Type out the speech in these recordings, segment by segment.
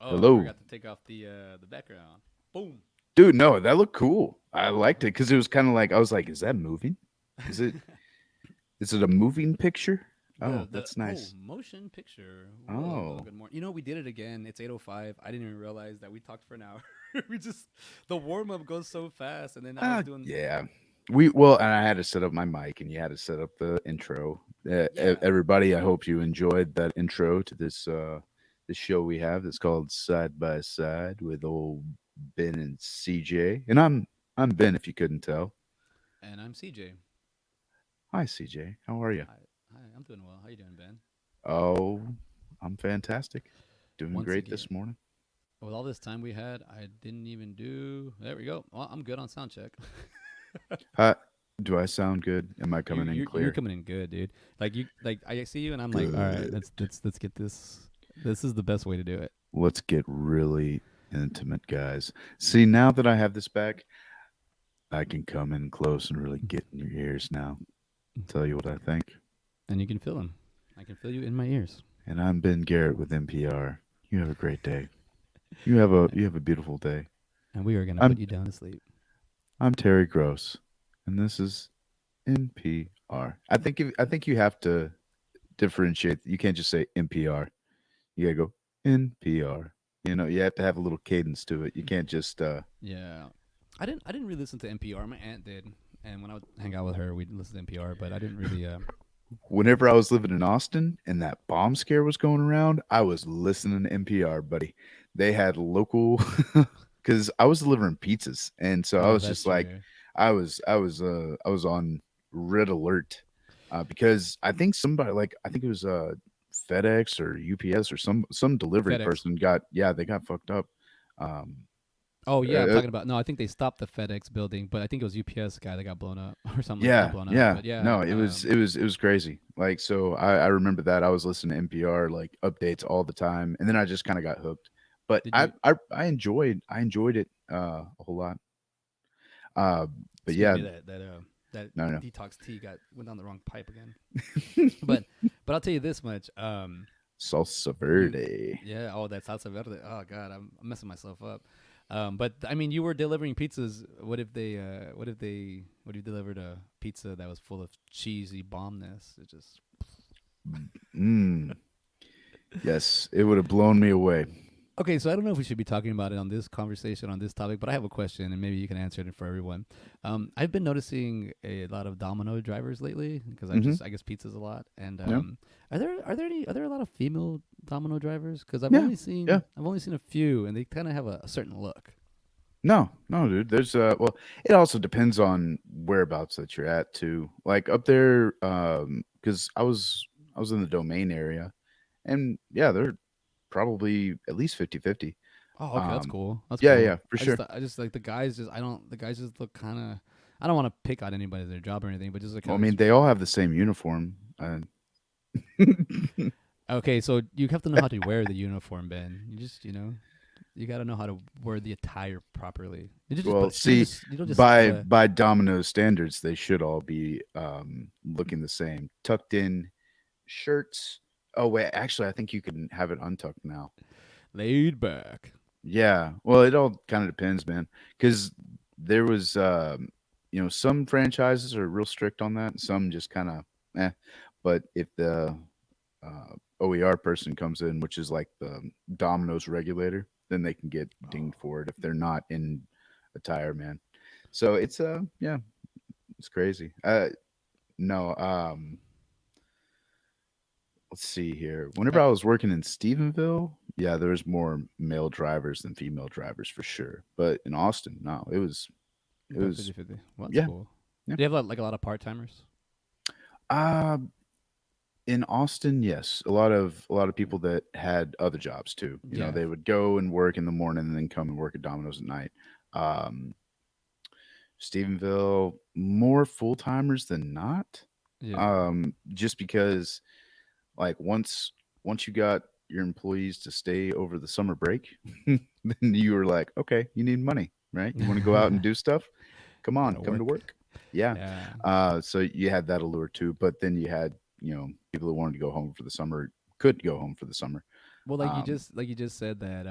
Oh, I Hello. forgot to take off the background. Boom. Dude, no, that looked cool. I liked it because it was kind of like, I was like, is that moving? Is it is it a moving picture? Oh, that's nice. Motion picture. Well, Oh. good morning. We did it again. It's 8:05. I didn't even realize that we talked for an hour. we just the warm up goes so fast, and then I was doing Yeah. Well, and I had to set up my mic and you had to set up the intro. yeah Everybody, I hope you enjoyed that intro to this show we have that's called Side by Side with old Ben and CJ. And I'm Ben if you couldn't tell. and I'm CJ. Hi CJ. How are you? Hi, hi. I'm doing well. How you doing, Ben? Oh, I'm fantastic. Doing Once great again, this morning. with all this time we had, I didn't even do. There we go. Well, I'm good on sound check. Hi, do I sound good? Am I you coming in you're clear? coming in good, dude. Like I see you, and I'm like, all right, Good. let's get this. This is the best way to do it. Let's get really intimate, guys. See, now that I have this back, I can come in close and really get in your ears now. Tell you what I think. And you can feel them. I can feel you in my ears. And I'm Ben Garrett with NPR. You have a great day. You have a beautiful day. And we are gonna put I'm you down to sleep. I'm Terry Gross, and this is NPR. I think you have to differentiate. You can't just say NPR. You gotta go NPR. You know, you have to have a little cadence to it. You can't just Yeah, I didn't really listen to NPR. My aunt did, and when I would hang out with her, we'd listen to NPR. But I didn't really. whenever I was living in Austin and that bomb scare was going around, I was listening to NPR, buddy. They had local because I was delivering pizzas, and so I Oh, was that's just like, true. I was on red alert because I think somebody like I think it was FedEx or UPS or some delivery FedEx. person got yeah they got fucked up. Um, Oh yeah, I'm uh, talking about. No, I think they stopped the FedEx building, but I think it was UPS guy that got blown up or something. Like, not Yeah, blown up, yeah. but yeah. No, it was crazy. Like so I remember that. I was listening to NPR like updates all the time and then I just kind of got hooked. But Did you? I enjoyed it a whole lot. Uh but Excuse yeah, me. That no no. detox tea got went down the wrong pipe again. But I'll tell you this much. Salsa You verde. yeah. Oh, that salsa verde. Oh God, I'm messing myself up. But I mean, you were delivering pizzas. What if you delivered a pizza that was full of cheesy bombness? It just Mm. Yes, it would have blown me away. okay. So I don't know if we should be talking about it on this conversation on this topic, but I have a question, and maybe you can answer it for everyone. I've been noticing a lot of Domino drivers lately because Mhm. I guess pizzas a lot. And Yeah. are there a lot of female Domino drivers? Because Yeah. Yeah. I've only seen a few, and they kind of have a certain look. No, no, dude. There's well, it also depends on whereabouts that you're at too. Like up there, because I was in the Domain area, and yeah, they're probably at least 50-50. Oh, okay, that's Um, cool. That's yeah, cool. yeah, for sure. I just like the guys. Just I don't. The guys just look kind of. I don't want to pick on anybody their job or anything, but just like Well, I kind of mean, just. they all have the same uniform. Okay, so you have to know how to wear the uniform, Ben. You just you got to know how to wear the attire properly. You just Well, put you don't see, just you don't just by Domino's standards, they should all be looking the same. Tucked in shirts. Oh wait, actually, I think you can have it untucked now. laid back. Yeah. Well, it all kind of depends, man. Because there was, you know, some franchises are real strict on that. Some just kind of, eh. But if the OER person comes in, which is like the Domino's regulator, then they can get Oh, dinged for it if they're not in attire, man. So it's, yeah, it's crazy. No, let's see here. Whenever uh, I was working in Stephenville, yeah, there was more male drivers than female drivers for sure. But in Austin, no, it about was 50-50. Well, that's yeah, cool. yeah. Do you have like a lot of part timers? Uh in Austin, yes, a lot of people that had other jobs too. You know, Yeah, they would go and work in the morning and then come and work at Domino's at night. Um, Stephenville, more full timers than not. yeah. Just because like once you got your employees to stay over the summer break, then you were like, okay, you need money, right? You want to go out and do stuff? Come on, Gotta come to work. work. Yeah. Yeah. So you had that allure too, but then you had, you know, people that wanted to go home for the summer could go home for the summer. Well, Um, like you just said that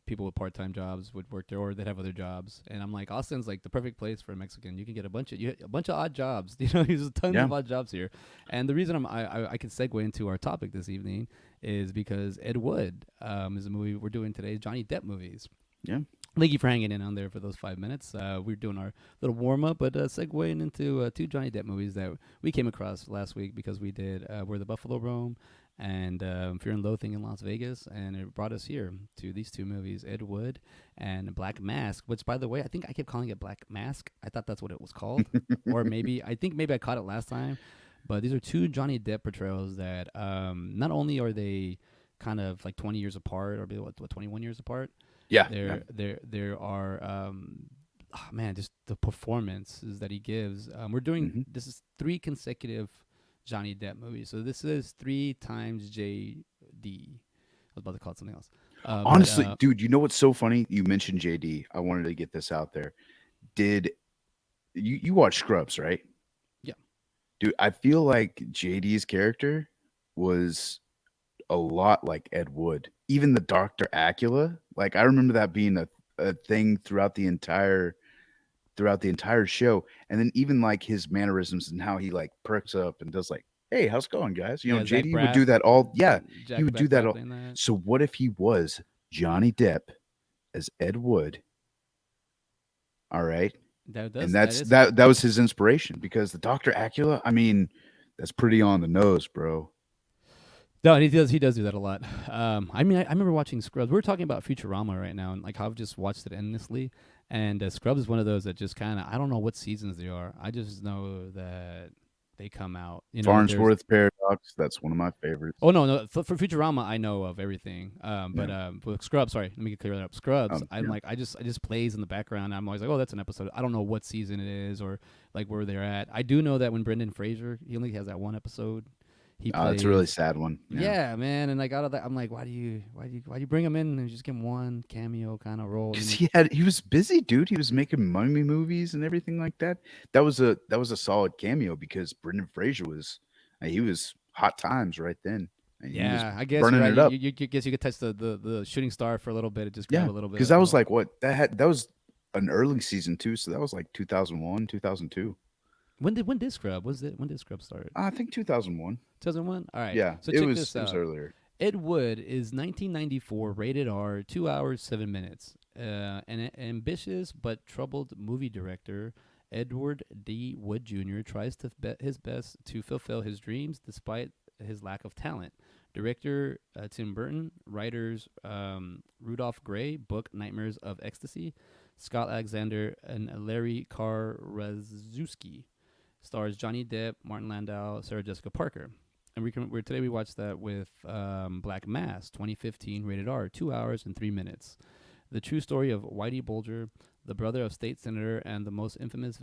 people with part time jobs would work there or they'd have other jobs, and I'm like Austin's like the perfect place for a Mexican. You can get a bunch of odd jobs. There's tons yeah, of odd jobs here, and the reason I can segue into our topic this evening is because Ed Wood is a movie we're doing today, Johnny Depp movies. yeah. Thank you for hanging in on there for those 5 minutes. We're doing our little warm up, but segueing into two Johnny Depp movies that we came across last week because we did Where the Buffalo Roam and Fear and Loathing in Las Vegas, and it brought us here to these two movies, Ed Wood and Black Mask. Which, by the way, I think I kept calling it Black Mask. I thought that's what it was called, or maybe I caught it last time. But these are two Johnny Depp portrayals that not only are they kind of like 20 years apart, or maybe what 21 years apart, Yeah, yeah. there are oh man, just the performances that he gives. We're doing Hmm. this is three consecutive Johnny Depp movies, so this is three times JD. I was about to call it something else, but Honestly, dude, you know what's so funny? You mentioned JD. I wanted to get this out there. Did you watch Scrubs, right? yeah, Dude, I feel like JD's character was a lot like Ed Wood. Even the Dr. Acula, like I remember that being a thing throughout the entire show. And then even like his mannerisms and how he like perks up and does like, "Hey, how's it going, guys?" You know, yeah, Zach JD would do Braff, that all. Yeah, he Jack would do Zach that Braff all. playing that. So what if he was Johnny Depp as Ed Wood? All right. And That that's is that was his inspiration because the Dr. Acula, I mean, that's pretty on the nose, bro. no, and he does do that a lot. I mean, I remember watching Scrubs. We were talking about Futurama right now, and like how I've just watched it endlessly. And Scrubs is one of those that just kind of I don't know what seasons they are. I just know that they come out. There's Farnsworth Paradox, that's one of my oh favorites. no for Futurama I know of everything. But Yeah. with Scrubs, sorry, let me clear that up. Scrubs, I'm Yeah. like I just plays in the background. I'm always like, oh, that's an episode. I don't know what season it is or like where they're at. I do know that when Brendan Fraser, he only has that one episode. He It's a really plays sad one. Yeah. yeah, man, and like out of that, I'm like, why do you bring him in and just give him one cameo kind of role? And Because then he was busy, dude. He was making mummy movies and everything like that. That was a solid cameo because Brendan Fraser was he was hot times right then, and he was yeah, I guess you're burning right. it up. You guess you could touch the shooting star for a little bit and just grab Yeah, a little bit because that was of. like what that was an early season too. So that was like 2001, 2002. When did Scrub start? I think 2001. 2001. All right, Yeah, so it check was this it was out. earlier. Ed Wood is 1994, rated R, 2 hours 7 minutes. An ambitious but troubled movie director, Edward D. Wood Jr. tries to bet his best to fulfill his dreams despite his lack of talent. Director Tim Burton, writers Rudolph Gray, book Nightmares of Ecstasy, Scott Alexander, and Larry Karaszewski. Stars Johnny Depp, Martin Landau, Sarah Jessica Parker. And today we watched that with Black Mass, 2015, rated R, 2 hours and 3 minutes. The true story of Whitey Bulger, the brother of state senator and the most infamous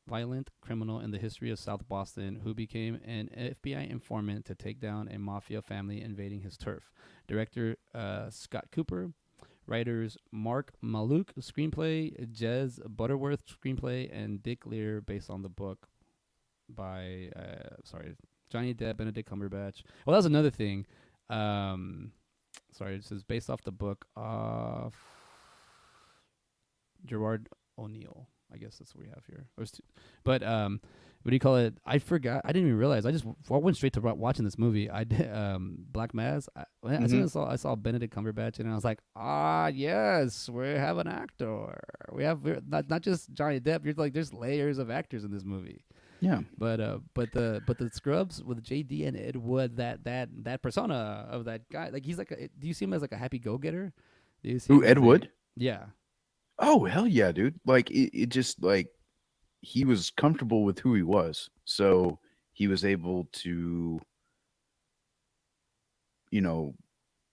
violent criminal in the history of South Boston, who became an FBI informant to take down a mafia family invading his turf. Director Scott Cooper, writers Mark Maluk, screenplay, Jez Butterworth, screenplay, and Dick Lear, based on the book by Johnny Depp, Benedict Cumberbatch. Well, that was another thing. Um, sorry, it says based off the book of Gerard O'Neill. I guess that's what we have here. But what do you call it? I forgot. I didn't even realize. I went straight to watching this movie. I did Black Mass. As soon Hmm. as I saw Benedict Cumberbatch, and I was like, yes, we have an actor. We're not just Johnny Depp. You're like, there's layers of actors in this movie. Yeah. But the Scrubs with JD and Ed Wood, that persona of that guy, like he's like, do you see him as like a happy go getter? Do you see Who, him Ed as a Wood? yeah? Oh hell yeah, dude! Like it just like he was comfortable with who he was, so he was able to, you know,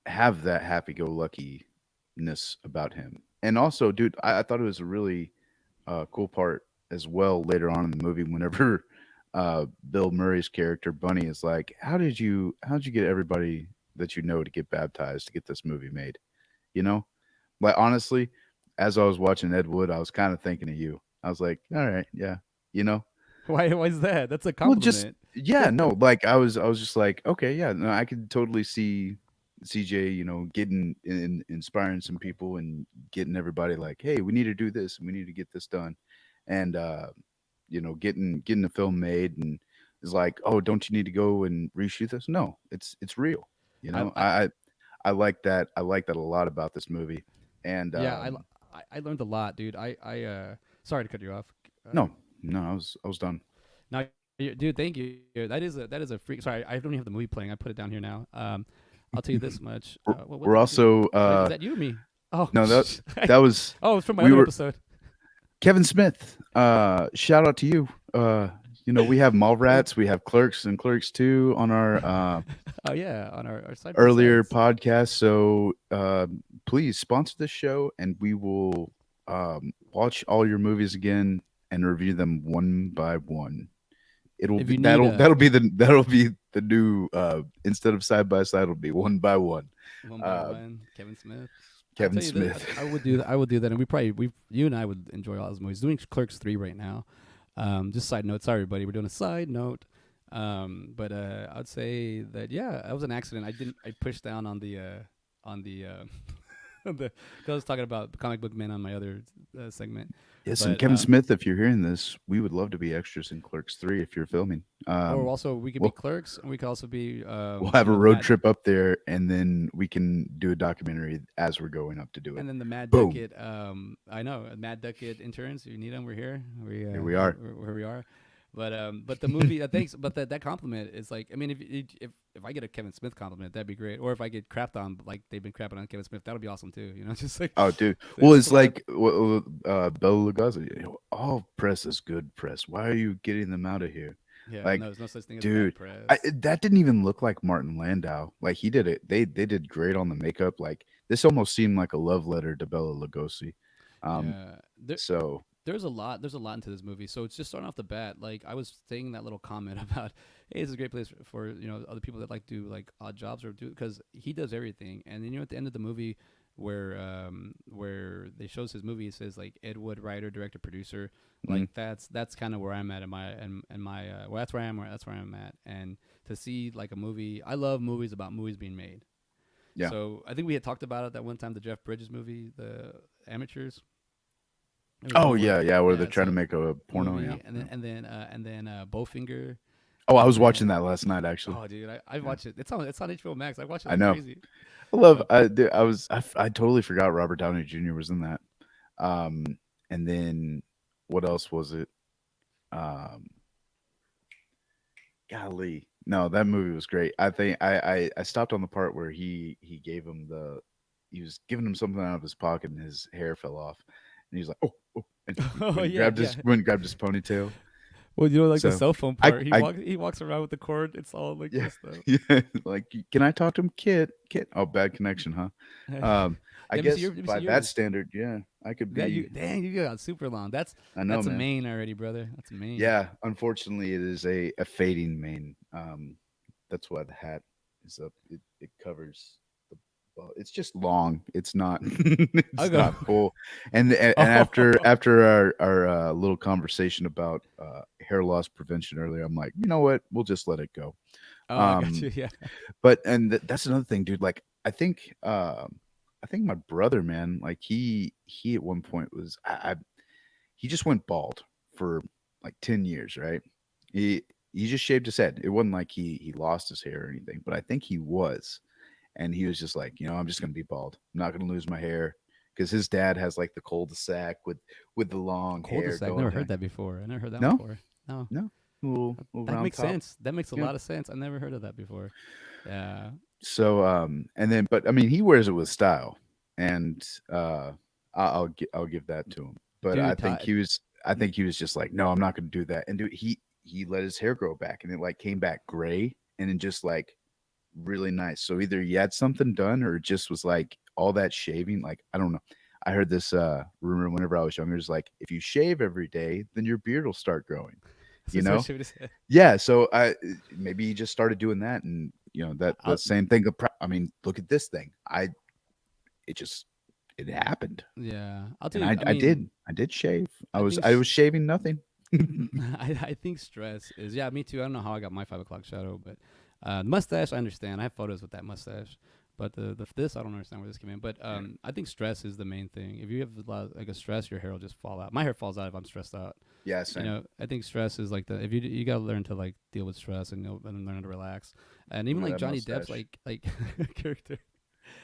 have that happy-go-luckiness about him. And also, dude, I thought it was a really cool part as well later on in the movie. Whenever Bill Murray's character Bunny is like, how'd you get everybody that you know to get baptized to get this movie made? You know, like honestly, as I was watching Ed Wood, I was kind of thinking of you. I was like, all right, yeah, you know. Why is that? That's a Well, just compliment. yeah, no, like I was just like, okay, yeah, no, I could totally see. CJ, getting inspiring some people and getting everybody like, hey, we need to do this and we need to get this done, and getting the film made, and it's like, oh, don't you need to go and reshoot this? No, it's real. You I, know, I I like that. I like that a lot about this movie, and yeah, I learned a lot, dude. Sorry to cut you off. no, no, I was done. Now, dude, thank you. That is a freak. Sorry, I don't even have the movie playing. I put it down here now. I'll tell you this much. What did We're I do? also Is that you or me? Oh, no, that was oh, it's from my we other were episode. Kevin Smith. Shout out to you. We have Thank. Mallrats, we have Clerks and Clerks 2 on our Oh yeah, on our side by earlier sides. podcast. So please sponsor this show, and we will watch all your movies again and review them one by one. It'll If be you need that'll be the new instead of side by side, it'll be one by one. one by Uh, one, Kevin Smith. I Kevin tell you that Smith. I would do that. I would do that, and you and I would enjoy all those movies. Doing Clerks 3 right now. Just side note. Sorry, everybody. We're doing a side note. But I'd say that yeah, that was an accident. I pushed down on the the. 'Cause I was talking about comic book men on my other segment, Yes, and but Kevin Smith, if you're hearing this, we would love to be extras in Clerks 3 if you're filming. or also we could be We'll clerks, and we could also be we'll have a the road Mad trip up there, and then we can do a documentary as we're going up to do it. and then the Mad Boom. Ducket. I know Mad Ducket interns. If you need them, we're here. Here we are. Where we are. But the movie, thanks. But that compliment is like, I mean, if I get a Kevin Smith compliment, that'd be great. Or if I get crapped on, like they've been crapping on Kevin Smith, that'll be awesome too. You know, just like Oh, dude. there's Well, just it's a lot of like Bella Lugosi. All press is good press. Why are you getting them out of here? yeah. Like, No, there's no such thing as bad dude, press. that didn't even look like Martin Landau. Like he did it. They did great on the makeup. Like this almost seemed like a love letter to Bella Lugosi. Um, Yeah, so there's a lot into this movie. So it's just starting off the bat. Like I was saying that little comment about, hey, this is a great place for other people that like do like odd jobs or do because he does everything. And then at the end of the movie, where they shows his movie, it says like Ed Wood, writer, director, producer. mhm, Like that's kind of where I'm at in my well that's where I am that's where I'm at. And to see like a movie, I love movies about movies being made. yeah. So I think we had talked about it that one time, the Jeff Bridges movie, the Amateurs. It was the Oh one where yeah, yeah. Where they're yeah, trying to so make a porno. Yeah, movie yeah. and then Bowfinger Oh, I and was watching then that last night actually. oh dude, I Yeah, watch it. It's on HBO Max. I watch it I like know. crazy. I love. Uh, Dude, I totally forgot Robert Downey Jr. was in that. Um, and then what else was it? Um, Golly, no, that movie was great. I think I stopped on the part where he gave him he was giving him something out of his pocket and his hair fell off, and he was like, oh, oh, and he oh yeah, yeah. went and grabbed his ponytail. Well, like the So cell phone I part. I He walks around with the cord. It's all like yeah, messed up. yeah, like, can I talk to him, kid? Oh, bad connection, huh? I guess Let me see by that yours. standard, yeah, I could That you be. dang you got super long. I know, That's a man. main already, brother. That's a main. Yeah, unfortunately, it is a fading mane. That's why the hat is up. It covers the. Well, it's just long. It's not. I'll It's go. not full. And Oh, after our little conversation about hair loss prevention earlier, I'm like, you know what? We'll just let it go. oh, I got Um, you. Yeah. but that's another thing, dude. Like, I think my brother, man, like he at one point was he just went bald for like 10 years, right? He he just shaved his head. It wasn't like he lost his hair or anything, but I think he was. And he was just like, I'm just going to be bald. I'm not going to lose my hair because his dad has like the cul-de-sac with the long hair Cul-de-sac. going Never heard down. that before. I never heard that one No? before. No. No. Little That round makes top. sense. That makes a Yeah. lot of sense. I never heard of that before. Yeah. So and then but I mean he wears it with style, and I'll give that to him. But Dude, Ty, I think he was just like, no, I'm not going to do that. And dude, he let his hair grow back, and it like came back gray, and then just like really nice. So either he had something done, or it just was like all that shaving. Like, I don't know. I heard this rumor whenever I was younger, is like, if you shave every day, then your beard will start growing. so You so know? should have said. Yeah. So I maybe he just started doing that, and that I'll, the same thing. I mean, look at this thing. It just it happened, I'll tell and you. I mean, I did shave. I think I was shaving nothing. I think stress is me too. I don't know how I got my 5 o'clock shadow, but mustache I understand. I have photos with that mustache, But the this I don't understand where this came in. But Yeah. I think stress is the main thing. If you have a lot like a stress, your hair will just fall out. My hair falls out if I'm stressed out. Yeah, You same. know, I think stress is like the if you gotta learn to like deal with stress and learn to relax. And even Look at like that Johnny Depp's mustache. like character.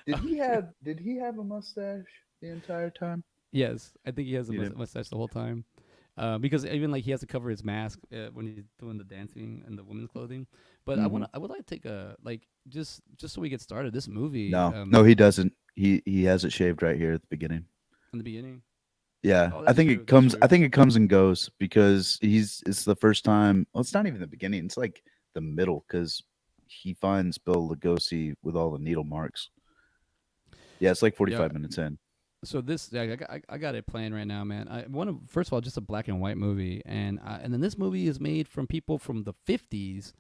Did he have a mustache the entire time? Yes, I think he has a He did. mustache the whole time. Because even like he has to cover his mask when he's doing the dancing and the women's clothing. But Hmm. I would like to take a like just so we get started. This movie No, no, he doesn't. He has it shaved right here at the beginning. in the beginning. Yeah, Oh, I that's think true. it That's comes. I true. think it comes and goes because it's the first time. Well, it's not even the beginning. It's like the middle because he finds Bill Lugosi with all the needle marks. Yeah, it's like Yeah. 45 minutes in. So this, yeah, I got it playing right now, man. I want to first of all just a black and white movie, and then this movie is made from people from the 50s.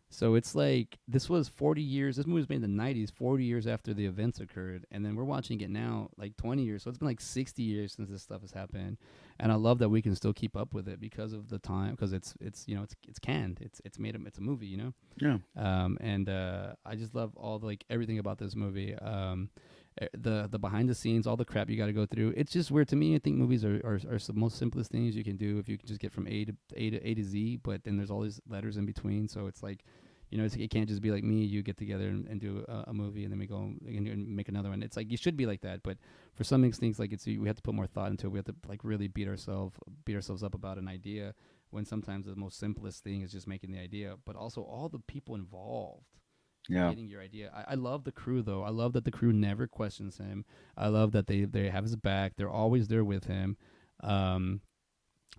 So it's like this was 40 years. This movie was made in the 90s, 40 years after the events occurred, and then we're watching it now, like 20 years. So it's been like 60 years since this stuff has happened, and I love that we can still keep up with it because of the time, because it's you know it's canned, it's made it's a movie, you know. Yeah, And I just love all the, like everything about this movie. The behind the scenes, all the crap you got to go through. It's just weird to me. I think movies are the most simplest things you can do if you can just get from A to Z. But then there's all these letters in between, so it's like, you know, it can't just be like me. You get together and do a movie, and then we go and make another one. It's like you should be like that, but for some things, like it's we have to put more thought into it. We have to like really beat ourselves up about an idea when sometimes the most simplest thing is just making the idea, but also all the people involved in yeah, getting your idea. I love the crew though. I love that the crew never questions him. I love that they have his back. They're always there with him. Um,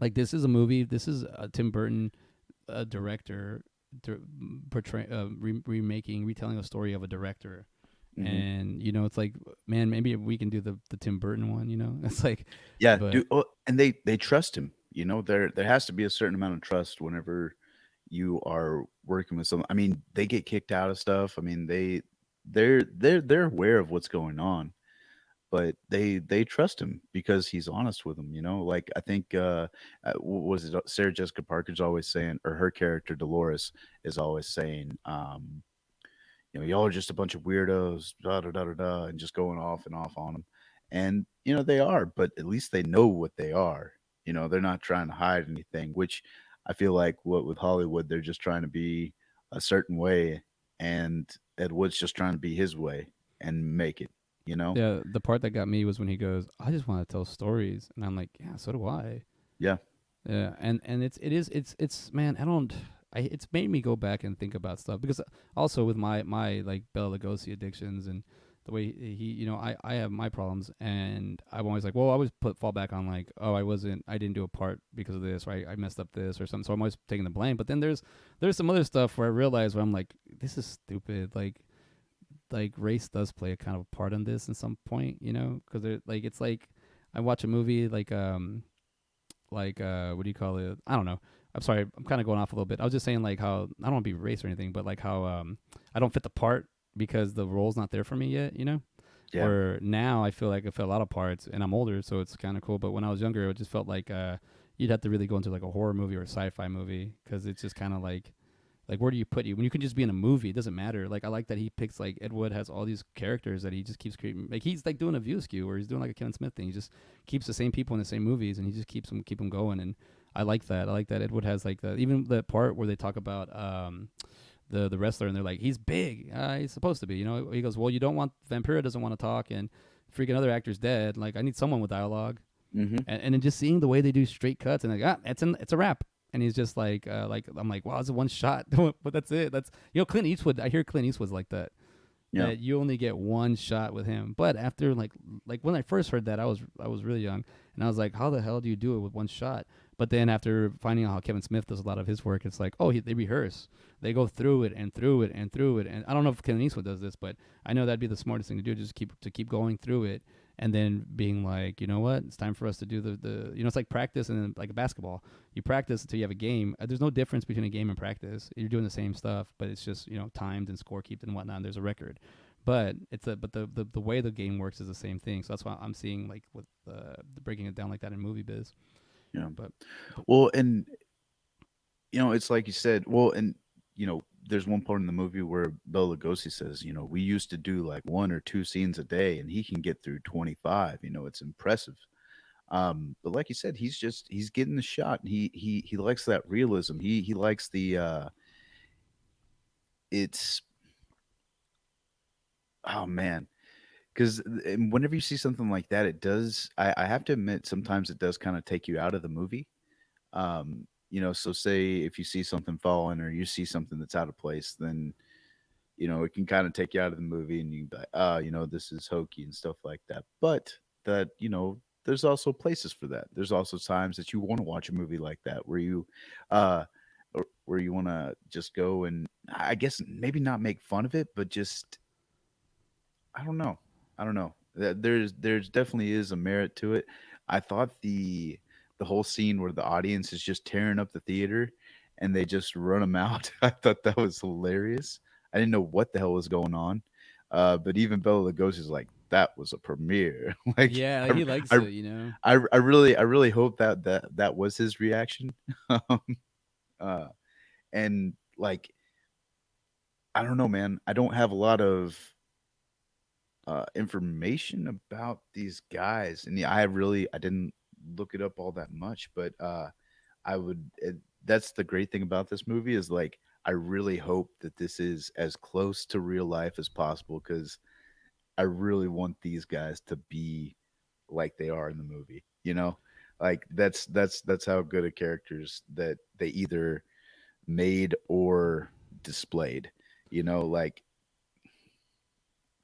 like this is a movie. This is Tim Burton, a director, remaking, retelling a story of a director. hmm And you know, it's like, man, maybe we can do the Tim Burton one. You know, it's like, yeah. but Do and they trust him. You know, there has to be a certain amount of trust whenever you are working with someone. I mean, they get kicked out of stuff. I mean, they're aware of what's going on, but they trust him because he's honest with them. You know, like I think what was it Sarah Jessica Parker's always saying, or her character Dolores is always saying, y'all are just a bunch of weirdos, da da da da da, and just going off and off on them. And they are, but at least they know what they are. They're not trying to hide anything. Which I feel like what with Hollywood, they're just trying to be a certain way, and Ed Wood's just trying to be his way and make it. You know? yeah, the part that got me was when he goes, "I just want to tell stories," and I'm like, "Yeah, so do I." Yeah, Yeah, and it's man, I don't. It's made me go back and think about stuff because also with my like Bela Lugosi addictions and the way he, you know, I have my problems and I'm always like, well, I always fall back on like, oh, I didn't do a part because of this, or I messed up this or something. So I'm always taking the blame. But then there's some other stuff where I realize where I'm like, this is stupid. Like race does play a kind of a part in this at some point, you know, because like it's like I watch a movie like what do you call it? I don't know. I'm sorry, I'm kind of going off a little bit. I was just saying like how I don't want to be race or anything, but like how I don't fit the part because the role's not there for me yet, you know? yeah, Where now I feel like I fit a lot of parts and I'm older, so it's kind of cool, but when I was younger, it just felt like you'd have to really go into like a horror movie or a sci-fi movie cuz it's just kind of like where do you put you when you can just be in a movie? It doesn't matter. Like I like that he picks like Ed Wood has all these characters that he just keeps creating. Like he's like doing a View Askew where he's doing like a Kevin Smith thing. He just keeps the same people in the same movies and he just keep them going. And I like that. I like that Ed Wood has like even the part where they talk about the wrestler and they're like he's big. He's supposed to be. You know. He goes, well, you don't want Vampira doesn't want to talk and freaking other actor's dead. Like I need someone with dialogue hmm and then just seeing the way they do straight cuts and like it's a wrap and he's just like I'm like wow it's a one shot but that's it that's Clint Eastwood I hear Clint Eastwood's like yeah, that you only get one shot with him but after like when I first heard that I was really young and I was like how the hell do you do it with one shot but then after finding out how Kevin Smith does a lot of his work it's like they rehearse they go through it and through it and through it and I don't know if Clint Eastwood does this but I know that'd be the smartest thing to do just keep going through it and then being like, you know what, it's time for us to do the it's like practice and then like a basketball. You practice until you have a game. There's no difference between a game and practice. You're doing the same stuff, but it's just timed and score kept and whatnot. And there's a record, but the way the game works is the same thing. So that's why I'm seeing like with breaking it down like that in movie biz. yeah. But Well, and it's like you said. Well, and there's one point in the movie where Bela Lugosi says, you know, we used to do like one or two scenes a day, and he can get through 25. You know, it's impressive. But like you said, he's getting the shot. He likes that realism. He likes the it's oh man, because whenever you see something like that, it does. I have to admit, sometimes it does kind of take you out of the movie. You know, so say if you see something falling or you see something that's out of place, then you know it can kind of take you out of the movie, and you can be like, ah, you know, this is hokey and stuff like that. But that you know, there's also places for that. There's also times that you want to watch a movie like that where you, uh, or where you want to just go and I guess maybe not make fun of it, but just I don't know. I don't know. There's definitely is a merit to it. I thought the whole scene where the audience is just tearing up the theater and they just run them out. I thought that was hilarious. I didn't know what the hell was going on. But even Bela Lugosi's like that was a premiere. like Yeah, I, he likes I it, you know. I really hope that was his reaction. um, uh, and like I don't know, man. I don't have a lot of information about these guys, and yeah, I didn't look it up all that much, but I would. That's the great thing about this movie is like I really hope that this is as close to real life as possible because I really want these guys to be like they are in the movie. You know, like that's how good of characters that they either made or displayed. You know, like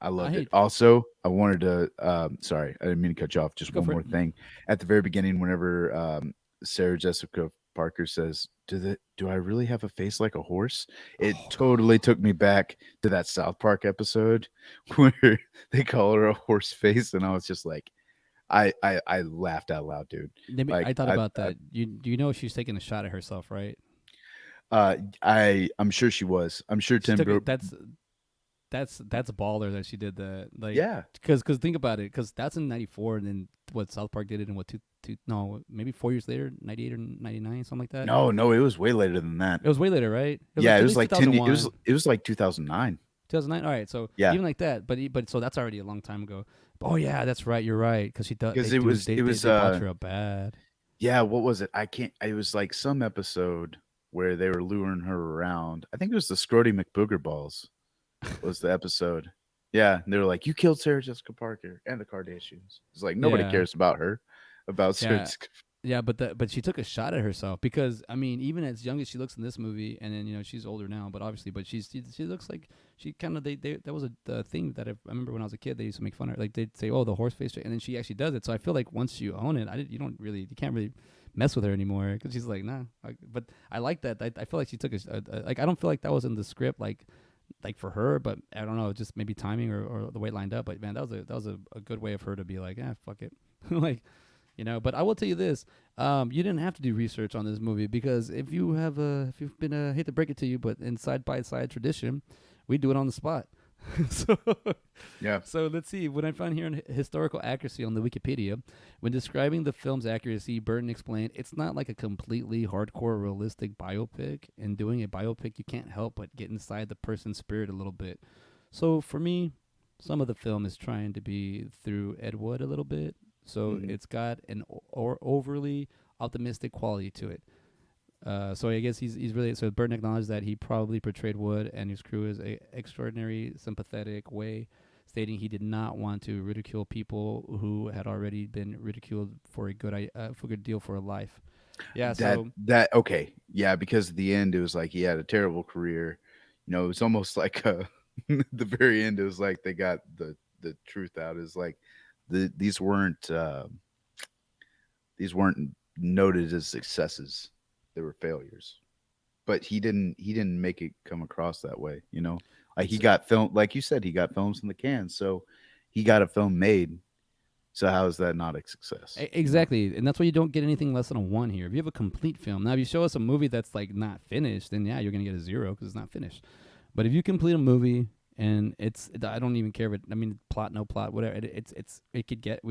I I loved it. hate Also, I wanted to sorry, I didn't mean to cut you off. Just go one for it. more thing. At the very beginning, whenever Sarah Jessica Parker says, do I really have a face like a horse?" It Oh totally god. took me back to that South Park episode where they call her a horse face, and I was just like, I laughed out loud, dude. I Like thought about that. You do you know she's taking a shot at herself, right? I'm sure she was. I'm sure She Tim took Bro it. That's a baller that she did that. Like, yeah. because think about it, because that's in '94, and then what South Park did it in what two no maybe 4 years later, '98 or '99, something like that. No, no, it was way later than that. It was way later, right? It was Yeah, like it at was least like 10 it was 2001, it was like 2009. 2009. All right, so Yeah, even like that, but so that's already a long time ago. Oh yeah, that's right. You're right, because she does. because They do. it was They botch her up bad. yeah, what was it? I can't it was like some episode where they were luring her around. I think it was the Scrody McBooger balls was the episode. Yeah, and they were like, "You killed Sarah Jessica Parker and the Kardashians." It's like nobody Yeah, cares about her, about Sarah yeah. Jessica. Yeah, but she took a shot at herself because I mean, even as young as she looks in this movie, and then she's older now, but obviously, but she looks like she kind of they that was a thing that I remember when I was a kid. They used to make fun of her. Like they'd say, "Oh, the horse face," and then she actually does it. So I feel like once you own it, you can't really mess with her anymore because she's like, nah. But I like that. I feel like she took like I don't feel like that was in the script like for her, but I don't know, just maybe timing or the way it lined up. But man, that was a good way of her to be like, fuck it, like. But I will tell you this: you didn't have to do research on this movie because if you've been hate to break it to you, but in side by side tradition, we do it on the spot. so, Yeah, so let's see. When I found here in historical accuracy on the Wikipedia, when describing the film's accuracy, Burton explained it's not like a completely hardcore realistic biopic. In doing a biopic, you can't help but get inside the person's spirit a little bit. So for me, some of the film is trying to be through Ed Wood a little bit. So hmm it's got an or overly optimistic quality to it. So I guess he's really so Burton acknowledged that he probably portrayed Wood and his crew as a extraordinary sympathetic way, stating he did not want to ridicule people who had already been ridiculed for a good deal for a life. Yeah, so that okay, yeah, because at the end it was like he had a terrible career. You know, it was almost like the very end. It was like they got the truth out. Is like these weren't these weren't noted as successes. They were failures. But he didn't make it come across that way, you know? Like he it's got film like you said, he got films in the can. So he got a film made. So how is that not a success? You know? exactly, and that's why you don't get anything less than a one here. If you have a complete film, now if you show us a movie that's like not finished, then yeah, you're gonna get a zero because it's not finished. But if you complete a movie and I don't even care if it, I mean, plot, no plot, whatever, it could get,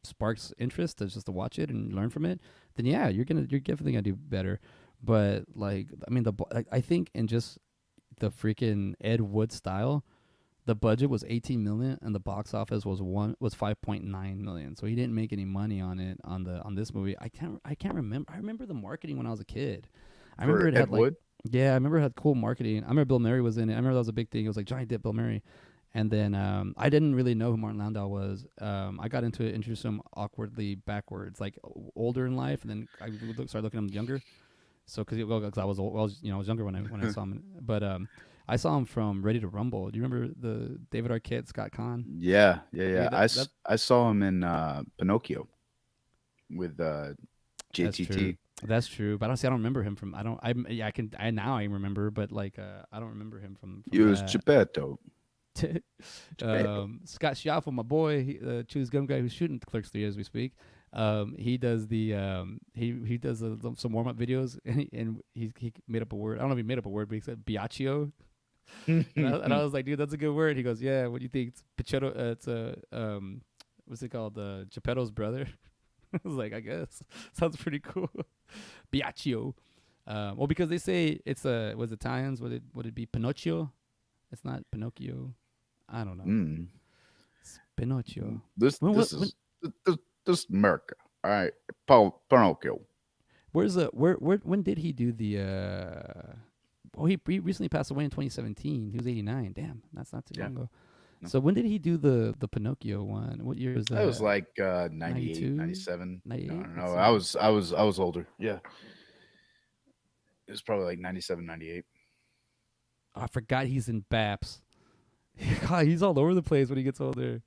sparks interest just to watch it and learn from it, then yeah, you're definitely gonna do better. But like, I mean, I think, and just the freaking Ed Wood style. The budget was 18 million and the box office was 5.9 million. So he didn't make any money on it on this movie. I can't remember. I remember the marketing when I was a kid. I remember For it had Ed like, Wood. yeah, I remember it had cool marketing. I remember Bill Murray was in it. I remember that was a big thing. It was like Johnny Depp, Bill Murray. And then I didn't really know who Martin Landau was. I got into it, introduced him awkwardly backwards, like older in life, and then I started looking at him younger. So because I was old, I was younger when I saw him, but I saw him from Ready to Rumble. Do you remember the David Arquette, Scott Conn? Yeah, yeah, Yeah, yeah. that I saw him in Pinocchio with that's true. JTT. That's true. But honestly, I don't remember him from. I don't. Yeah, I can. I now I remember, but like I don't remember him It from was that. Geppetto. Geppetto. Scott Schiaffel, my boy, Choose Gum guy who's shooting Clerks 3 as we speak. He does the he does some warm up videos and he made up a word. I don't know if he made up a word, but he said biachio, and I was like, dude, that's a good word. He goes, yeah. What do you think? It's Pichetto. It's a what's it called? Geppetto's brother. I was like, I guess sounds pretty cool. Biachio. Well, because they say it's was Italians. Would it be Pinocchio? It's not Pinocchio. I don't know. Mm. It's Pinocchio. This When this what is this is America. All right, Paul Pinocchio. where's the where when did he do the Oh, he recently passed away in 2017. He was 89. Damn, that's not too Yeah, long ago. no. So when did he do the Pinocchio one? What year was That was that? like 98, 92, 97. No, 98. no, Let's no. see. I was older. Yeah, it was probably like 97, 98. Oh, I forgot he's in Baps. God, he's all over the place when he gets older.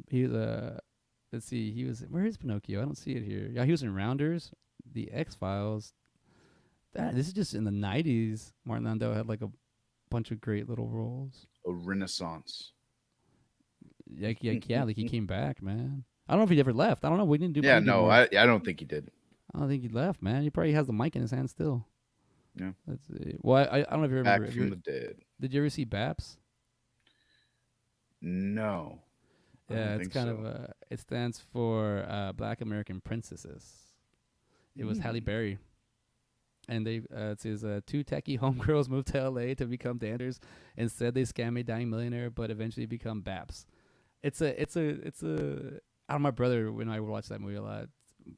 He's let's see. He was where is Pinocchio? I don't see it here. Yeah, he was in Rounders, The X Files. That this is just in the 90s. Martin Landau had like a bunch of great little roles. A renaissance. Yeah, like he came back, man. I don't know if he ever left. I don't know. We didn't do Yeah, any no, more. I don't think he did. I don't think he left, man. He probably has the mic in his hand still. Yeah, Let's see. Well, I don't know if you remember. back from the dead. Did you ever see Baps? No, I Yeah, don't it's think kind of so. it stands for Black American Princesses. It was Halle Mm. Berry, and they it says two techie homegirls moved to L.A. to become dancers. Instead, they scam a dying millionaire, but eventually become Baps. It's a. I don't know, my brother when I would watch that movie a lot.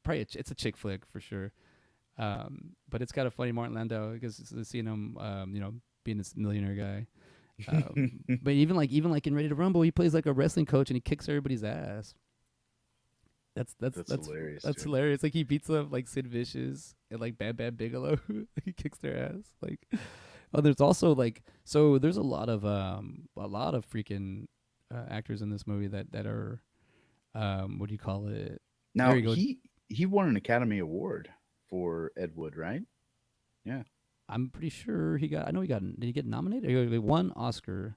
Probably it's a chick flick for sure. But it's kind of funny Martin Landau because seeing him, being this millionaire guy. But even like in Ready to Rumble, he plays like a wrestling coach and he kicks everybody's ass. That's that's That's that's hilarious, that's dude. hilarious. Like he beats up like Sid Vicious and like Bam Bam Bigelow. He kicks their ass. Like oh, there's also like so there's a lot of freaking actors in this movie that are what do you call it? There Now you go. he won an Academy Award for Ed Wood, right? Yeah. I'm pretty sure he got. I know he got. Did he get nominated? He won Oscar.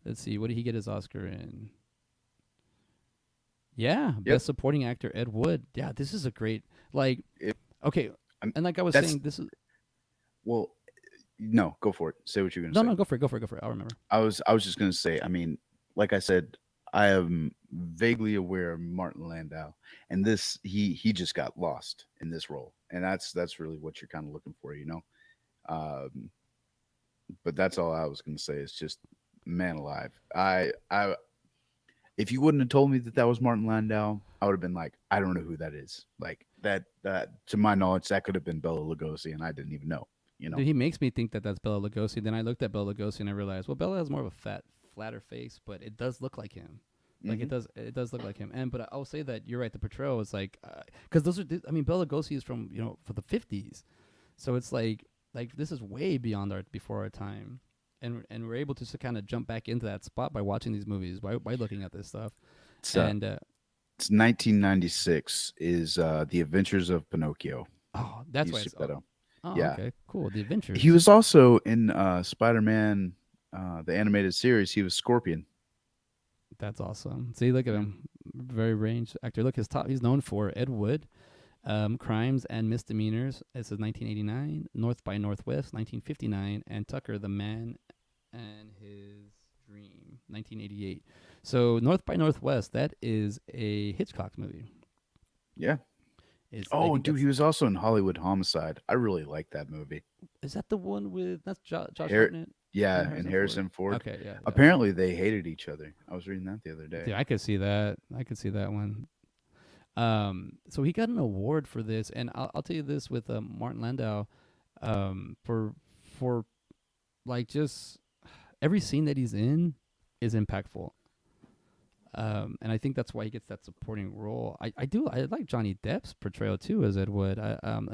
Let's see. What did he get his Oscar in? Yeah, Yep. Best Supporting Actor Ed Wood. Yeah, this is a great like. It, Okay, I'm, and like I was that's saying, this is well. No, go for it. Say what you're gonna no, say. no. Go for it. Go for it. Go for it. I'll remember. I was just gonna say. I mean, like I said, I am vaguely aware of Martin Landau, and this he just got lost in this role, and that's really what you're kind of looking for, you know. Um, but that's all I was gonna say. It's just man alive. I if you wouldn't have told me that that was Martin Landau, I would have been like, I don't know who that is. Like that to my knowledge, that could have been Bela Lugosi, and I didn't even know. You know. Dude, he makes me think that that's Bela Lugosi. Then I looked at Bela Lugosi and I realized, well, Bela has more of a flatter face, but it does look like him. Like Hmm. it does look like him. And but I'll say that you're right. The portrayal is like, because those are. I mean, Bela Lugosi is from for the '50s, so it's like this is way beyond our before our time, and we're able to kind of jump back into that spot by watching these movies by looking at this stuff. It's And it's 1996 is The Adventures of Pinocchio. oh, that's why He's it's Geppetto. oh, Yeah. okay, cool. The He Adventures. was also in Spider-Man the animated series. He was Scorpion. That's awesome. See, look at Yeah. him, very ranged actor. Look, his top. He's known for Ed Wood, Crimes and Misdemeanors. This is 1989. North by Northwest, 1959, and Tucker, the Man and His Dream, 1988. So North by Northwest, that is a Hitchcock movie. Yeah. Is I Oh, think dude, he that's was also in Hollywood Homicide. I really like that movie. is that the one with that's Josh Har- Hartnett and yeah, and Harrison Ford. Harrison Ford. Okay, yeah, that one. Apparently, they hated each other. I was reading that the other day. Yeah, I could see that. I could see that one. So he got an award for this, and I'll tell you this with Martin Landau, for like just every scene that he's in is impactful. And I think that's why he gets that supporting role. I like Johnny Depp's portrayal too as Ed Wood.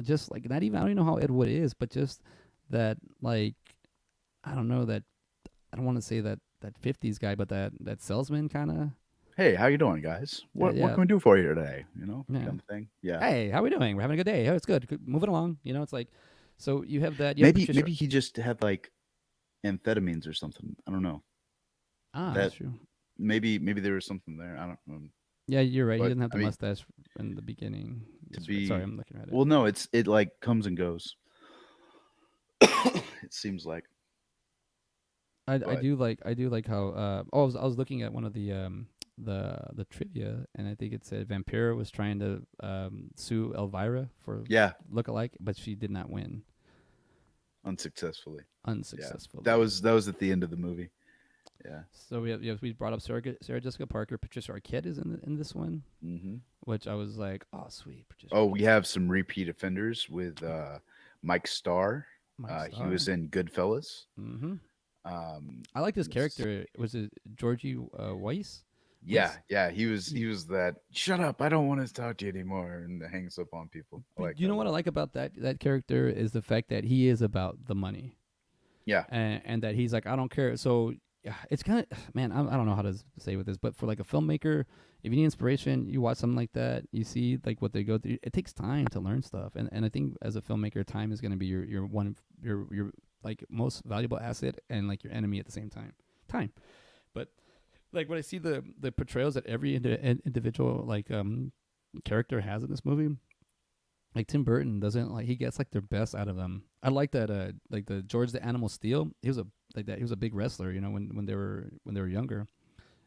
Just like not even I don't even know how Ed Wood is, but just that like I don't know that I don't want to say that 50s guy, but that salesman kind of Hey, how you doing, guys? What yeah can we do for you today? You know, yeah. kind of thing. Yeah. Hey, how we doing? We're having a good day. Oh, it's good. Moving along. You know, it's like so you have that. You have Maybe Patricia. maybe he just had like amphetamines or something. I don't know. Ah, that's That true. maybe there was something there. I don't know. Yeah, you're right. He But doesn't have I the mean, mustache in the beginning. to Sorry, be I'm looking at it. well, no, it like comes and goes. It seems like, but I do like how I was looking at one of the trivia, and I think it said Vampira was trying to sue Elvira for yeah, look-alike, but she did not win unsuccessfully. Yeah, unsuccessfully. that was at the end of the movie. Yeah. So we brought up Sarah Jessica Parker. Patricia Arquette is in this one, Hmm. which I was like, oh sweet, Patricia Oh, we Arquette. have some repeat offenders with Mike Starr. Mike He was Starr. in Goodfellas. Mm-hmm. I like this Let's character. Was it Georgie Weiss? Yeah, Weiss? yeah, he was that. Shut up! I don't want to talk to you anymore, and hangs up on people. I But like you that know a what I lot. like about that character is the fact that he is about the money, Yeah, and that he's like, I don't care. So yeah, it's kind of man, I don't know how to say with this, but for like a filmmaker, if you need inspiration, you watch something like that, you see like what they go through. It takes time to learn stuff, and I think as a filmmaker, time is going to be your one your like most valuable asset and like your enemy at the same time. Time, but like when I see the portrayals that every individual like character has in this movie, like Tim Burton doesn't like he gets like their best out of them. I like that like the George the Animal Steel. He was a like that. He was a big wrestler. You know when they were younger.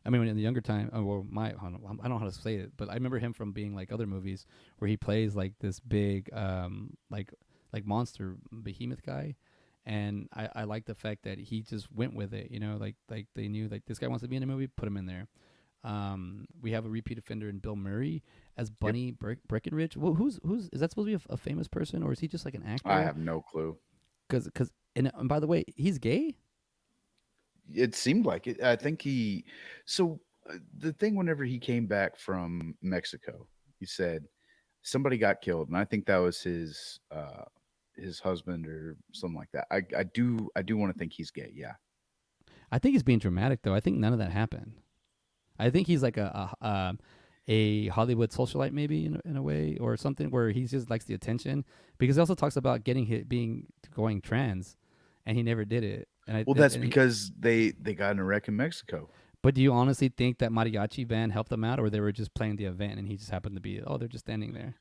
I mean, in the younger time, well, I don't know how to say it, but I remember him from being like other movies where he plays like this big, like monster behemoth guy, and I like the fact that he just went with it. You know, like they knew like this guy wants to be in a movie, put him in there. We have a repeat offender in Bill Murray as yep. Bunny Breckenridge. Well, who's is that supposed to be a famous person or is he just like an I actor? have no clue. Because and by the way, he's gay. It seemed like it. I think he. So the thing, whenever he came back from Mexico, he said somebody got killed, and I think that was his husband or something like that. I do want to think he's gay. Yeah. I think he's being dramatic though. I think none of that happened. I think he's like a Hollywood socialite maybe in a way or something where he just likes the attention because he also talks about getting hit being going trans, and he never did it. Well, that's because they got in a wreck in Mexico. But do you honestly think that mariachi band helped them out, or they were just playing the event and he just happened to be they're just standing there?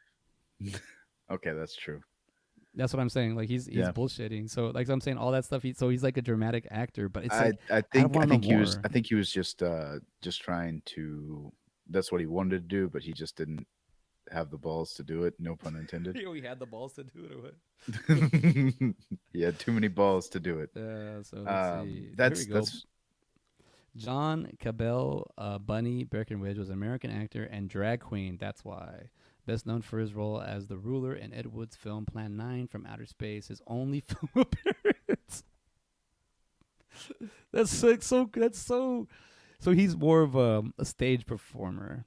Okay, that's true. That's what I'm saying. Like he's Yeah. bullshitting. So like I'm saying all that stuff. So he's like a dramatic actor, but it's like I I want to know think more. he was just trying to. That's what he wanted to do, but he just didn't have the balls to do it. No pun intended. We had the balls to do it or what? He had too many balls to do it. So let's see. Here we go. That's John Cabell Bunny Breckenridge was an American actor and drag queen. That's why. Best known for his role as the ruler in Ed Wood's film Plan 9 from Outer Space, his only film appearance. That's like so. That's so. So he's more of a stage performer.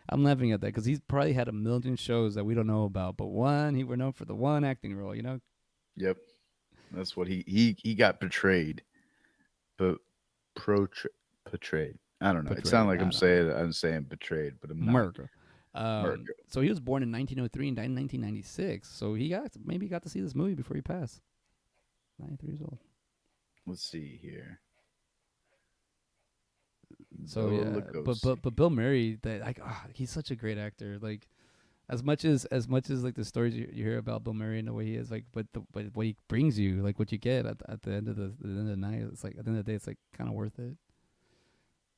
I'm laughing at that because he's probably had a million shows that we don't know about, but one he were known for the one acting role. You know, yep. That's what he got betrayed, but pro portrayed. I don't know. It sounds portrayed. like I don't know. I'm saying betrayed, but I'm not. Murder. America. So he was born in 1903 and died in 1996. So he got to see this movie before he passed. 93 years old. Let's see here. So Bela yeah, Lugosi. but Bill Murray, that like he's such a great actor. Like as much as like the stories you hear about Bill Murray and the way he is, like but what he brings you, like what you get at the end of the end of the night, it's like at the end of the day, it's like kind of worth it.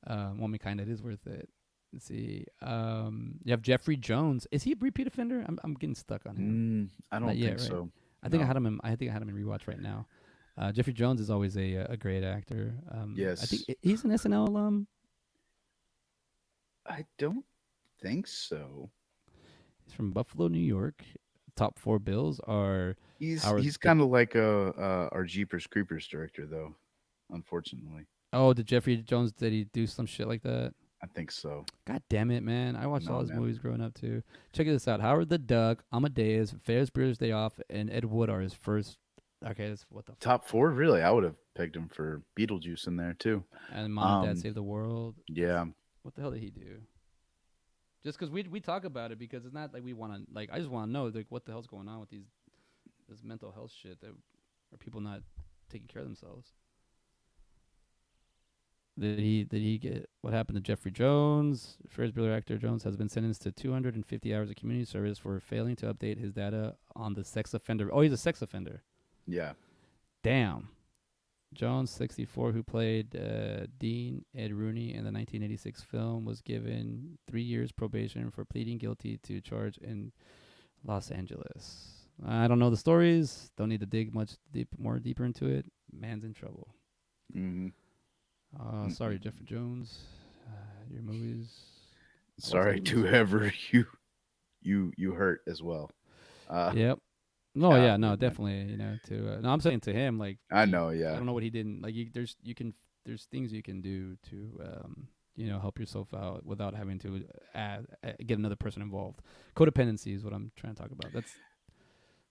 Well, I mean, kind of it is worth it. Let's see. You have Jeffrey Jones. Is he a repeat offender? I'm getting stuck on him. I Not don't yet, think right? so. I think I No. had him. I think I had him in rewatch right now. Jeffrey Jones is always a great actor. I think Yes. he's an SNL alum. I don't think so. He's from Buffalo, New York. Top four bills are Howard He's the kind of like our Jeepers Creepers director though, unfortunately. Oh, did Jeffrey Jones did he do some shit like that? I think so. God damn it, man! I watched all No, his man. movies growing up too. Check this out: Howard the Duck, Amadeus, Ferris Bueller's Day Off, and Ed Wood are his first. Okay, that's what the fuck. Top 4 really? I would have pegged him for Beetlejuice in there too. And Mom and Dad Um Save the World. yeah. What the hell did he do? Just because we talk about it because it's not like we want to like I just want to know like what the hell's going on with these this mental health shit that are people not taking care of themselves. Did he get what happened to Jeffrey Jones? Ferris Bueller actor Jones has been sentenced to 250 hours of community service for failing to update his data on the sex offender. Oh, he's a sex offender. Yeah. Damn. Jones, 64, who played Dean Ed Rooney in the 1986 film, was given 3 years probation for pleading guilty to charge in Los Angeles. I don't know the stories. Don't need to dig much more deeper into it. Man's in trouble. Mhm. Sorry, Mm-mm. Jeffrey Jones. Your movies. I watched all Sorry your to movies. ever you hurt as well. Uh Yep. No, yeah, Golly, no, man. definitely. No, I'm saying to him, like, I you, know, I yeah. don't know what he didn't like. There's things you can do to, help yourself out without having to get another person involved. Codependency is what I'm trying to talk about. That's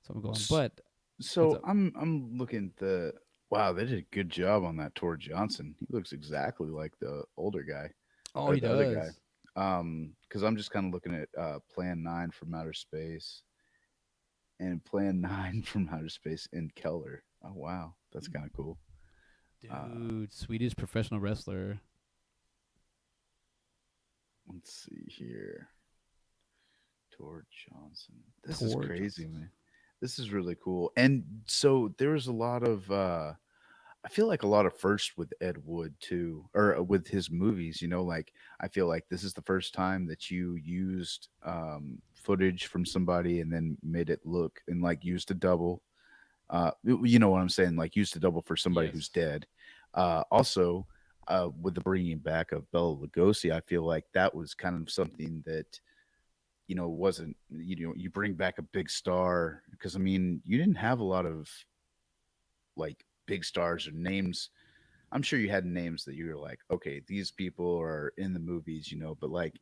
what I'm going. S- But what's So up? I'm looking at the wow, they did a good job on that Tor Johnson. He looks exactly like the older guy Oh, or he the other guy. does. Because I'm just kind of looking at Plan 9 from Outer Space and Plan 9 from Outer Space in Keller. Oh wow, that's kind of cool. Uh, Dude, Swedish professional wrestler. let's see here. Tor Johnson. This is Tor crazy, Johnson. man. This is really cool. And so there was a lot of I feel like a lot of firsts with Ed Wood too, or with his movies. Like I feel like this is the first time that you used footage from somebody and then made it look and like used a double. You know what I'm saying? Like used a double for somebody who's Yes. dead. Also, with the bringing back of Bela Lugosi, I feel like that was kind of something that wasn't you bring back a big star because I mean you didn't have a lot of like big stars or names. I'm sure you had names that you were like, okay, these people are in the movies, but like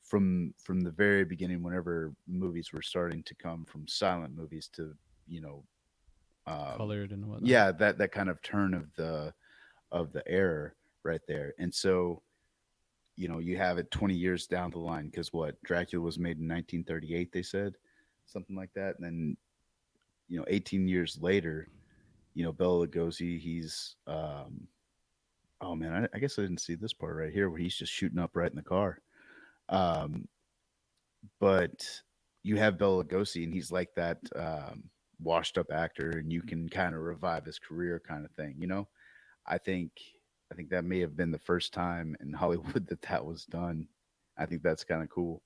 from the very beginning, whenever movies were starting to come from silent movies to, you know, Colored and whatnot. yeah, that kind of turn of the era right there. And so, you have it 20 years down the line because what Dracula was made in 1938, they said something like that, and then 18 years later, Bela Lugosi, he's oh man, I guess I didn't see this part right here where he's just shooting up right in the car. Um, but you have Bela Lugosi, and he's like that washed up actor, and you can kind of revive his career, kind of thing. I think I think that may have been the first time in Hollywood that that was done. I think that's kind of cool.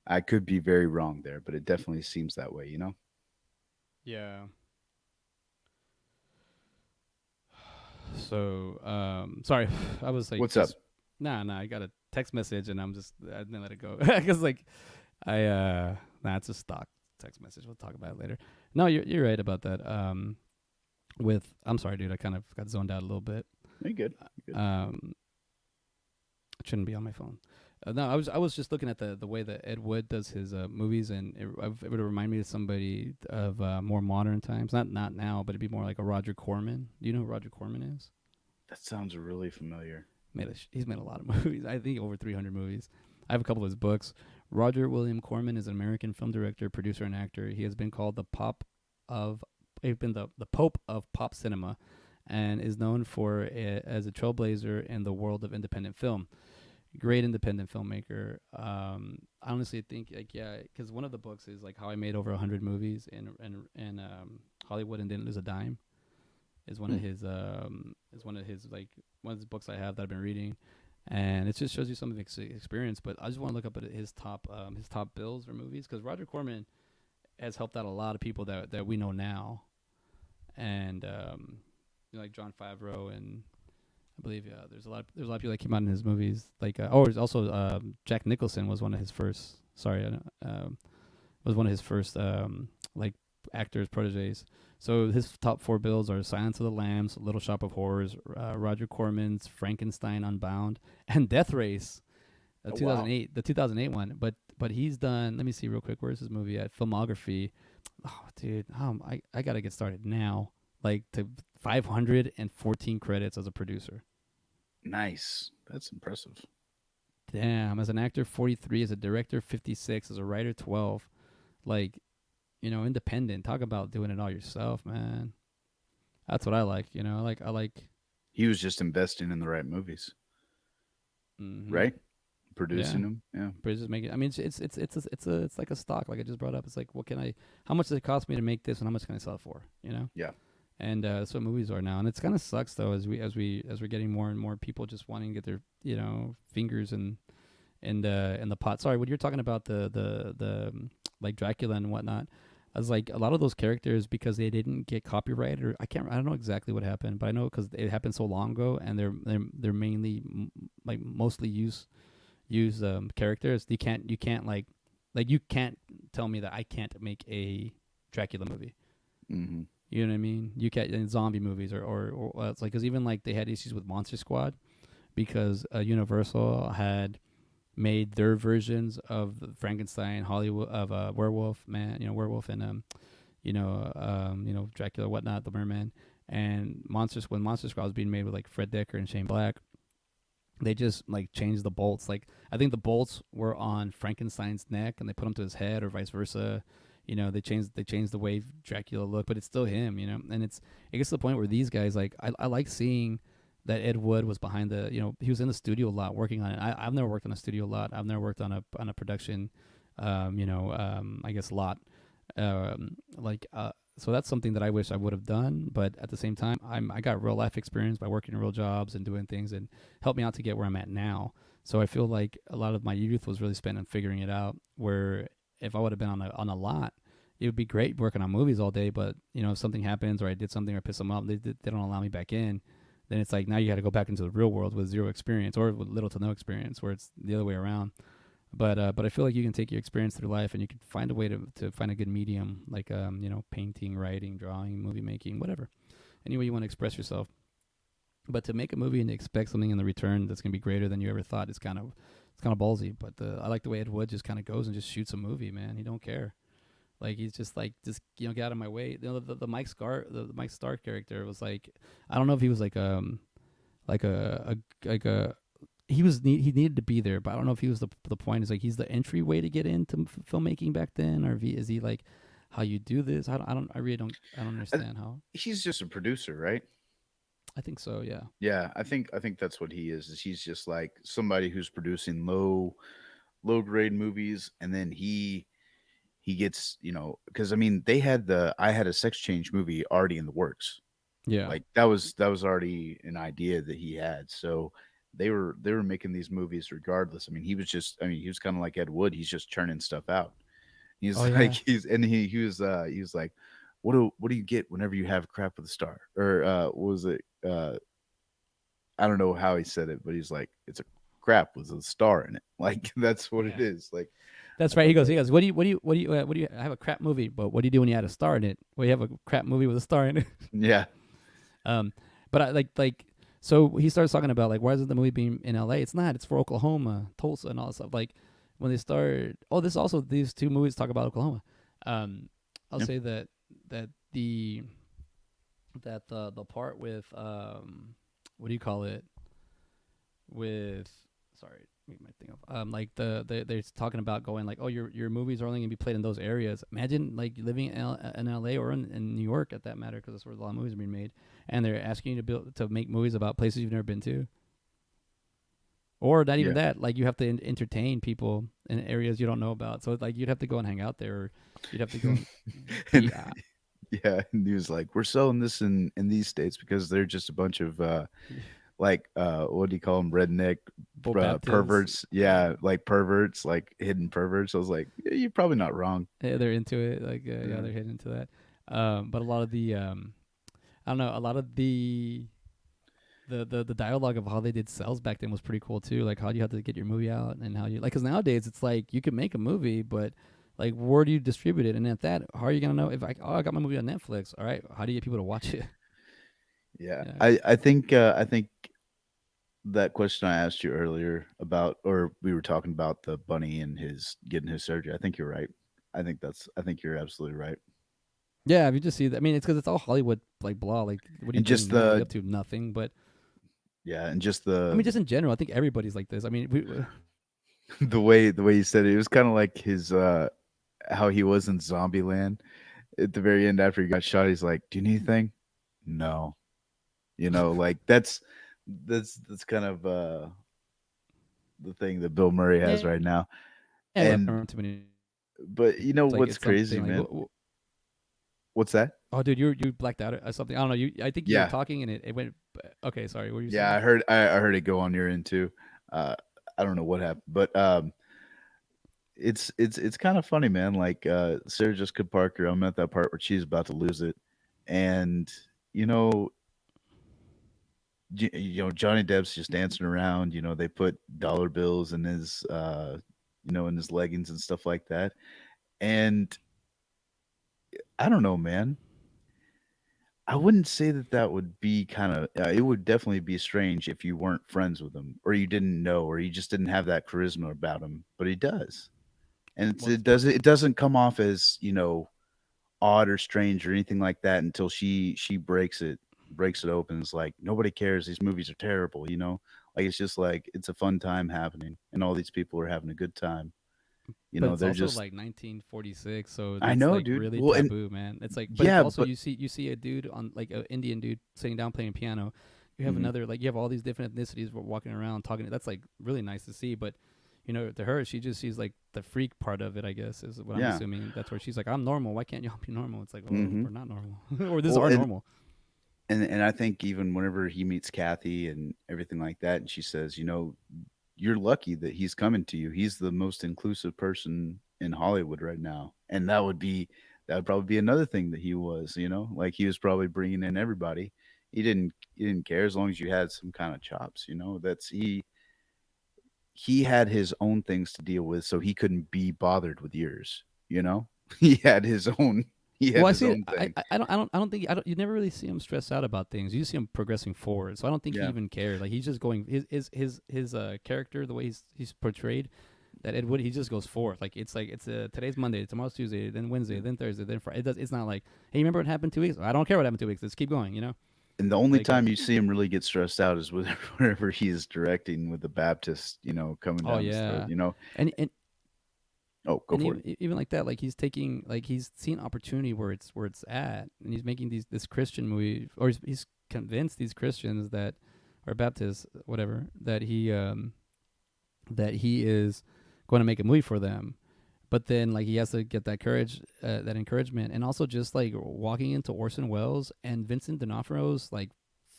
I could be very wrong there, but it definitely seems that way. Yeah. So, sorry, I was like What's up? just nah. I got a text message and I didn't let it go because like it's a stock text message. We'll talk about it later. No, you're right about that. With I'm sorry, dude. I kind of got zoned out a little bit. You good? You good? Um, it shouldn't be on my phone. No, I was just looking at the way that Ed Wood does his movies, and it would remind me of somebody of more modern times. Not now, but it'd be more like a Roger Corman. Do you know who Roger Corman is? That sounds really familiar. He's made a lot of movies. I think over 300 movies. I have a couple of his books. Roger William Corman is an American film director, producer, and actor. He has been called of he's been the Pope of pop cinema, and is known as a trailblazer in the world of independent film. Great independent filmmaker. I honestly think like yeah, because one of the books is like how I made over 100 movies in Hollywood and didn't lose a dime. Is one Hmm. of his like one of his books I have that I've been reading, and it just shows you some of his experience. But I just want to look up at his top bills or movies because Roger Corman has helped out a lot of people that we know now, and like John Favreau and I believe there's a lot of people that came out in his movies. Like there's also Jack Nicholson was one of his first. Sorry, was one of his first like actors proteges. So his top four bills are Silence of the Lambs, Little Shop of Horrors, Roger Corman's Frankenstein Unbound, and Death Race, Oh wow. the 2008 one. But he's done. Let me see real quick. Where's his movie at? Filmography. Oh, dude, I gotta get started now. Like to 514 credits as a producer. Nice. That's impressive. Damn, as an actor 43, as a director 56, as a writer 12. Like, independent. Talk about doing it all yourself, man. That's what I like, I like He was just investing in the right movies, mhm. right? Yeah. Producing them. Yeah. But it's just making I mean it's like a stock like I just brought up. It's like what can I how much does it cost me to make this and how much can I sell it for? Yeah. And that's what movies are now. And it's kind of sucks though as we're getting more and more people just wanting to get their, fingers in the pot. Sorry, when you're talking about the like Dracula and whatnot, I was like a lot of those characters because they didn't get copyrighted or I don't know exactly what happened, but I know because it happened so long ago and they're mainly like mostly use characters. You can't like you can't tell me that I can't make a Dracula movie. Hmm. You know what I mean? You can't in zombie movies or it's like because even like they had issues with Monster Squad because Universal had made their versions of the Frankenstein, Hollywood of werewolf man, werewolf and Dracula, whatnot, the merman, and monsters when Monster Squad was being made with like Fred Decker and Shane Black, they just like changed the bolts. Like I think the bolts were on Frankenstein's neck and they put them to his head or vice versa. They changed the way Dracula looked, but it's still him. And it gets to the point where these guys like I like seeing that Ed Wood was behind he was in the studio a lot working on it. I've never worked on a studio a lot. I've never worked on a production, I guess lot. Like so that's something that I wish I would have done, but at the same time, I got real life experience by working in real jobs and doing things and helped me out to get where I'm at now. So I feel like a lot of my youth was really spent on figuring it out. Where if I would have been on a lot, it would be great working on movies all day. But if something happens or I did something or piss them off, they don't allow me back in. Then it's like now you got to go back into the real world with zero experience or with little to no experience, where it's the other way around. But I feel like you can take your experience through life and you can find a way to find a good medium, like painting, writing, drawing, movie making, whatever. Any way you want to express yourself. But to make a movie and expect something in the return that's gonna be greater than you ever thought is kind of ballsy. But I like the way Ed Wood just kind of goes and just shoots a movie, man. He don't care. Like he's just like just get out of my way. The the Mike Starr character was like I don't know if he was like a he needed to be there, but I don't know if he was the point. Is like he's the entryway to get into filmmaking back then, or is he like how you do this? I really don't I, understand how. he's just a producer, right? I think so. Yeah. Yeah, I think that's what he is. Is he's just like somebody who's producing low grade movies, and then he gets because I mean they had the I Had a Sex Change movie already in the works. Yeah. Like that was already an idea that he had. So they were making these movies regardless. I mean, he was kind of like Ed Wood. He's just churning stuff out. Oh He's like yeah. he was like, what do you get whenever you have crap with a star? Or what was it? I don't know how he said it, but he's like, it's a crap with a star in it. Like that's what it Yeah. is. Like That's I right. He thought goes. that. He goes. What do you? I have a crap movie, but what do you do when you had a star in it? Well, you have a crap movie with a star in it. Yeah, Um, but I like so he starts talking about like why isn't the movie being in L.A.? It's not. It's for Oklahoma, Tulsa, and all that stuff. Like when they start. Oh, this also these two movies talk about Oklahoma. Um, I'll yeah. say that the the part with what do you call it with sorry make my thing up like they're talking about going like oh your movies are only gonna be played in those areas. Imagine like living in LA or in New York at that matter because that's where a lot of movies are being made and they're asking you to make movies about places you've never been to or not even Yeah. that like you have to entertain people in areas you don't know about so like you'd have to go and hang out there or you'd have to go and be And yeah, and he was like, "We're selling this in these states because they're just a bunch of like what do you call them, redneck Bo Baptist. perverts. Yeah, like perverts, like hidden perverts. I was like, yeah, you're probably not wrong. They're into it. Like yeah, Yeah. they're hitting into that. But a lot of the I don't know. A lot of the dialogue of how they did sales back then was pretty cool too. Like how you had to get your movie out and how you like. Because nowadays it's like you can make a movie, but like where do you distribute it? And at that, how are you gonna know if I got my movie on Netflix? All right, how do you get people to watch it? Yeah. Yeah, I think that question I asked you earlier about, or we were talking about the bunny and his getting his surgery. I think you're right. I think you're absolutely right. yeah. If you just see that, I mean, it's because it's all Hollywood like blah. Like, what are you And doing just now? You the up to nothing. But yeah, and just I the mean, just in general, I think everybody's like this. I mean, the way you said it, it was kind of like his how he was in Zombieland at the very end after he got shot. He's like, "Do you need anything?" No. Like that's kind of the thing that Bill Murray has yeah, right now. yeah. But And too many. but you know It's like what's it's something crazy, like man? What's that? oh, dude, you blacked out or something. I don't know. I think you were Yeah. talking and it went. Okay, sorry. What were you Yeah, saying? I heard it go on your end too. Uh I don't know what happened, but it's kind of funny, man. Like Sarah Jessica Parker, I'm at that part where she's about to lose it. And you know, Johnny Depp's just dancing around. They put dollar bills in his in his leggings and stuff like that. And I don't know, man. I wouldn't say that that would be kind of. It would definitely be strange if you weren't friends with him, or you didn't know, or you just didn't have that charisma about him. But he does, and it doesn't come off as odd or strange or anything like that until she breaks it open. It's like nobody cares. These movies are terrible. Like it's just like it's a fun time happening, and all these people are having a good time. But it's They're also just. like 1946, so I it's know, like dude. really Well, and taboo, man. It's like, but it's yeah, also but you see a dude on like an Indian dude sitting down playing piano. You have mhm. another like you have all these different ethnicities walking around talking. That's like really nice to see. But to her, she just sees like the freak part of it. I guess is what I'm Yeah. assuming. That's where she's like, I'm normal. Why can't y'all be normal? It's like, well, Hmm. we're not normal, or this is Well, our and normal. and I think even whenever he meets Kathy and everything like that, and she says, you're lucky that he's coming to you. He's the most inclusive person in Hollywood right now, and that would probably be another thing that he was. Like he was probably bringing in everybody. He didn't care as long as you had some kind of chops. That's he had his own things to deal with, so he couldn't be bothered with yours. You know, he had his own. He Well, had I his see it. own thing. I don't think I don't. You never really see him stressed out about things. You see him progressing forward. So I don't think he Yeah. even cared. Like he's just going his character, the way he's portrayed, that Ed Wood, he just goes forth. Like it's today's Monday, tomorrow's Tuesday, then Wednesday, Yeah. then Thursday, then Friday. It's not like, hey, remember what happened 2 weeks? I don't care what happened 2 weeks. Let's keep going. And the only Like time you see him really get stressed out is whenever he is directing with the Baptist, coming oh down his throat. yeah, and Oh, go and for it. even like that, like he's taking like he's seen opportunity where it's at, and he's making this Christian movie, or he's convinced these Christians that or Baptists, whatever, that he is going to make a movie for them. But then like he has to get that courage, that encouragement, and also just like walking into Orson Welles and Vincent D'Onofrio's like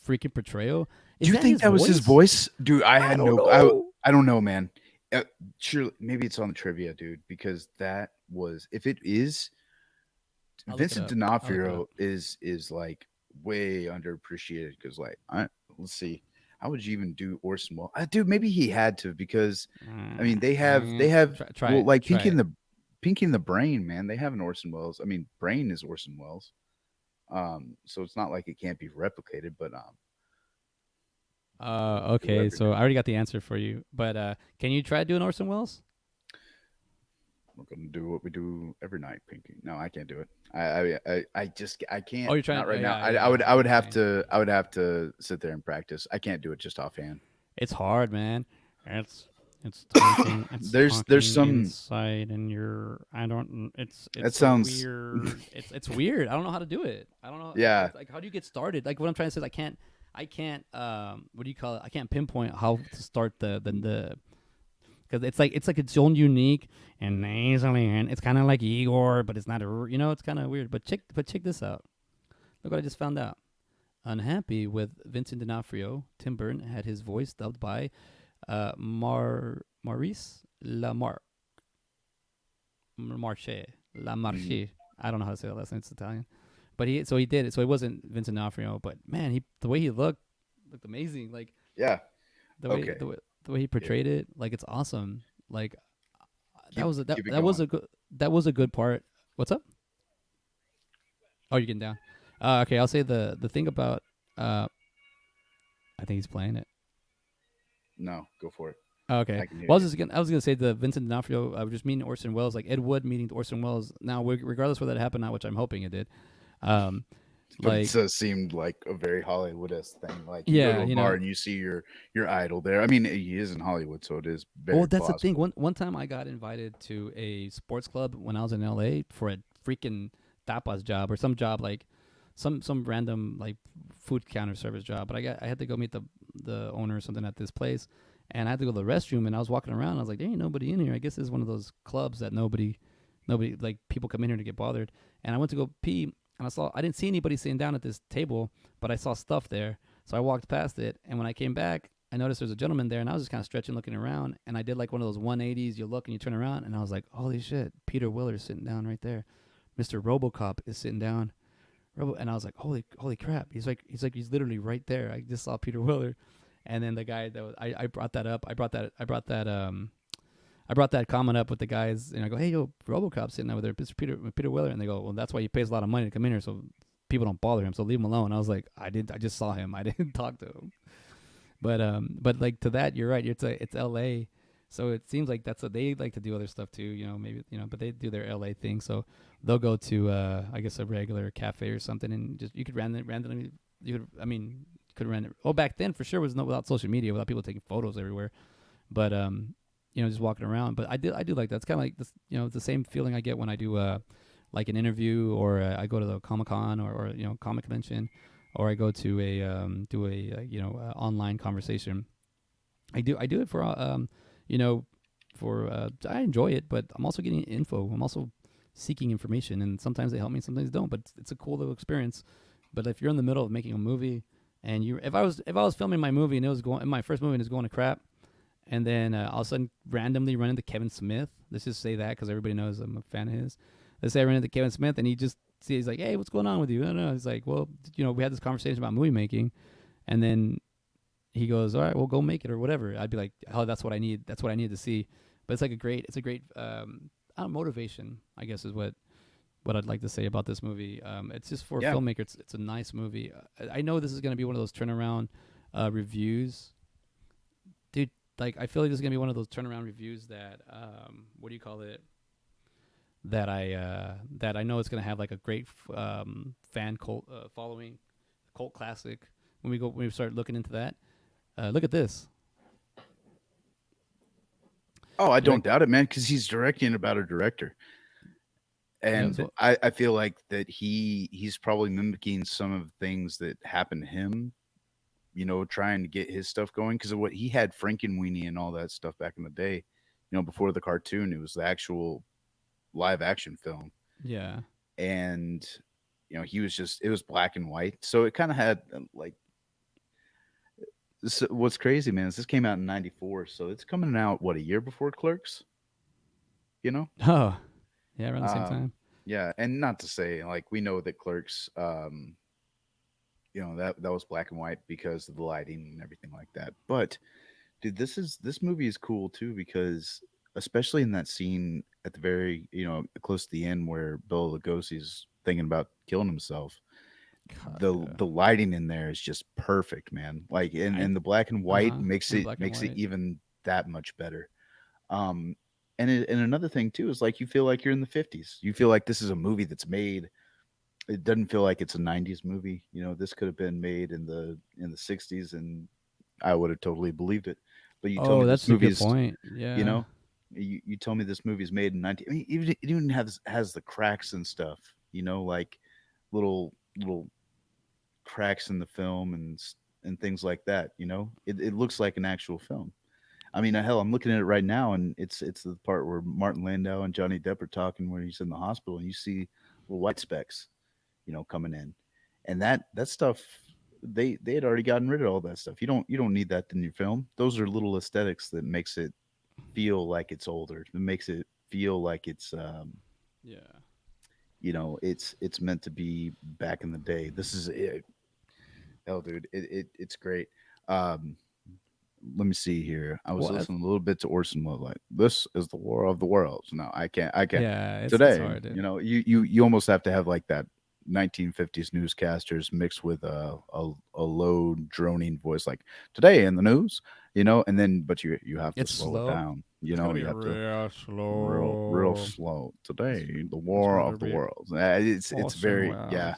freaking portrayal. Do Is you that think his that was his voice? voice, dude? I I had don't no. I know. I don't know, man. Sure, maybe it's on the trivia, dude. Because that was, if it is, I'll look it Vincent up. I'll look it D'Onofrio up. is like way underappreciated. Because like, let's see, how would you even do Orson Welles? Dude, maybe he had to because, I mean, they have Try well, it. like Try it. Pinky and the Brain, man. They have an Orson Welles. I mean, Brain is Orson Welles. So it's not like it can't be replicated, but Okay. whoever So did, I already got the answer for you, but can you try doing Orson Welles? we're gonna do what we do every night, Pinky. No, I can't do it. I just I Oh, can't, you're trying. not Oh, right now. yeah, I yeah. would I I know would what you're have saying. to I would have to sit there and practice. I can't do it just offhand. It's hard, man. It's it's talking. It's There's talking some inside, and you're. I don't. that It's a sounds weird. It's weird. I don't know how to do it. I don't know. yeah. It's like how do you get started? Like what I'm trying to say is I can't. I can't. What do you call it? I can't pinpoint how to start the because it's like its own unique and nasally, and it's kind of like Igor, but it's not a. It's kind of weird. But check this out. Look what I just found out. Unhappy with Vincent D'Onofrio, Tim Burton had his voice dubbed by Maurice Lamar Marche La Mm, Marche. I don't know how to say that last name. It's Italian, but he did it. So it wasn't Vincent D'Onofrio, but man, he the way he looked amazing. Like yeah. the way Okay. the way he Yeah. portrayed it, like it's awesome. Like that Keep was a, keep it that was going. a good part. What's up? Oh, you're getting down. Okay, I'll say the thing about uh, I think he's playing it. No, go for it. Okay. I can hear Well, you. I was gonna say the Vincent D'Onofrio just meeting Orson Welles, like Ed Wood meeting Orson Welles. Now, regardless whether that happened, now, which I'm hoping it did. Um, But it like seemed like a very Hollywood-esque thing. Like you go yeah, to a you bar know. and you see your idol there. I mean, he is in Hollywood, so it is Well, very that's the thing. plausible. One time I got invited to a sports club when I was in LA for a freaking tapas job or some job like some random like food counter service job. But I had to go meet the owner or something at this place, and I had to go to the restroom. And I was walking around. I was like, there ain't nobody in here. I guess this is one of those clubs that nobody like people come in here to get bothered. And I went to go pee, and I didn't see anybody sitting down at this table, but I saw stuff there. So I walked past it, and when I came back, I noticed there's a gentleman there, and I was just kind of stretching, looking around, and I did like one of those 180s. You look and you turn around, and I was like, "Holy shit!" Peter Willer's sitting down right there. Mr. RoboCop is sitting down. And I was like, "Holy crap!" He's literally right there. I just saw Peter Willer, and then the guy that was, I brought that up. I brought that comment up with the guys, and I go, "Hey, yo, RoboCop sitting over there, Mr. Peter Willer," and they go, "Well, that's why he pays a lot of money to come in here, so people don't bother him. So leave him alone." I was like, I just saw him. I didn't talk to him." But like to that, you're right. It's L.A., so it seems like that's what they like to do other stuff too. Maybe but they do their L.A. thing. So they'll go to I guess a regular cafe or something, and just you could randomly you could I mean could random. Oh, back then for sure was no without social media, without people taking photos everywhere. But just walking around. But I do like that. It's kind of like this. It's the same feeling I get when I do like an interview or I go to the Comic Con or comic convention or I go to a do a online conversation. I do it for you know for I enjoy it, but I'm also getting info. I'm also seeking information, and sometimes they help me, sometimes they don't. But it's a cool little experience. But if you're in the middle of making a movie, and if I was filming my movie and it was going my first movie and it's going to crap, and then all of a sudden randomly run into Kevin Smith. Let's just say that because everybody knows I'm a fan of his. Let's say I ran into Kevin Smith and he just he's like, "Hey, what's going on with you?" I don't know. He's like, "Well, we had this conversation about movie making," and then he goes, "All right, well, go make it or whatever." I'd be like, "Oh, that's what I need. That's what I need to see." But it's a great motivation, I guess, is what I'd like to say about this movie. It's just for a Yeah. filmmaker. It's a nice movie. I know this is going to be one of those turnaround reviews, dude. Like I feel like this is gonna be one of those turnaround reviews that what do you call it? That I know it's gonna have like a great fan cult following, cult classic. When we start looking into that, look at this. Oh, I You don't like? doubt it, man, because he's directing about a director, Yeah. and So I feel like that he's probably mimicking some of the things that happened to him. Trying to get his stuff going because of what he had Frankenweenie and all that stuff back in the day. Before the cartoon, it was the actual live action film, yeah. and he was just it was black and white, so it kind of had like what's crazy, man, is this came out in '94, so it's coming out what a year before Clerks, you know. Oh, yeah. Around the same Um, time. yeah, and not to say like we know that Clerks, that was black and white because of the lighting and everything like that. But dude, this movie is cool too because especially in that scene at the very close to the end where Bela Lugosi's thinking about killing himself. God, The lighting in there is just perfect, man. Like I and the black and white makes in it black and makes it white. even that much better. Um, and another thing too is like you feel like you're in the 50s. You feel like this is a movie that's made. It doesn't feel like it's a 90s movie. This could have been made in the 60s, and I would have totally believed it. But you tell me Oh, this that's a good movie's, point. you Yeah. know, you tell me this movie's made in 19. I mean, even it even has the cracks and stuff. Like little cracks in the film and things like that. It looks like an actual film. I mean, hell, I'm looking at it right now, and it's the part where Martin Landau and Johnny Depp are talking where he's in the hospital, and you see little white specks, coming in, and that stuff. they had already gotten rid of all that stuff. You don't need that in your film. Those are little aesthetics that makes it feel like it's older. It makes it feel like it's Yeah. it's meant to be back in the day. This is it. Hell, dude, it's great. Um, Let me see here. I was Well, listening a little bit to Orson Welles. Like, this is the war of the worlds. No, I can't. I can't. yeah, it's Today, hard. Dude. you almost have to have like that 1950s newscasters mixed with a low droning voice, like today in the news. And then but you have to It's slow it slow. down. It's gotta be You have to real real slow. slow. It's, Today, the it's war gotta of the be worlds. It's Orson very yeah. Welles.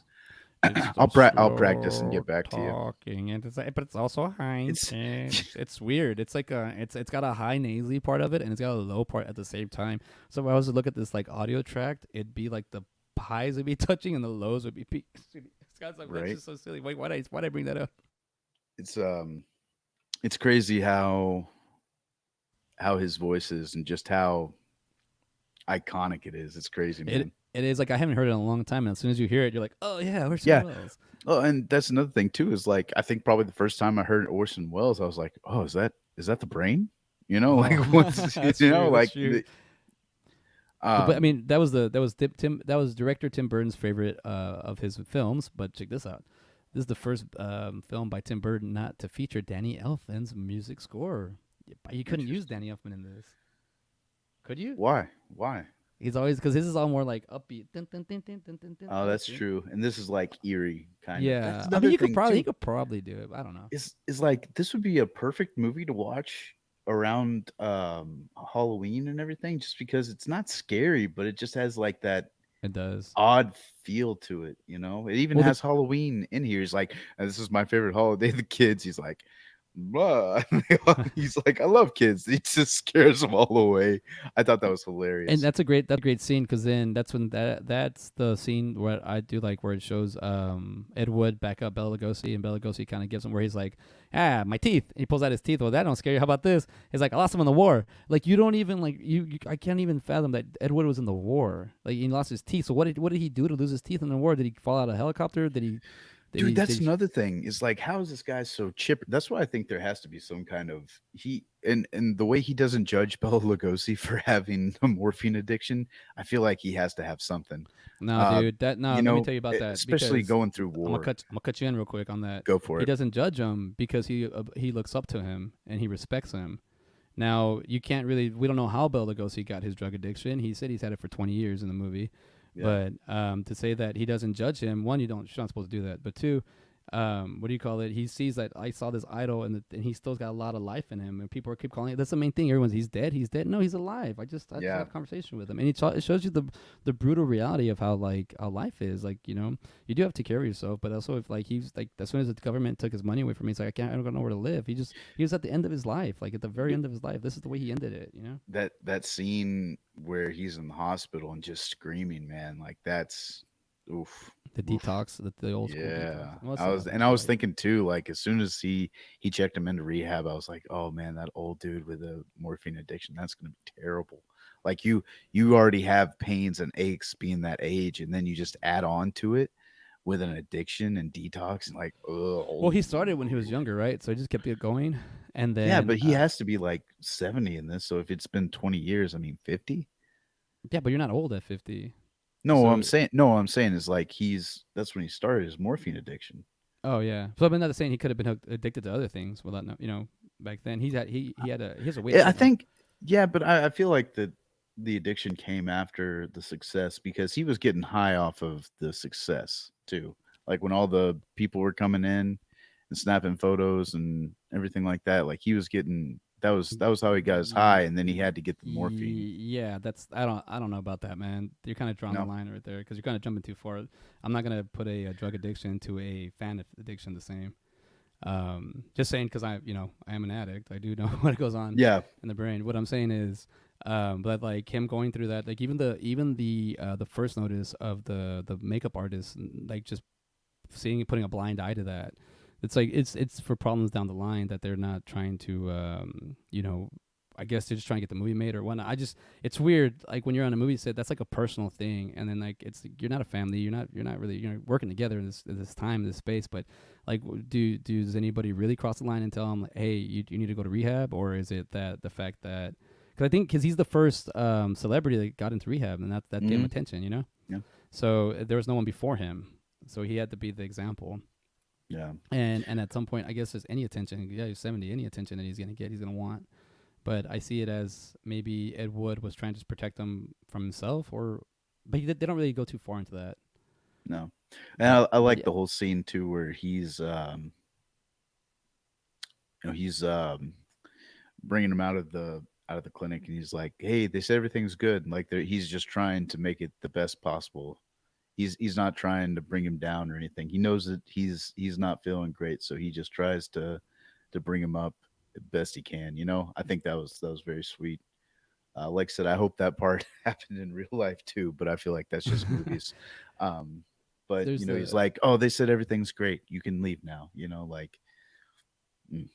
It's the I'll practice and slow get back to you. talking, and but it's also high It's pitched. It's weird. It's like it's got a high nasally part of it, and it's got a low part at the same time. So if I was to look at this like audio track, it'd be like the highs would be touching and the lows would be peaks. Scott's like, that's right. just so silly. Wait, why'd I bring that up? It's it's crazy how his voice is and just how iconic it is. It's crazy, It man. it is like I haven't heard it in a long time, and as soon as you hear it, you're like, oh yeah, Orson Yeah. Welles. Oh, and that's another thing too. Is like I think probably the first time I heard Orson Welles, I was like, "Oh, is that the brain?" Like Oh, what's that's true. That's like true. But I um mean, that was director Tim Burton's favorite of his films. But check this out. This is the first film by Tim Burton not to feature Danny Elfman's music score. You couldn't use interesting. Danny Elfman in this, could you? Why? He's always because his is all more like upbeat. Dun, dun, dun, dun, dun, dun, dun, Oh, dun, that's see? true. And this is like eerie kind of. That's Yeah, I mean, another thing he too. could probably do it. I don't know. Is like this would be a perfect movie to watch around Halloween and everything just because it's not scary, but it just has like that It does. odd feel to it. It even Well, the has Halloween in here. He's like, "This is my favorite holiday." The kids, he's like, blah. He's like, "I love kids." He just scares them all away. I thought that was and hilarious. that's a great scene because then that's when that's the scene where I do like where it shows Ed Wood back up Bela Lugosi and Bela Lugosi kind of gives him where he's like, my teeth, and he pulls out his teeth. Well, that don't scare you. How about this? He's like, I lost him in the war. Like you don't even like you I can't even fathom that Ed Wood was in the war. Like he lost his teeth. So what did he do to lose his teeth in the war? Did he fall out of a helicopter? Dude, Did that's he another thing. Is like, how is this guy so chipper? That's why I think there has to be some kind of he and the way he doesn't judge Bela Lugosi for having a morphine addiction. I feel like he has to have something. No, Uh, dude. That no. Let me tell you about that Especially because going through war. I'm gonna cut you in real quick on that. Go for He it. doesn't judge him because he looks up to him and he respects him. Now you can't really we don't know how Bela Lugosi got his drug addiction. He said he's had it for 20 years in the movie, Yeah, but to say that he doesn't judge him, one, you're not supposed to do that, but two, what do you call it? He sees that I saw this idol and he still's got a lot of life in him, and people keep calling it. That's the main thing. Everyone's he's dead. He's dead. No, he's alive. I just yeah. had a conversation with him, and it shows you the brutal reality of how like how life is. Like you do have to take care of yourself, but also if like he's like as soon as the government took his money away from me, he's like I don't know where to live. He was at the end of his life, like at the very Dude, end of his life. This is the way he ended it. You know, that scene where he's in the hospital and just screaming, man, like that's oof, the oof. detox, the old school detox. Yeah, Well, it's I was, not. and It's I was light. thinking too. Like as soon as he checked him into rehab, I was like, oh man, that old dude with a morphine addiction, that's gonna be terrible. Like you already have pains and aches being that age, and then you just add on to it with an addiction and detox, and like, Well, oh he started when he was younger, right? So he just kept it going, and yeah, then but he has to be like 70 in this. So if it's been 20 years, I mean 50. yeah, but you're not old at 50. No, So what I'm saying is like that's when he started his morphine addiction. oh yeah. So I'm not saying he could have been addicted to other things without no, back then he has a weight I problem. think, yeah, but I feel like the addiction came after the success because he was getting high off of the success too. Like when all the people were coming in and snapping photos and everything like that. Like he was getting that was how he got his high, and then he had to get the morphine. Yeah, that's I don't know about that, man. You're kind of drawing the No, line right there because you're kind of jumping too far. I'm not gonna put a drug addiction to a fan addiction the same. Just saying because I am an addict. I do know what goes on yeah, in the brain. What I'm saying is, but like him going through that, like even the first notice of the makeup artist, like just seeing putting a blind eye to that. It's like it's for problems down the line that they're not trying to I guess they're just trying to get the movie made or whatnot. It's weird. Like when you're on a movie set, that's like a personal thing, and then like it's you're not a family. You're not really working together in this time, this space. But like, does anybody really cross the line and tell him, like, hey, you need to go to rehab, or is it that the fact that because I think because he's the first celebrity that got into rehab, and that gave him Hmm. attention, Yeah. So there was no one before him, so he had to be the example. Yeah. And at some point, I guess there's any attention. Yeah, he's 70. Any attention that he's gonna get, he's gonna want. But I see it as maybe Ed Wood was trying to just protect him from himself, or but they don't really go too far into that. No. And I But like yeah, the whole scene too where he's bringing him out of the clinic, and he's like, "Hey, they said everything's good." Like he's just trying to make it the best possible. He's not trying to bring him down or anything. He knows that he's not feeling great, so he just tries to bring him up the best he can. I think that was very sweet. Like I said, I hope that part happened in real life too, but I feel like that's just movies. Um, but there's he's the like, "Oh, they said everything's great. You can leave now." Like, mm,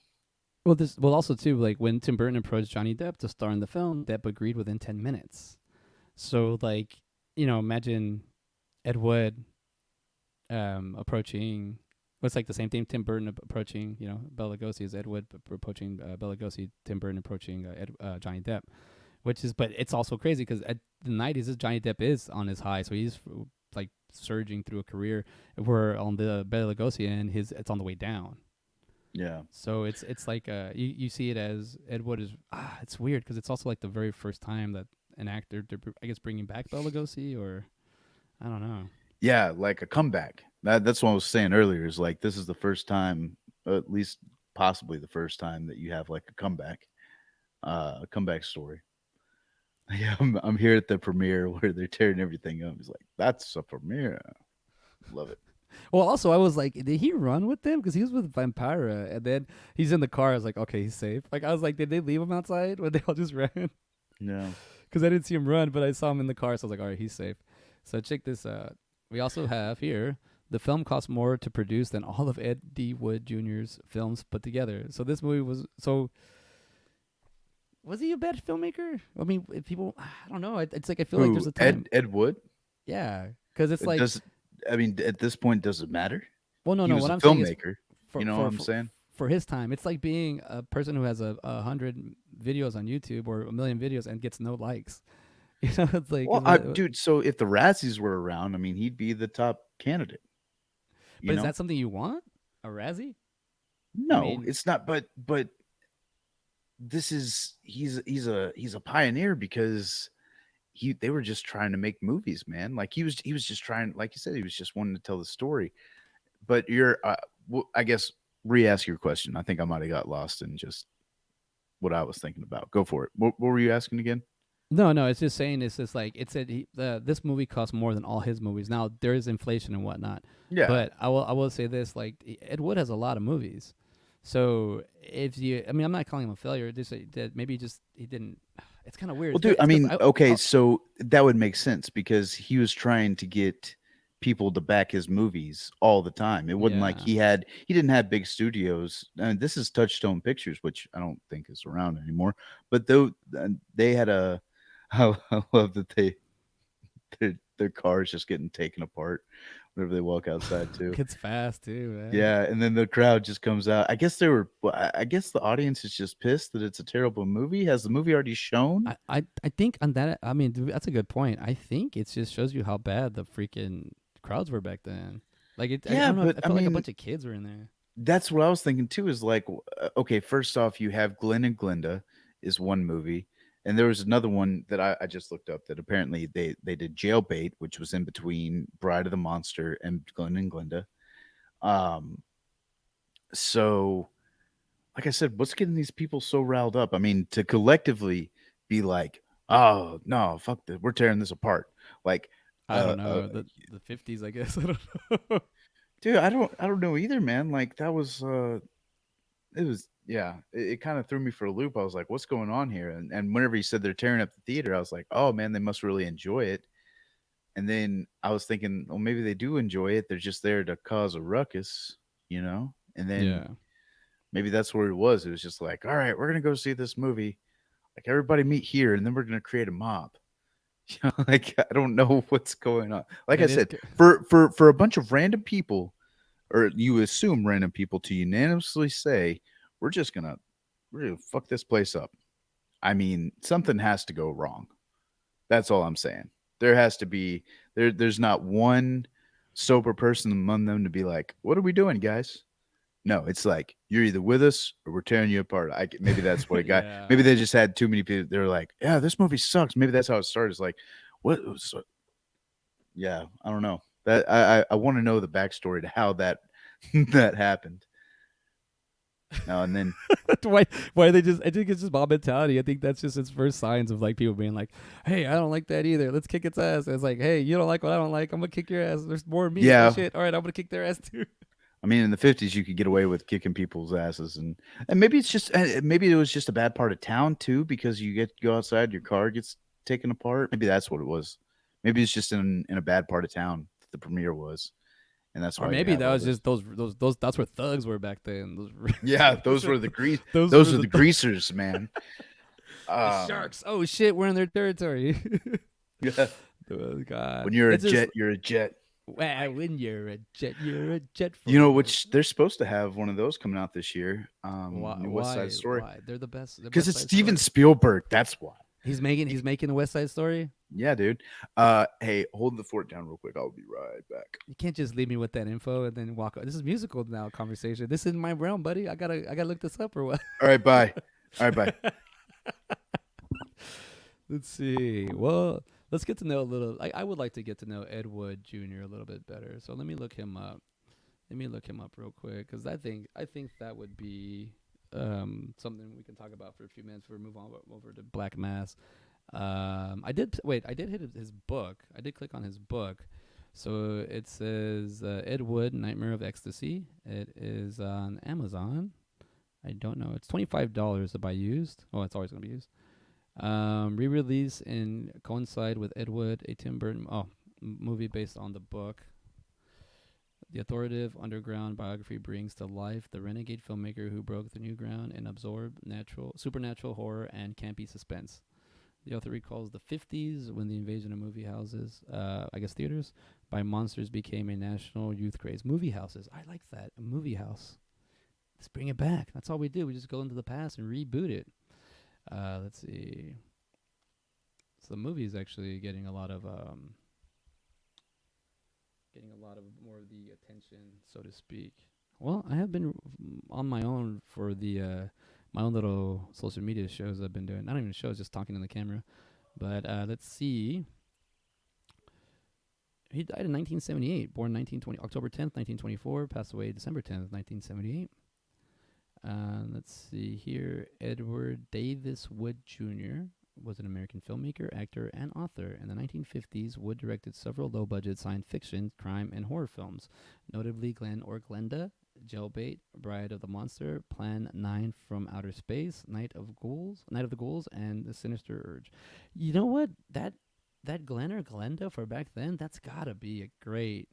well also too like when Tim Burton approached Johnny Depp to star in the film, Depp agreed within 10 minutes. So like imagine Ed Wood approaching. Well, it's like the same thing. Tim Burton approaching, Bela Lugosi is Ed Wood approaching Bela Lugosi. Tim Burton approaching Johnny Depp, but it's also crazy because at the '90s, Johnny Depp is on his high, so he's like surging through a career. Where on the Bela Lugosi end, it's on the way down. yeah. So it's like you see it as Ed Wood is it's weird because it's also like the very first time that an actor I guess bringing back Bela Lugosi or I don't know. Yeah, like a comeback. That's what I was saying earlier. Is like this is the first time, at least possibly the first time that you have like a comeback story. Yeah, I'm here at the premiere where they're tearing everything up. He's like, that's a premiere. Love it. Well, also I was like, did he run with them? Because he was with Vampira, and then he's in the car. I was like, okay, he's safe. Like I was like, did they leave him outside when they all just ran? Yeah. Because I didn't see him run, but I saw him in the car, so I was like, all right, he's safe. So check this out. We also have here the film cost more to produce than all of Ed D. Wood Jr.'s films put together. So this movie was he a bad filmmaker? I mean, if people, I don't know. It's like I feel like there's Who? a time, Ed Wood? yeah, because it's It like, does I mean, at this point, does it matter? well, no, He no. was What a I'm saying is, filmmaker. You for know what for I'm for, saying? for his time, it's like being a person who has a hundred videos on YouTube or a million videos and gets no likes. It's like, Well, dude. So if the Razzies were around, I mean, he'd be the top candidate. You but is know? that something you want? A Razzie? I No, mean, it's not. But this is he's a pioneer because they were just trying to make movies, man. Like he was just trying, like you said, he was just wanting to tell the story. But I guess re-ask your question. I think I might have got lost in just what I was thinking about. Go for it. What were you asking again? no, no. It's just saying it's just like it said. This movie costs more than all his movies. Now there is inflation and whatnot, Yeah. but I will say this: like Ed Wood has a lot of movies. So if you, I mean, I'm not calling him a failure. Just that maybe just he didn't. It's kind of weird. Well, dude, I It's because mean, okay, so that would make sense because he was trying to get people to back his movies all the time. It wasn't like yeah. he didn't have big studios. And this is Touchstone Pictures, which I don't think is around anymore. But though they had a, I love that their cars just getting taken apart whenever they walk outside too. Gets fast too, man. Yeah, and then the crowd just comes out. I guess they were. Well, I guess the audience is just pissed that it's a terrible movie. Has the movie already shown? I think on that. I mean, that's a good point. I think it just shows you how bad the freaking crowds were back then. Like I Yeah, don't know. but I I felt like a mean, bunch of kids were in there. that's what I was thinking too. Is like, okay, first off, you have Glenn and Glinda is one movie, and there was another one that I just looked up that apparently they did Jailbait, which was in between Bride of the Monster and Glenn and Glinda. Um, so like I said, what's getting these people so riled up? I mean, to collectively be like, "Oh no, fuck this, we're tearing this apart." Like, I uh, don't uh, know the 50s. I guess I don't know. dude, I don't know either, man. Like that was it was yeah, it kind of threw me for a loop. I was like, "What's going on here?" And whenever he said they're tearing up the theater, I was like, "Oh man, they must really enjoy it." And then I was thinking, well, maybe they do enjoy it. They're just there to cause a ruckus, you know. And then Yeah. maybe that's where it was. It was just like, "All right, we're gonna go see this movie." Like everybody meet here, and then we're gonna create a mob. You know, like I don't know what's going on. Like I It is. said, for a bunch of random people, or you assume random people, to unanimously say we're just gonna we're gonna fuck this place up. I mean, something has to go wrong. That's all I'm saying. There has to be There's not one sober person among them to be like, "What are we doing, guys?" No, it's like you're either with us or we're tearing you apart. Maybe that's what it got. Yeah. Maybe they just had too many people. They're like, "Yeah, this movie sucks." Maybe that's how it started. It's like, what? So, yeah, I don't know. That I want to know the backstory to how that that happened. Now and then, why they just? I think it's just mob mentality. I think that's just its first signs of like people being like, "Hey, I don't like that either. Let's kick its ass." And it's like, "Hey, you don't like what I don't like. I'm gonna kick your ass. There's more of me. Oh yeah. shit! All right, I'm gonna kick their ass too." I mean, in the '50s, you could get away with kicking people's asses, and maybe it's just maybe it was just a bad part of town too, because you get to go outside, your car gets taken apart. Maybe that's what it was. Maybe it's just in a bad part of town that the premiere was, and that's Or why you maybe have that all was this. just those. That's where thugs were back then. Yeah, Those those are were the grease. those were Those are the the greasers, man. the Um, sharks. Oh shit, we're in their territory. yeah. Oh, God, When you're a it's just jet, you're a jet. wow. When you're a jet for You know, life. which they're supposed to have one of those coming out this year. Why? New West Side Why? Story, Why? They're the best. The because West it's Side Steven Story. Spielberg. That's why. He's making a West Side Story. Yeah, dude. Hey, hold the fort down real quick. I'll be right back. You can't just leave me with that info and then walk. This is musical now conversation. This is my realm, buddy. I gotta look this up or what? All right, bye. All right, bye. Let's see. Well, let's get to know a little. I would like to get to know Ed Wood Jr. a little bit better. So let me look him up. Let me look him up real quick because I think that would be something we can talk about for a few minutes. Before we move on over to Black Mass. I did wait. I did hit his book. I did click on his book. So it says Ed Wood, Nightmare of Ecstasy. It is on Amazon. I don't know. It's $25 to buy used. Oh, it's always gonna be used. Re-release and coincide with Ed Wood, a Tim Burton movie based on the book. The authoritative underground biography brings to life the renegade filmmaker who broke the new ground and absorbed supernatural horror and campy suspense. The author recalls the 50s when the invasion of movie houses, I guess theaters, by monsters became a national youth craze. Movie houses. I like that. A movie house. Let's bring it back. That's all we do. We just go into the past and reboot it. Let's see. So the movie is actually getting a lot of more of the attention, so to speak. Well, I have been on my own for the my own little social media shows I've been doing. Not even shows, just talking in the camera. But let's see. He died in 1978, born 1920, October 10th, 1924, passed away December 10th, 1978. Let's see here. Edward Davis Wood Jr. was an American filmmaker, actor, and author. In the 1950s, Wood directed several low-budget science fiction, crime, and horror films, notably Glen or Glenda, Jailbait, Bride of the Monster, Plan 9 from Outer Space, Night of the Ghouls, and The Sinister Urge. You know what? That Glen or Glenda for back then, that's gotta be a great.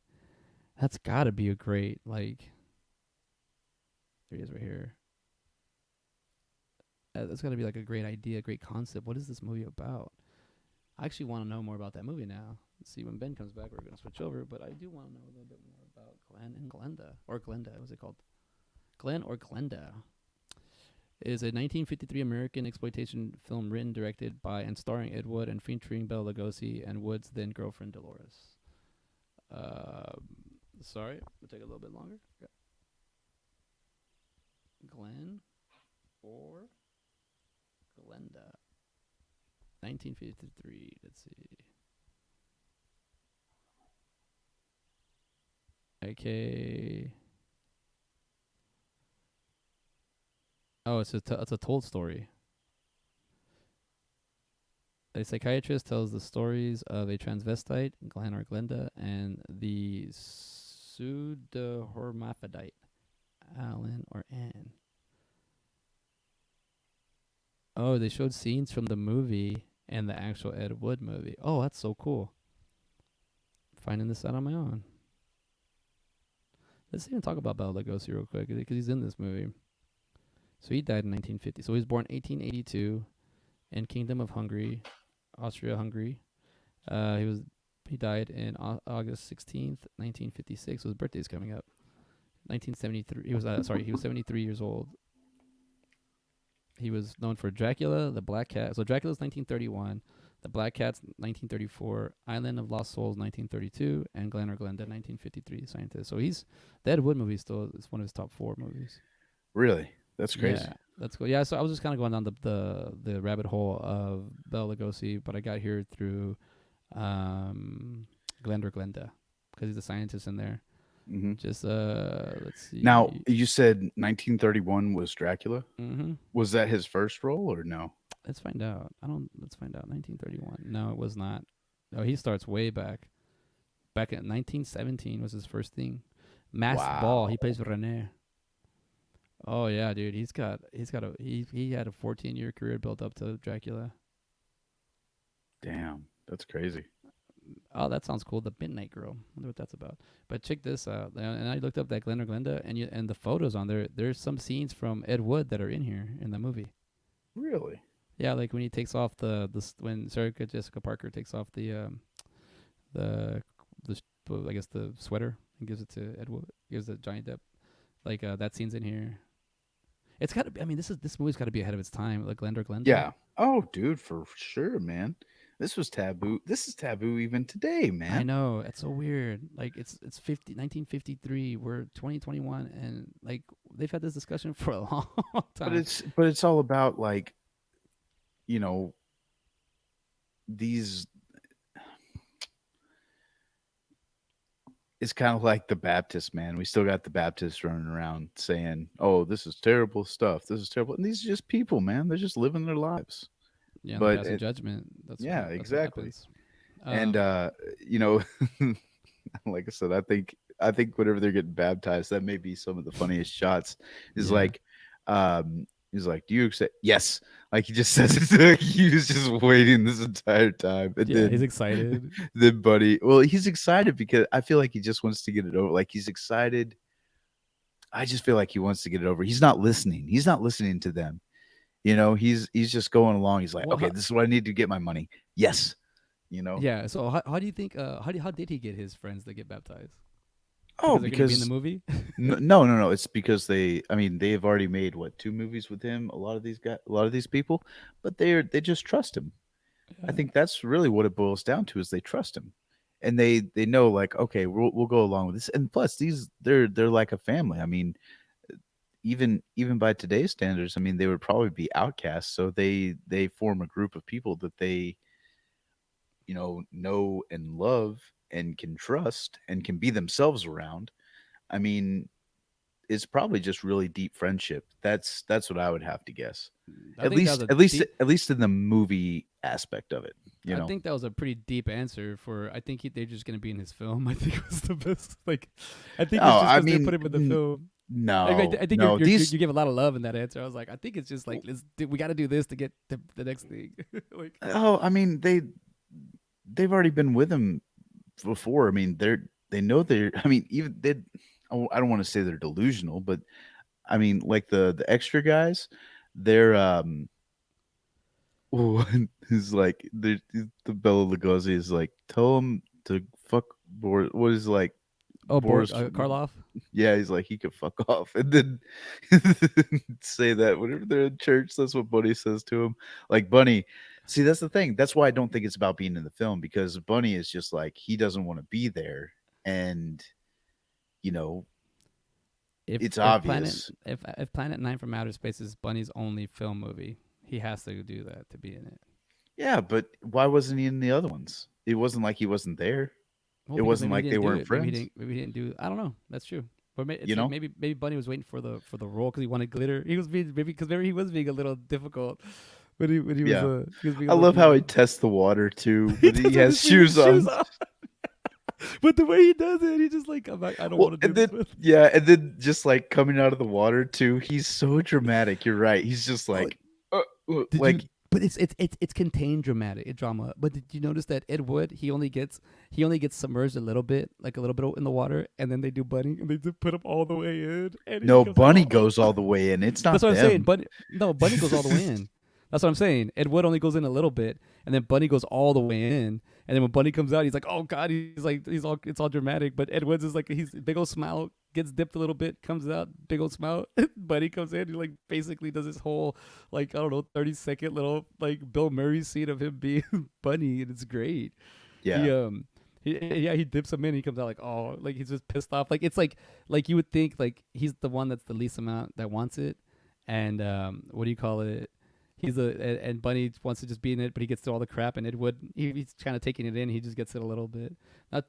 That's gotta be a great like. There he is right here. That's gotta be like a great idea, great concept. What is this movie about? I actually want to know more about that movie now. Let's see, when Ben comes back, we're gonna switch over. But I do want to know a little bit more about Glenn and Glenda, or Glenda. What's it called? Glenn or Glenda is a 1953 American exploitation film written, directed by, and starring Ed Wood and featuring Bela Lugosi and Wood's then girlfriend Dolores. Sorry, it'll take a little bit longer. Okay. Glenn or Glenda. 1953. Let's see. Okay. Oh, it's a told story. A psychiatrist tells the stories of a transvestite, Glenn or Glenda, and the pseudohermaphrodite, Alan or Anne. Oh, they showed scenes from the movie and the actual Ed Wood movie. Oh, that's so cool. Finding this out on my own. Let's even talk about Bela Lugosi real quick because he's in this movie. So he died in 1950. So he was born 1882, in Kingdom of Hungary, Austria-Hungary. He was he died in August 16th, 1956. His birthday's coming up. 1973. He was 73 years old. He was known for Dracula, The Black Cat. So Dracula's 1931, The Black Cat's 1934, Island of Lost Souls 1932, and Glen or Glenda 1953. Scientist. So he's the Ed Wood movie still is one of his top four movies. Really? That's crazy. Yeah, that's cool. Yeah, so I was just kind of going down the rabbit hole of Bela Lugosi, but I got here through um, Glen or Glenda because he's a scientist in there. Hmm. Just let's Now, see. you said 1931 was Dracula. Mm-hmm. Was that his first role or no? Let's find out. I don't. Let's find out. 1931. No, it was not. Oh, he starts way back. Back in 1917 was his first thing. Masked Ball. Wow. He plays Rene. Oh yeah, dude. He had a 14-year career built up to Dracula. Damn. That's crazy. Oh, that sounds cool. The Midnight Girl. Wonder what that's about. But check this out. And I looked up that Glen or Glenda, and the photos on there. There's some scenes from Ed Wood that are in here in the movie. Really? Yeah, like when he takes off when Sarah Jessica Parker takes off the I guess the sweater and gives it to Ed Wood, gives it to Johnny Depp. Like that scene's in here. It's got to be. I mean, this movie's got to be ahead of its time. Like Glenda or Glenda. Yeah. Oh, dude, for sure, man. This was taboo. This is taboo even today, I man. know it's so weird. Like it's 1953. We're 2021, and like they've had this discussion for a long But time. it's all about like, you know, these it's kind of like the Baptists, man. We still got the Baptists running around saying, "Oh, this is terrible stuff. This is terrible." And these are just people, man. They're just living their lives. Yeah, and they're But passing judgment. yeah, That's what exactly. happens. And Um, you know, like I said, I think whenever they're getting baptized, that may be some of the funniest shots. Is yeah, like, he's like, "Do you accept?" Yes, like he just says it. Like he was just waiting this entire time, and yeah. He's excited. then Buddy, well, he's excited because I feel like he just wants to get it over. Like he's excited. I just feel like he wants to get it over. He's not listening. He's not listening to them. He's just going along. He's like, Well, okay, this is what I need to get my money. Yes, you know. yeah. So how do you think? How did he get his friends to get baptized? Oh, Because they're gonna be in the because movie. no, no, no. It's because I mean, they have already made what, two movies with him. A lot of these people, but they just trust him. I Yeah. think that's really what it boils down to is they trust him, and they know like, okay, we'll go along with this. And plus, they're like a family. I mean, even by today's standards, I mean, they would probably be outcasts. So they form a group of people that they know and love and can trust and can be themselves around. I mean, it's probably just really deep friendship. That's what I would have to guess. I At think that was least a at least deep. at least in the movie aspect of it, you I know. think that was a pretty deep answer for. I think they're just gonna be in his film. I think it was the best. Like, I think it's No, just I because they mean, put him in the film. no, I think no. These you give a lot of love in that answer. I was like, I think it's just like we got to do this to get the next thing. Like, oh, I mean, they've already been with him before. I mean, they know they're. I mean, even they. I don't want to say they're delusional, but I mean, like the extra guys, they're is like the Bella Lugosi is like, tell him to fuck Boris. What is like oh, Boris? Karloff. Yeah, he's like he could fuck off, and then say that whenever they're in church. That's what Bunny says to him. Like Bunny. See, that's the thing. That's why I don't think it's about being in the film because Bunny is just like he doesn't want to be there, and you know it's obvious. If Planet Nine from Outer Space is Bunny's only film movie, he has to do that to be in it. Yeah, but why wasn't he in the other ones? It wasn't like he wasn't there. Well, It because wasn't maybe he like they didn't do weren't it. Maybe friends. he didn't do. I don't know. That's true. But it's You like know? maybe Bunny was waiting for the role because he wanted glitter. He was being maybe he was being a little difficult when Yeah. he was being a I little love how he difficult. tests the water too, He but he does it has with his shoes shoes on. on. But the way he does it, he just like I don't Well, want to do and this then with. yeah, and then just like coming out of the water too, he's so dramatic. You're right. He's just Oh, like, did you? like But it's contained drama. But did you notice that Ed Wood he only gets submerged a little bit, like a little bit in the water, and then they do Bunny and they just put him all the way in, and he no, comes out Bunny all. goes all the way in. It's That's not what I'm saying. them. Bunny goes all the way in. That's what I'm saying. Ed Wood only goes in a little bit, and then Bunny goes all the way in. And then when Bunny comes out, he's like, "Oh God!" He's all, it's all dramatic. But Ed Wood's is like, he's big old smile, gets dipped a little bit, comes out, big old smile. Bunny comes in, he like basically does this whole like I don't know 30-second little like Bill Murray scene of him being Bunny, and it's great. He Yeah, yeah, he dips him in. He comes out like, oh, like he's just pissed off. Like it's like you would think like he's the one that's the least amount that wants it, and what do you call it? He's and Bunny wants to just be in it, but he gets through all the crap, and Ed Wood he's kind of taking it in. He just gets it a little bit.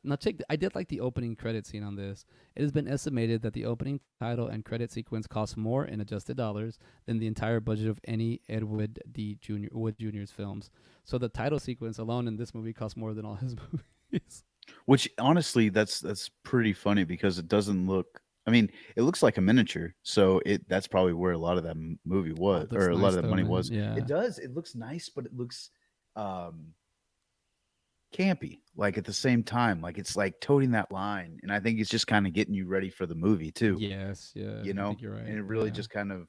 Now check. I did like the opening credit scene on this. It has been estimated that the opening title and credit sequence costs more in adjusted dollars than the entire budget of any Ed Wood Wood Jr.'s films. So the title sequence alone in this movie costs more than all his movies. which honestly, that's pretty funny because it doesn't look. I mean, it looks like a miniature, so that's probably where a lot of that movie Oh, was, it looks or a lot nice of that though, money man. was. It Yeah, does. It looks nice, but it looks um campy. Like at the same time, like it's like toting that line, and I think it's just kind of getting you ready for the movie too. yes, yeah. You I know, think you're and right. it really Yeah, just kind of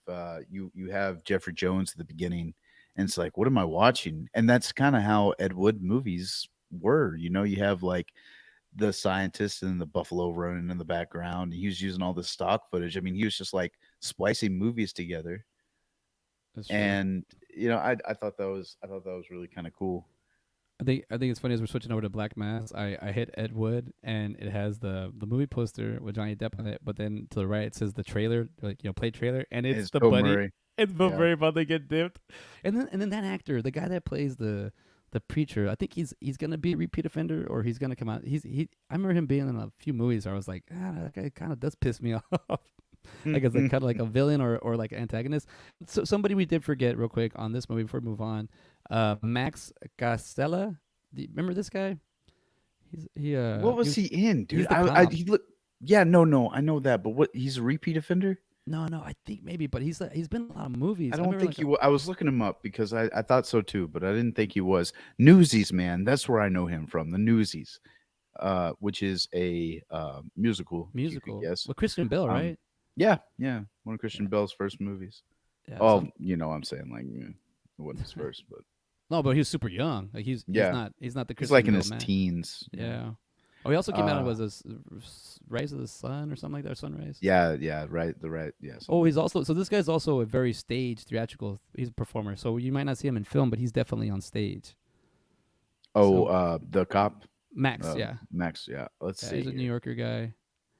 you have Jeffrey Jones at the beginning, and it's like, what am I watching? And that's kind of how Ed Wood movies were. You know, you have like the scientist and the buffalo running in the background. He was using all this stock footage. I mean, he was just like splicing movies together. that's true. And I thought that was really kind of cool. I think it's funny as we're switching over to Black Mass. I hit Ed Wood and it has the movie poster with Johnny Depp on it, but then to the right it says the trailer, like play trailer, and And it's it's the Bill buddy. Murray. It's Bill Yeah. Murray about to get dipped, and then that actor, the guy that plays the preacher, I think he's gonna be a repeat offender or he's gonna come out. I remember him being in a few movies where I was like, that guy kind of does piss me off. Like as a kind of like a villain or like antagonist. So somebody we did forget real quick on this movie before we move on. Max Casella. Remember this guy? What He was was he in, dude? he's the I cop. he look. Yeah, no, I know that, but what? He's a repeat offender. No, I think maybe, but he's been in a lot of movies. I I don't remember think like he was. I was looking him up because I thought so too, but I didn't think he was. Newsies, man, that's where I know him from. The Newsies, which is a musical, if you could musical guess. with Christian Bale, Um, right? yeah, yeah, one of Yeah, Christian Bale's first movies. yeah. Oh, you know, what I'm saying like it wasn't his first, but No, but he was super young. Like yeah, he's not the he's like Christian in Bale his man. teens. Yeah, Yeah. Oh, he also came out uh, with Rise of the Sun or something like that, or Sunrise. yeah, right, yeah, Oh, something like he's that. also so this guy's also a very stage theatrical. He's a performer, so you might not see him in film, but he's definitely on stage. Oh, So the cop, Max, yeah, Max. Yeah, let's yeah, see he's a New here. Yorker guy.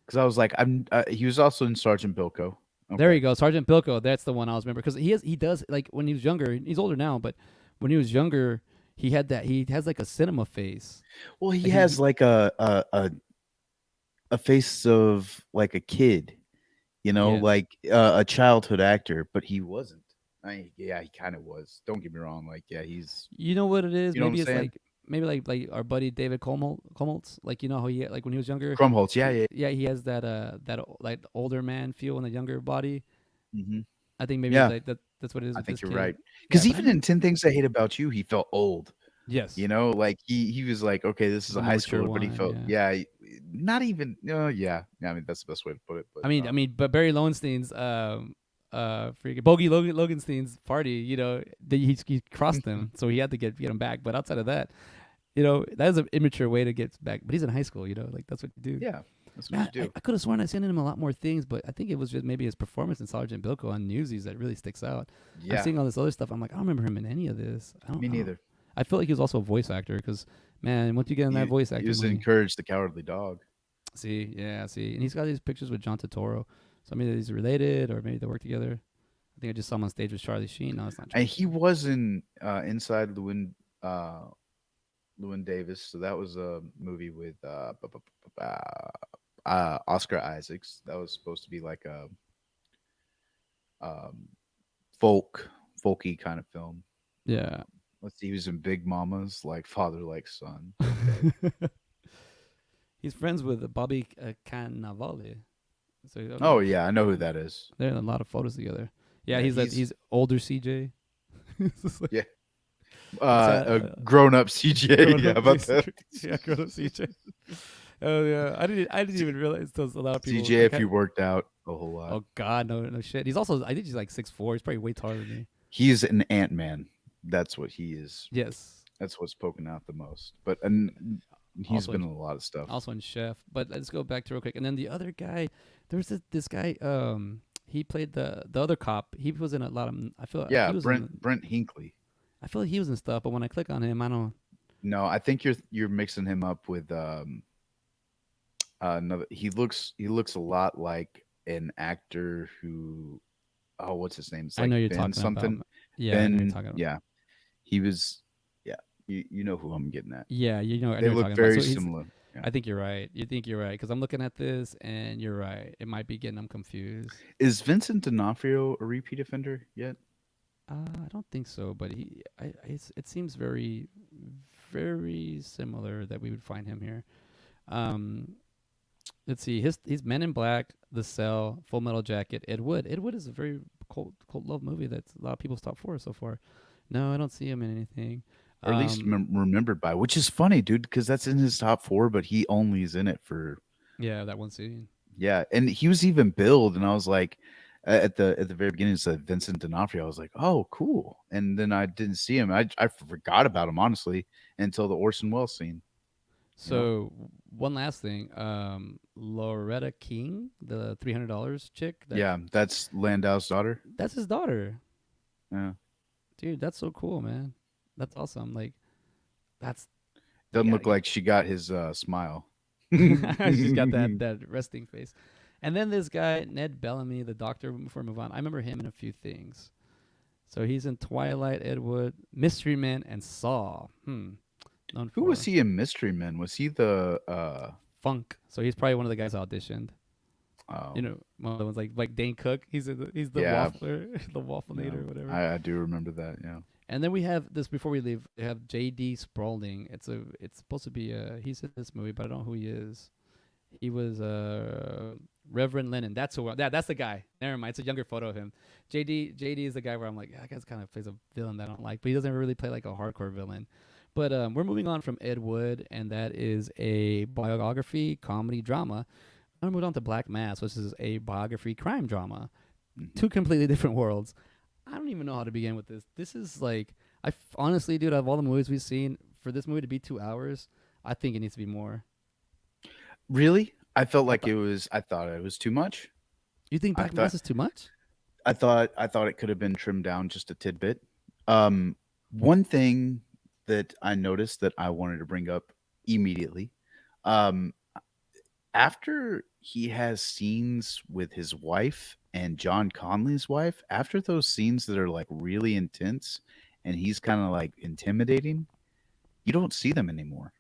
Because I was like, I'm. He was also in Sergeant Bilko. There Okay. you go, Sergeant Bilko. That's the one I was remember because he does like when he was younger. He's older now, but when he was younger, he has like a cinema face. Well, he Like has like a face of like a kid, you know, yes, like a childhood actor, but he wasn't. Yeah, he kind of was. Don't get me wrong. Like, yeah, he's. you know what it is. You know what I'm Maybe it's saying? like maybe like our buddy David Comoltz. Like you know how he like when he was younger, Krumholtz. Yeah, yeah. yeah he has that like older man feel in the younger body. Hmm. I think maybe Yeah, that's what it is I with this think you're kid. right. Yeah, Because but I even in remember 10 Things I Hate About You, he felt old. yes, You know, like he was like, okay, this is the a more high mature schooler, but he one. felt, Yeah. yeah, not even. Yeah, yeah. I mean, that's the best way to put it. But But Barry Lowenstein's freaking Bogey Loganstein's party, he crossed him, so he had to get him back. But outside of that, that is an immature way to get back. But he's in high school, like that's what you do. yeah, that's what you Man, do. I could have sworn I seen him in a lot more things, but I think it was just maybe his performance in Sergeant Bilko on Newsies that really sticks out. I'm Yeah, seeing all this other stuff. I'm like, I don't remember him in any of this. me I don't. neither. I feel like he was also a voice actor because, man, once you get in that voice He acting was in money, Courage the Cowardly Dog. see, and he's got these pictures with John Turturro. So maybe he's related, or maybe they work together. I think I just saw him on stage with Charlie Sheen. No, it's not And Charlie he Sheen. was in Inside Llewyn Davis. So that was a movie with Oscar Isaacs. That was supposed to be like a um, folky kind of film. Yeah. Let's see, he was in Big Mamas, like father, like son. Okay. He's friends with Bobby Cannavale. So I don't know Oh if yeah, I know who that is. they're in a lot of photos together. Yeah, Yeah, he's older CJ. It's just like, yeah, it's a grown up CJ. grown Yeah, up about that. basically. Yeah, grown up CJ. Oh yeah, I didn't C- even realize there's a lot of people. CJ, I if can't. you worked out a whole lot, Oh God, no shit. He's also I think he's like 6'4". He's probably way taller than me. he's an Ant Man. that's what he is. Yes. That's what's poking out the most. But and he's Also been in in a lot of stuff. also in Chef. But let's go back to real quick. And then the other guy, there's this guy. He played the other cop. He was in a lot of. I feel like Yeah, he was in. Brent Hinkley. I feel like he was in stuff. But when I click on him, I don't. No, I think you're mixing him up with another. He looks a lot like an actor who, oh, what's his name? It's I like know you're Ben talking about. something. Yeah, I know you're Ben, talking about. yeah, he was. Yeah, you know who I'm getting at. Yeah, I know They you're look talking about. very So he's. similar. Yeah. I think you're right. You think you're right because I'm looking at this and you're right. It might be getting them confused. Is Vincent D'Onofrio a repeat offender yet? I don't think so, but it seems very, very similar that we would find him here. Um, let's see. He's Men in Black, The Cell, Full Metal Jacket, Ed Wood. Ed Wood is a very cult love movie that a lot of people stopped for so far. No, I don't see him in anything. Or at least Um, remembered by, which is funny, dude, because that's in his top four, but he only is in it for yeah, that one scene. yeah, and he was even billed, and I was like, at the very beginning, it said Vincent D'Onofrio. I was like, oh, cool, and then I didn't see him. I forgot about him honestly until the Orson Welles scene. You know? So one last thing, Loretta King, the $300 chick, Yeah, that's Landau's daughter. that's his daughter. Yeah, Dude, that's so cool, man. That's awesome. Like that's you doesn't gotta look get. like she got his smile. She's got that resting face. And then this guy Ned Bellamy, the doctor. Before we move on, I remember him in a few things. So he's in Twilight, Ed Wood, Mystery Man, and Saw. Known Who was for he in Mystery Men? Was he the Funk. So he's probably one of the guys auditioned. You oh know, one of the ones like Dane Cook. He's the yeah, waffler, the yeah. wafflenator, or whatever. I do remember that. Yeah. And then we have this before we leave. We have J.D. Spalding. It's supposed to be he's in this movie, but I don't know who he is. He was Reverend Lennon. That's who. That's the guy. Never mind. It's a younger photo of him. JD is the guy where I'm like, yeah, that guy's kind of plays a villain that I don't like, but he doesn't really play like a hardcore villain. But we're moving on from Ed Wood, and that is a biography comedy drama. I'm gonna move on to Black Mass, which is a biography crime drama. Hmm. Two completely different worlds. I don't even know how to begin with this. This is like, honestly, dude, out of all the movies we've seen, for this movie to be 2 hours, I think it needs to be more. Really? I felt I like thought. it was. I thought it was too much. You think I Black thought Mass is too much? I thought it could have been trimmed down just a tidbit. Um, One thing that I noticed that I wanted to bring up immediately, um, after he has scenes with his wife and John Conley's wife, after those scenes that are like really intense and he's kind of like intimidating, you don't see them anymore.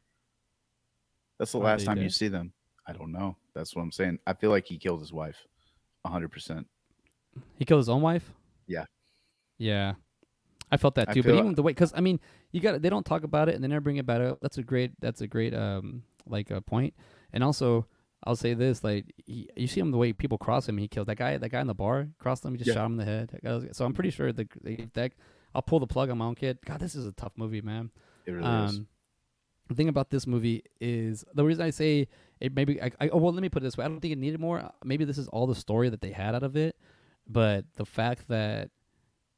That's the Are last they time you dead? see them. I don't know. That's what I'm saying. I feel like he killed his wife 100%. He killed his own wife. Yeah. Yeah, I felt that I too. But feel even the way, because I mean, you got they don't talk about it and they never bring it back up. That's a great like a point. And also, I'll say this: like you see him the way people cross him, he kills that guy in the bar crossed him, he just yeah, shot him in the head. So I'm pretty sure that I'll pull the plug on my own kid. God, this is a tough movie, man. it really is. Um, the thing about this movie is the reason I say it. Maybe oh well, let me put it this way: I don't think it needed more. Maybe this is all the story that they had out of it, but the fact that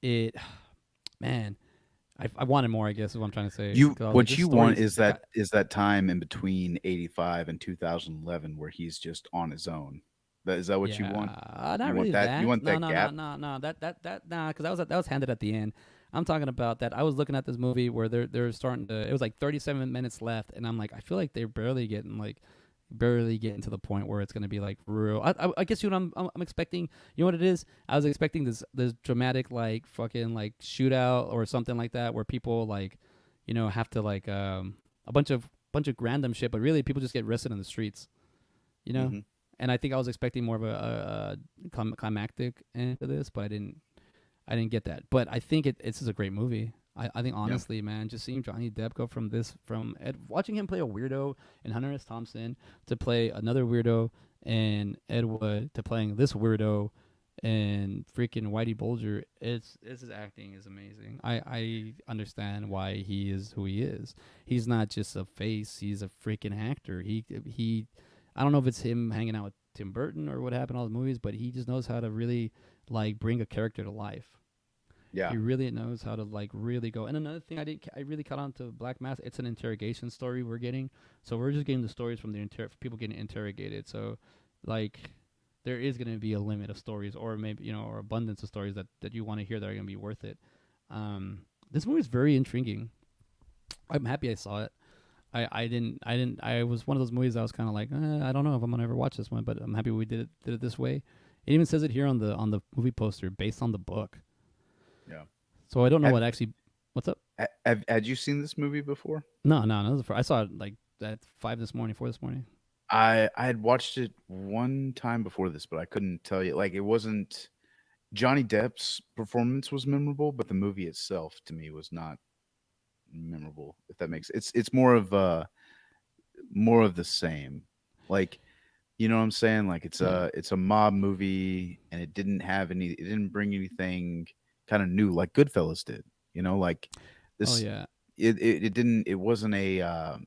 it, man, I wanted more. I guess is what I'm trying to say. You 'Cause I was like, what this you want story's is the guy. that time in between 85 and 2011 where he's just on his own. That is that what you want? Yeah, You not want really that you that. want No, that no, no, gap? no, no. That nah, because that was handed at the end. I'm talking about that. I was looking at this movie where they're starting to. It was like 37 minutes left, and I'm like, I feel like they're barely getting to the point where it's gonna be like real. I guess you know what I'm expecting. You know what it is? I was expecting this dramatic like fucking like shootout or something like that where people like, have to like a bunch of random shit, but really people just get arrested in the streets you know. Hmm. And I think I was expecting more of a climactic end to this, but I didn't get that. But I think it's just a great movie. I think Yeah. honestly, man, just seeing Johnny Depp go from watching him play a weirdo in Hunter S. Thompson to play another weirdo in Ed Wood to playing this weirdo and freaking Whitey Bulger, it's his acting is amazing. I understand why he is who he is. He's not just a face; he's a freaking actor. He I don't know if it's him hanging out with Tim Burton or what happened in all the movies, but he just knows how to really like bring a character to life. He Yeah. really knows how to like really go. And another thing I really caught on to Black Mass. It's an interrogation story we're getting. So we're just getting the stories from the people getting interrogated. So like there is going to be a limit of stories, or maybe or abundance of stories that you want to hear that are going to be worth it. This movie is very intriguing. I'm happy I saw it. I was one of those movies I was kind of like I don't know if I'm gonna ever watch this one, but I'm happy we did it this way. It even says it here on the movie poster based on the book. Yeah. So I don't know Have what actually. What's up? had you seen this movie before? No. This is I saw it like at 5 this morning, 4 this morning. I had watched it one time before this, but I couldn't tell you. Like, it wasn't Johnny Depp's performance was memorable, but the movie itself to me was not memorable. If that makes it's more of the same. Like, you know what I'm saying? Like, Yeah. it's a mob movie, and it didn't bring anything kind of new like Goodfellas did. Like Oh this yeah. it didn't it wasn't a I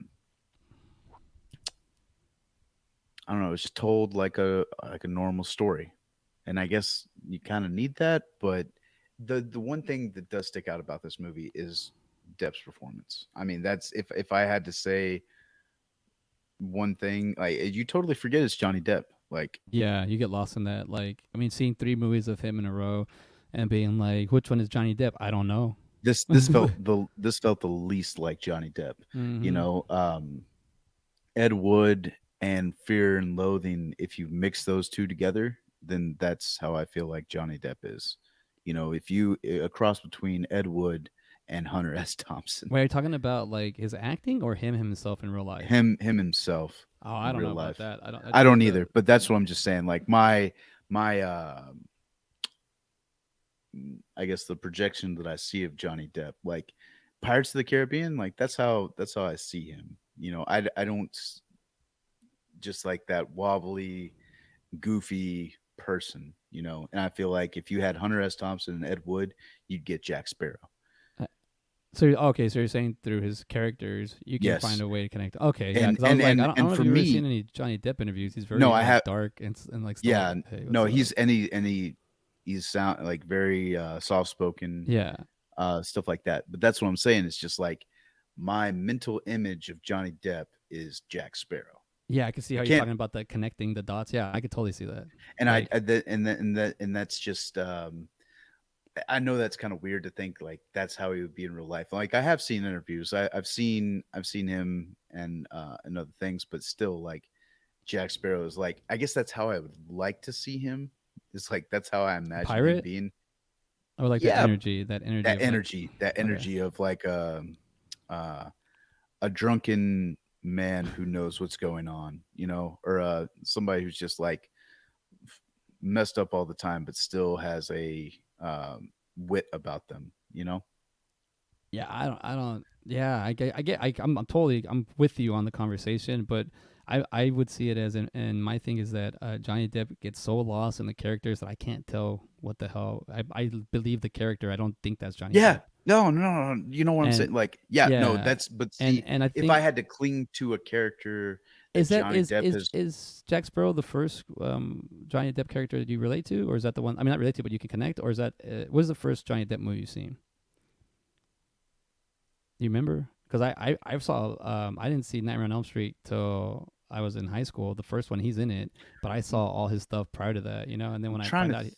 don't know, it's just told like a normal story. And I guess you kind of need that, but the one thing that does stick out about this movie is Depp's performance. I mean, that's if I had to say one thing, like, you totally forget it's Johnny Depp. Like, Yeah. You get lost in that. Like I mean, seeing 3 movies of him in a row, and being like, which one is Johnny Depp? I don't know. this felt the least like Johnny Depp. You Mm-hmm. know, Ed Wood and Fear and Loathing, if you mix those two together, then that's how I feel like Johnny Depp is. If you a cross between Ed Wood and Hunter S. Thompson, Wait, are you talking about like his acting or him himself in real life? him himself Oh, I in don't know real about life. that. I don't. I The don't the either, but that's what I'm just saying. Like, my I guess the projection that I see of Johnny Depp, like Pirates of the Caribbean, like that's how I see him. I don't just like that wobbly, goofy person. And I feel like if you had Hunter S. Thompson and Ed Wood, you'd get Jack Sparrow. uh, so okay, so you're saying through his characters you can find Yes, a way to connect. Okay, yeah, and because I was and like, and I don't and know if for you've ever seen me, any Johnny Depp interviews. He's no, very I like have. dark and like still like, Yeah, hey, what's no, up? he's sound like very soft spoken, Yeah, stuff like that. But that's what I'm saying. It's just like my mental image of Johnny Depp is Jack Sparrow. yeah, I can see I how you're can't, talking about the connecting the dots. Yeah, I could totally see that. and Like and that's just I know that's kind of weird to think like that's how he would be in real life. Like, I have seen interviews, I've seen him and other things, but still, like, Jack Sparrow is like, I guess that's how I would like to see him. It's like that's how I a imagine him pirate being. or like Yeah, that energy that of like, energy, that okay, energy of like uh, a drunken man who knows what's going on, or somebody who's just like messed up all the time, but still has a wit about them. yeah, I don't, yeah, I'm totally, I'm with you on the conversation, but I would see it as and my thing is that Johnny Depp gets so lost in the characters that I can't tell what the hell. I believe the character. I don't think that's Johnny Yeah. Depp. No, no, no, no. You know what I'm And saying? Like, yeah, no, yeah, but see, and I if I think had to cling to a character that is that Johnny Depp has, is Jack Sparrow the first Johnny Depp character that you relate to, or is that the one? I mean, not relate to, but you can connect, or is that what is the first Johnny Depp movie you've seen? Do you remember? Because I saw I didn't see Nightmare on Elm Street till I was in high school. The first one he's in it, but I saw all his stuff prior to that, And then I'm when I trying find to out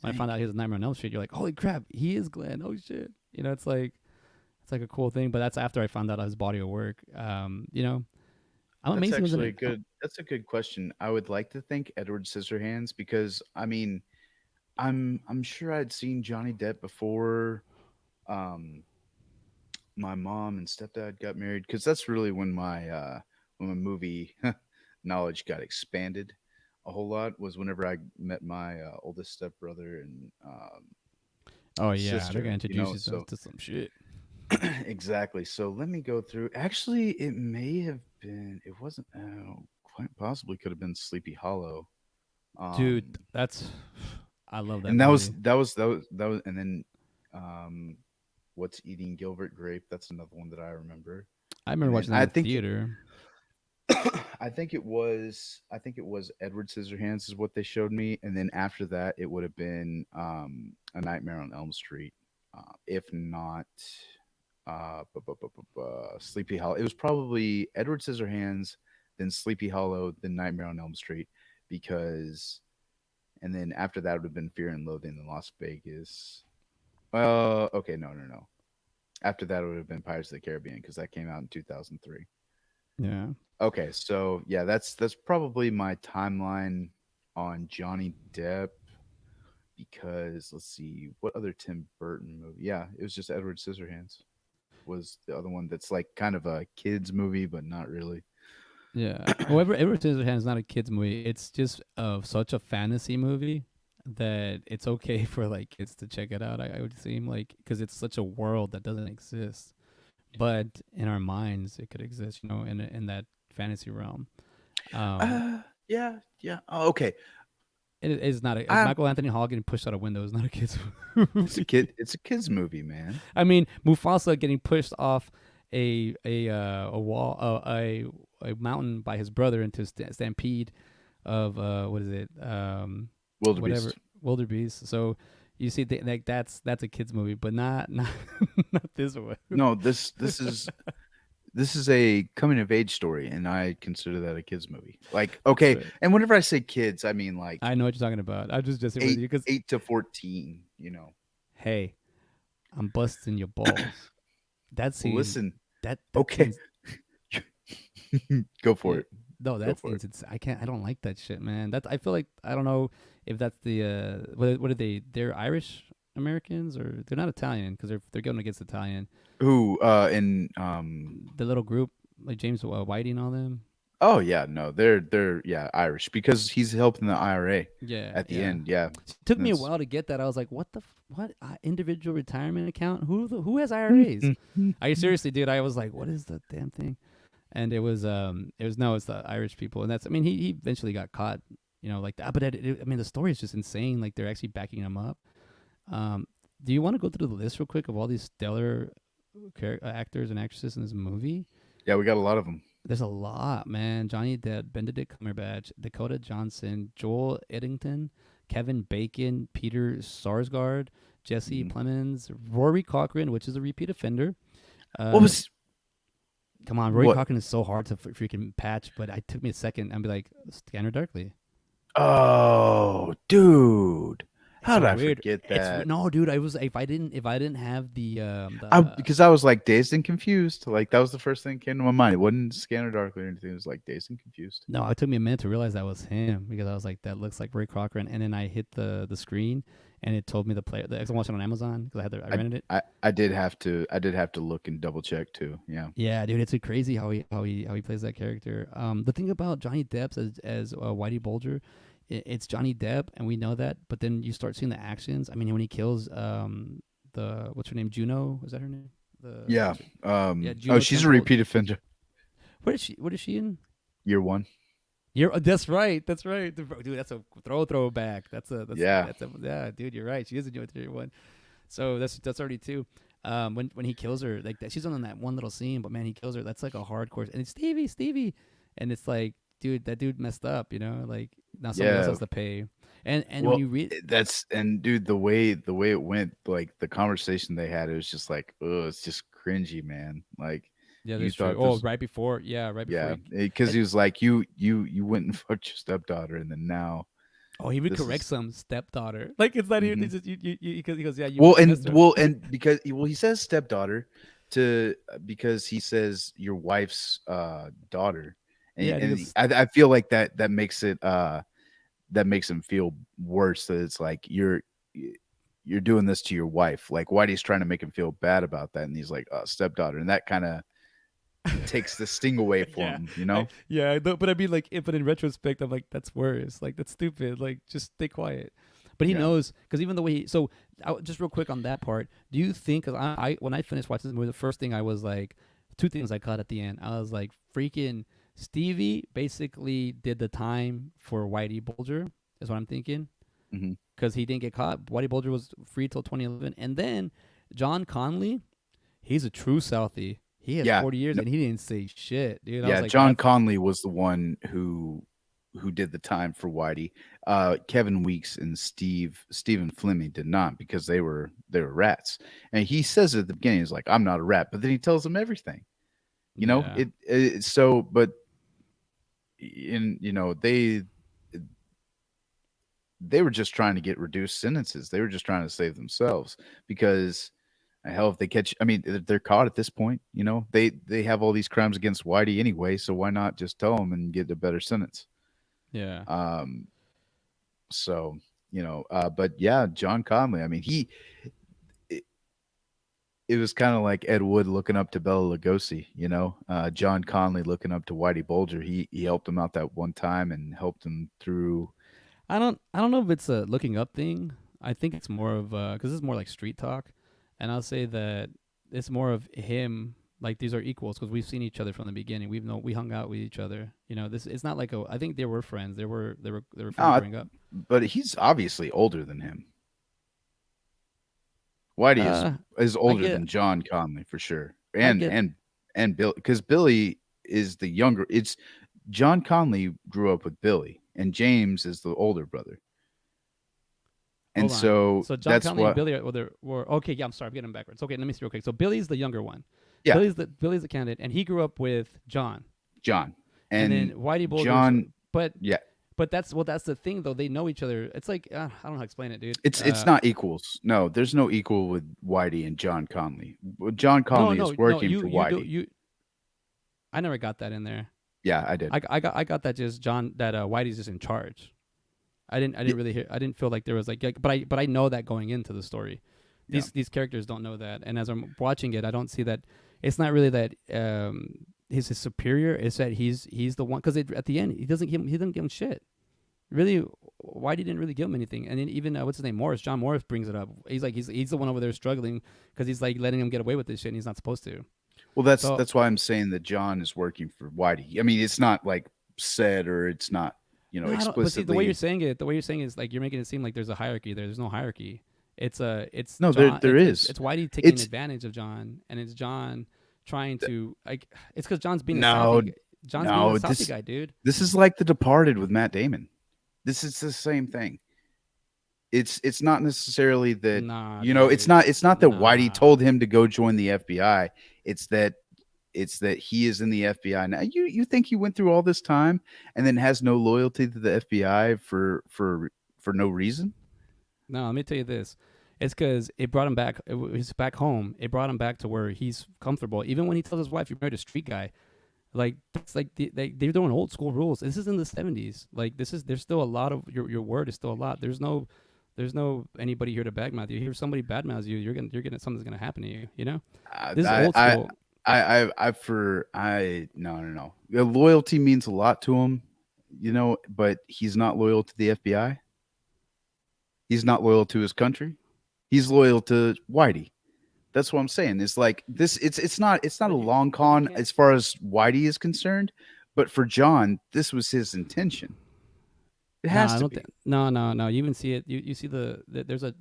when I found think. out he was Nightmare on Elm Street, you're like, holy crap, he is Glenn. Oh shit, it's like a cool thing. But that's after I found out his body of work. I'm That's amazed he was in actually it. that's a good question. I would like to think Edward Scissorhands, because I mean, I'm sure I'd seen Johnny Depp before um my mom and stepdad got married, because that's really when my movie knowledge got expanded a whole lot, was whenever I met my oldest stepbrother and Oh yeah, they're gonna sister. introduce you So to some shit, exactly. So let me go through. Actually, it may have been. It wasn't. Quite possibly could have been Sleepy Hollow. dude. Um, That's I love that and movie. and then, um, what's eating Gilbert Grape? That's another one that I remember. I remember And then watching that in theater. I think it was Edward Scissorhands is what they showed me, and then after that, it would have been A Nightmare on Elm Street. if not Sleepy Hollow. It was probably Edward Scissorhands, then Sleepy Hollow, then Nightmare on Elm Street, because, and then after that would have been Fear and Loathing in Las Vegas. Okay, no. After that, it would have been Pirates of the Caribbean because that came out in 2003. Yeah. Okay, so yeah, that's probably my timeline on Johnny Depp because let's see what other Tim Burton movie. Yeah, it was just Edward Scissorhands was the other one that's like kind of a kids movie, but not really. Yeah. Well, Edward Scissorhands is not a kids movie. It's just such a fantasy movie that it's okay for like kids to check it out. I would seem like because it's such a world that doesn't exist, but in our minds it could exist. You know, in that fantasy realm. Um, Yeah. Oh, okay. it is not a I'm Michael Anthony Hall getting pushed out a window is not a kids It's a movie. kid. It's a kids movie, man. I mean, Mufasa getting pushed off a wall a mountain by his brother into stampede of what is it whatever Wildebeest. wildebeest. So you see, like that's a kids movie, but not not this one. No, this is a coming of age story, and I consider that a kids movie. Like, That's okay, right. and whenever I say kids, I mean like I know what you're talking about. I'm just with you because 8 to 14. hey, I'm busting your balls. That Well, scene, listen. that Okay, scene's go for yeah. it. No, Go that for it. scene's I can't. I don't like that shit, man. That's I feel like I don't know if that's the what are they? They're Irish Americans or they're not Italian because they're going against Italian. Who in The little group like James Whitey and all them. Oh yeah, no, they're yeah Irish because he's helping the IRA Yeah, at the yeah. end. Yeah, It took me a that's while to get that. I was like, "What the what individual retirement account? Who has IRAs?" I seriously, dude. I was like, "What is the damn thing?" And it was no, it's the Irish people, and that's. I mean, he eventually got caught, you know, like that. But I mean, the story is just insane. Like they're actually backing him up. Um, do you want to go through the list real quick of all these stellar actors and actresses in this movie? yeah. We got a lot of them. There's a lot, man. Johnny Depp, Benedict Cumberbatch, Dakota Johnson, Joel Edington, Kevin Bacon, Peter Sarsgaard, Jesse Mhm. Plemons, Rory Cochrane, which is a repeat offender. What Uh, was come on, Rory what? Cochrane is so hard to freaking patch, but it took me a second and be like, Scanner Darkly. Oh, dude, It's how so did I weird. forget that? No, dude. I was if I didn't have I the because I was like dazed and confused. Like that was the first thing that came to my mind. It wasn't Scanner Darkly or anything. It was like dazed and confused. no, it took me a minute to realize that was him because I was like, that looks like Rory Cochrane, and then I hit the screen and it told me the player. I was watching on Amazon because I I rented it. I did have to look and double check too. Yeah. Yeah, dude, it's crazy how he plays that character. The thing about Johnny Depp as Whitey Bulger, it's Johnny Depp, and we know that. But then you start seeing the actions. I mean, when he kills the what's her name, Juno, was that her name? The Yeah. what's her, yeah, Oh, Juno she's a Temple. repeat offender. What is she in? Year one. You're that's right. That's right. Dude, that's a throwback. Yeah. That's a yeah, dude, you're right. She is a Juno one. So that's already two. When he kills her, like that, she's on that one little scene, but man, he kills her. That's like a hardcore, and it's Stevie, and it's like, dude, that dude messed up, you know, like now somebody else Yeah. has to pay. And when Well, you read, that's and dude, the way it went, like the conversation they had, it was just like, oh, it's just cringy, man. Like yeah, you that's true. thought Oh, this, right before yeah, he, because and, he was like, you went and fucked your stepdaughter, and then now oh, he would this correct is. some stepdaughter, like it's not even. Mhm. It's just he goes, yeah, you messed her. Well, and because well, he says stepdaughter to because he says your wife's daughter, Yeah, and he and goes, I feel like that makes it that makes him feel worse. That it's like you're doing this to your wife. Like Whitey's trying to make him feel bad about that, and he's like, stepdaughter, and that kind of takes the sting away for yeah, him. You know? but I mean, like, but in retrospect, I'm like, that's worse. Like, that's stupid. Like, just stay quiet. But he Yeah. knows because even the way so just real quick on that part, do you think? Because I when I finished watching this movie, the first thing I was like, two things I caught at the end. I was like, freaking Stevie basically did the time for Whitey Bulger. Is what I'm thinking Hmm. because he didn't get caught. Whitey Bulger was free till 2011, and then John Conley, he's a true Southie. He had Yeah. 40 years and he didn't say shit, dude. I was Yeah, like, John that's Conley was the one who. who did the time for Whitey. Kevin Weeks and Stephen Fleming did not, because they were rats. And he says at the beginning, he's like, "I'm not a rat," but then he tells them everything. You know Yeah. it so, but in they were just trying to get reduced sentences. They were just trying to save themselves, because hell, if they catch, I mean, they're caught at this point. They have all these crimes against Whitey anyway, so why not just tell them and get a better sentence? Yeah. Um, so but yeah, John Conley. I mean, it, it was kind of like Ed Wood looking up to Bela Lugosi. John Conley looking up to Whitey Bulger. He helped him out that one time and helped him through. I don't know if it's a looking up thing. I think it's more of because it's more like street talk, and I'll say that it's more of him. Like these are equals because we've seen each other from the beginning. We hung out with each other. This it's not like a. I think they were friends. They were friends Uh, growing up. but he's obviously older than him. Whitey Uh, is I older get than John Conley for sure, I and get Bill, because Billy is the younger. It's John Conley grew up with Billy, and James is the older brother, and Hold on. so So John that's Conley and what. Billy were okay. Yeah, I'm sorry, I'm getting them backwards. Okay, let me see real quick. So Billy's the younger one. Yeah, Billy's the candidate, and he grew up with John. John And then and Whitey Bulger's, John. but Yeah, that's the thing though. They know each other. It's like I don't know how to explain it, dude. it's not equals. No, there's no equal with Whitey and John Conley. John No, Conley no, is no. working for You do Whitey. you. I never got that in there. Yeah, I did. I got that just John that Whitey's just in charge. I didn't really hear. I didn't feel like there was like but I know that going into the story. Yeah. These characters don't know that, and as I'm watching it, I don't see that. It's not really that he's his superior. It's that he's the one because at the end he doesn't give him shit. Really, Whitey didn't really give him anything, and then even what's his name, Morris, John Morris brings it up. He's like he's the one over there struggling because he's like letting him get away with this shit, and he's not supposed to. Well, that's So that's why I'm saying that John is working for Whitey. I mean, it's not like said, or it's not, no, I don't. But see, explicitly. the way you're saying it is like you're making it seem like there's a hierarchy there. There's no hierarchy. It's No, there John. there is. It's Whitey taking It's advantage of John, and it's John trying to like. It's because John's being a no, sassy. John's being a no. sassy This guy, dude. this is like The Departed with Matt Damon. This is the same thing. It's not necessarily that, Nah, it's dude. not that Whitey Nah. told him to go join the FBI. It's that he is in the FBI now. You think he went through all this time and then has no loyalty to the FBI for no reason? No, let me tell you this. It's because it brought him back. He's back home. It brought him back to where he's comfortable. Even when he tells his wife, "You married a street guy," like that's like they're doing old school rules. This is in the '70s. Like there's still a lot of your word is still a lot. There's no anybody here to badmouth you. Hear somebody badmouths you, you're gonna something's gonna happen to you. You know, this is I old school. no, no, no. The loyalty means a lot to him, but he's not loyal to the FBI. He's not loyal to his country. He's loyal to Whitey. That's what I'm saying. It's like this. It's not a But long you con can't. as far as Whitey is concerned, but for John, this was his intention. It No, has I to don't think. be. No, no, no. You even see it. You see there's a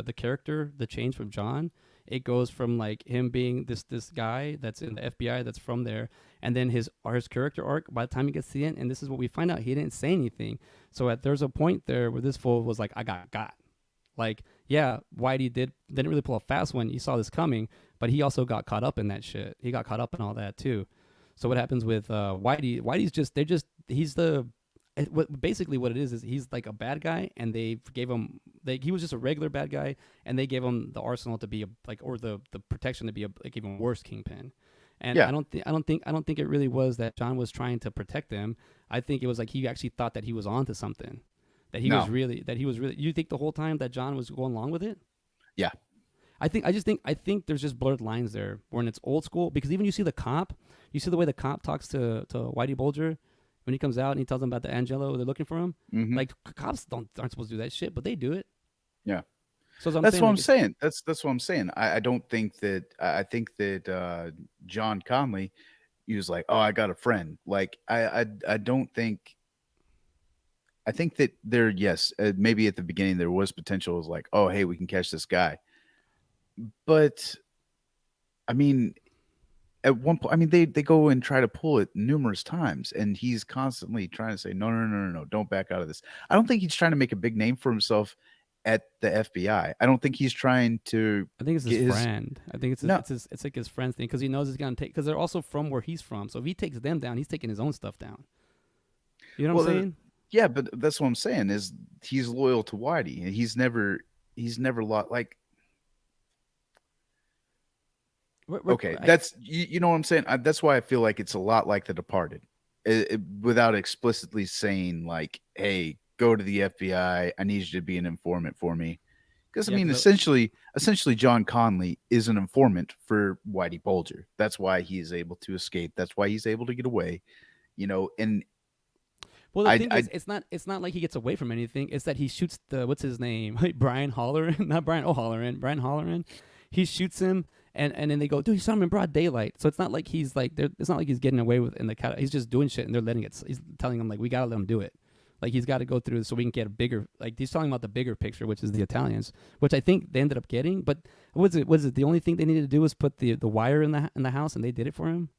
the character the change from John. It goes from like him being this guy that's in the FBI that's from there, and then his character arc. By the time he gets to the end, and this is what we find out, he didn't say anything. So there's a point there where this fool was like, I got. Like, yeah, Whitey didn't really pull a fast one. You saw this coming, but he also got caught up in that shit. He got caught up in all that too. So what happens with Whitey? Whitey's just he's the basically what it is he's like a bad guy, and they gave him he was just a regular bad guy, and they gave him the arsenal to be a like or the protection to be a like even worse kingpin. And Yeah. I don't think it really was that John was trying to protect them. I think it was like he actually thought that he was onto something. No. That he was really. You think the whole time that John was going along with it? Yeah. I think there's just blurred lines there when it's old school because even you see the cop, you see the way the cop talks to Whitey Bulger when he comes out and he tells them about the Angelo they're looking for him. Hmm. Like cops aren't supposed to do that shit, but they do it. Yeah. So as I'm That's saying, what like I'm it's saying. That's what I'm saying. I don't think that. I think that John Conley, he was like, "Oh, I got a friend." Like I don't think. I think that there, yes, maybe at the beginning there was potential. It was like, "Oh, hey, we can catch this guy," but I mean, at one point, I mean, they go and try to pull it numerous times, and he's constantly trying to say, "No, no, no, no, no, don't back out of this." I don't think he's trying to make a big name for himself at the FBI. I don't think he's trying to I think it's his get his friend. I think no. it's like his friend's thing because he knows he's gonna take because they're also from where he's from. So if he takes them down, he's taking his own stuff down. You know what I'm Well, saying? yeah, but that's what I'm saying is he's loyal to Whitey, and he's never like okay, that's you know what I'm saying. That's why I feel like it's a lot like The Departed, without explicitly saying like, "Hey, go to the FBI. I need you to be an informant for me." Because I Yeah, mean, because essentially, John Conley is an informant for Whitey Bulger. That's why he is able to escape. That's why he's able to get away. And well, the thing I is, it's not like he gets away from anything. It's that he shoots the what's his name, Brian Holleran, not Brian O'Halloran, Brian Holleran. He shoots him, and then they go, dude, you saw him in broad daylight. So it's not like he's like, it's not like he's getting away with in the cat. He's just doing shit, and they're letting it. He's telling him like, we gotta let him do it. Like he's got to go through so we can get a bigger. Like he's talking about the bigger picture, which is the Italians, which I think they ended up getting. But was it? Was it the only thing they needed to do was put the wire in the house, and they did it for him?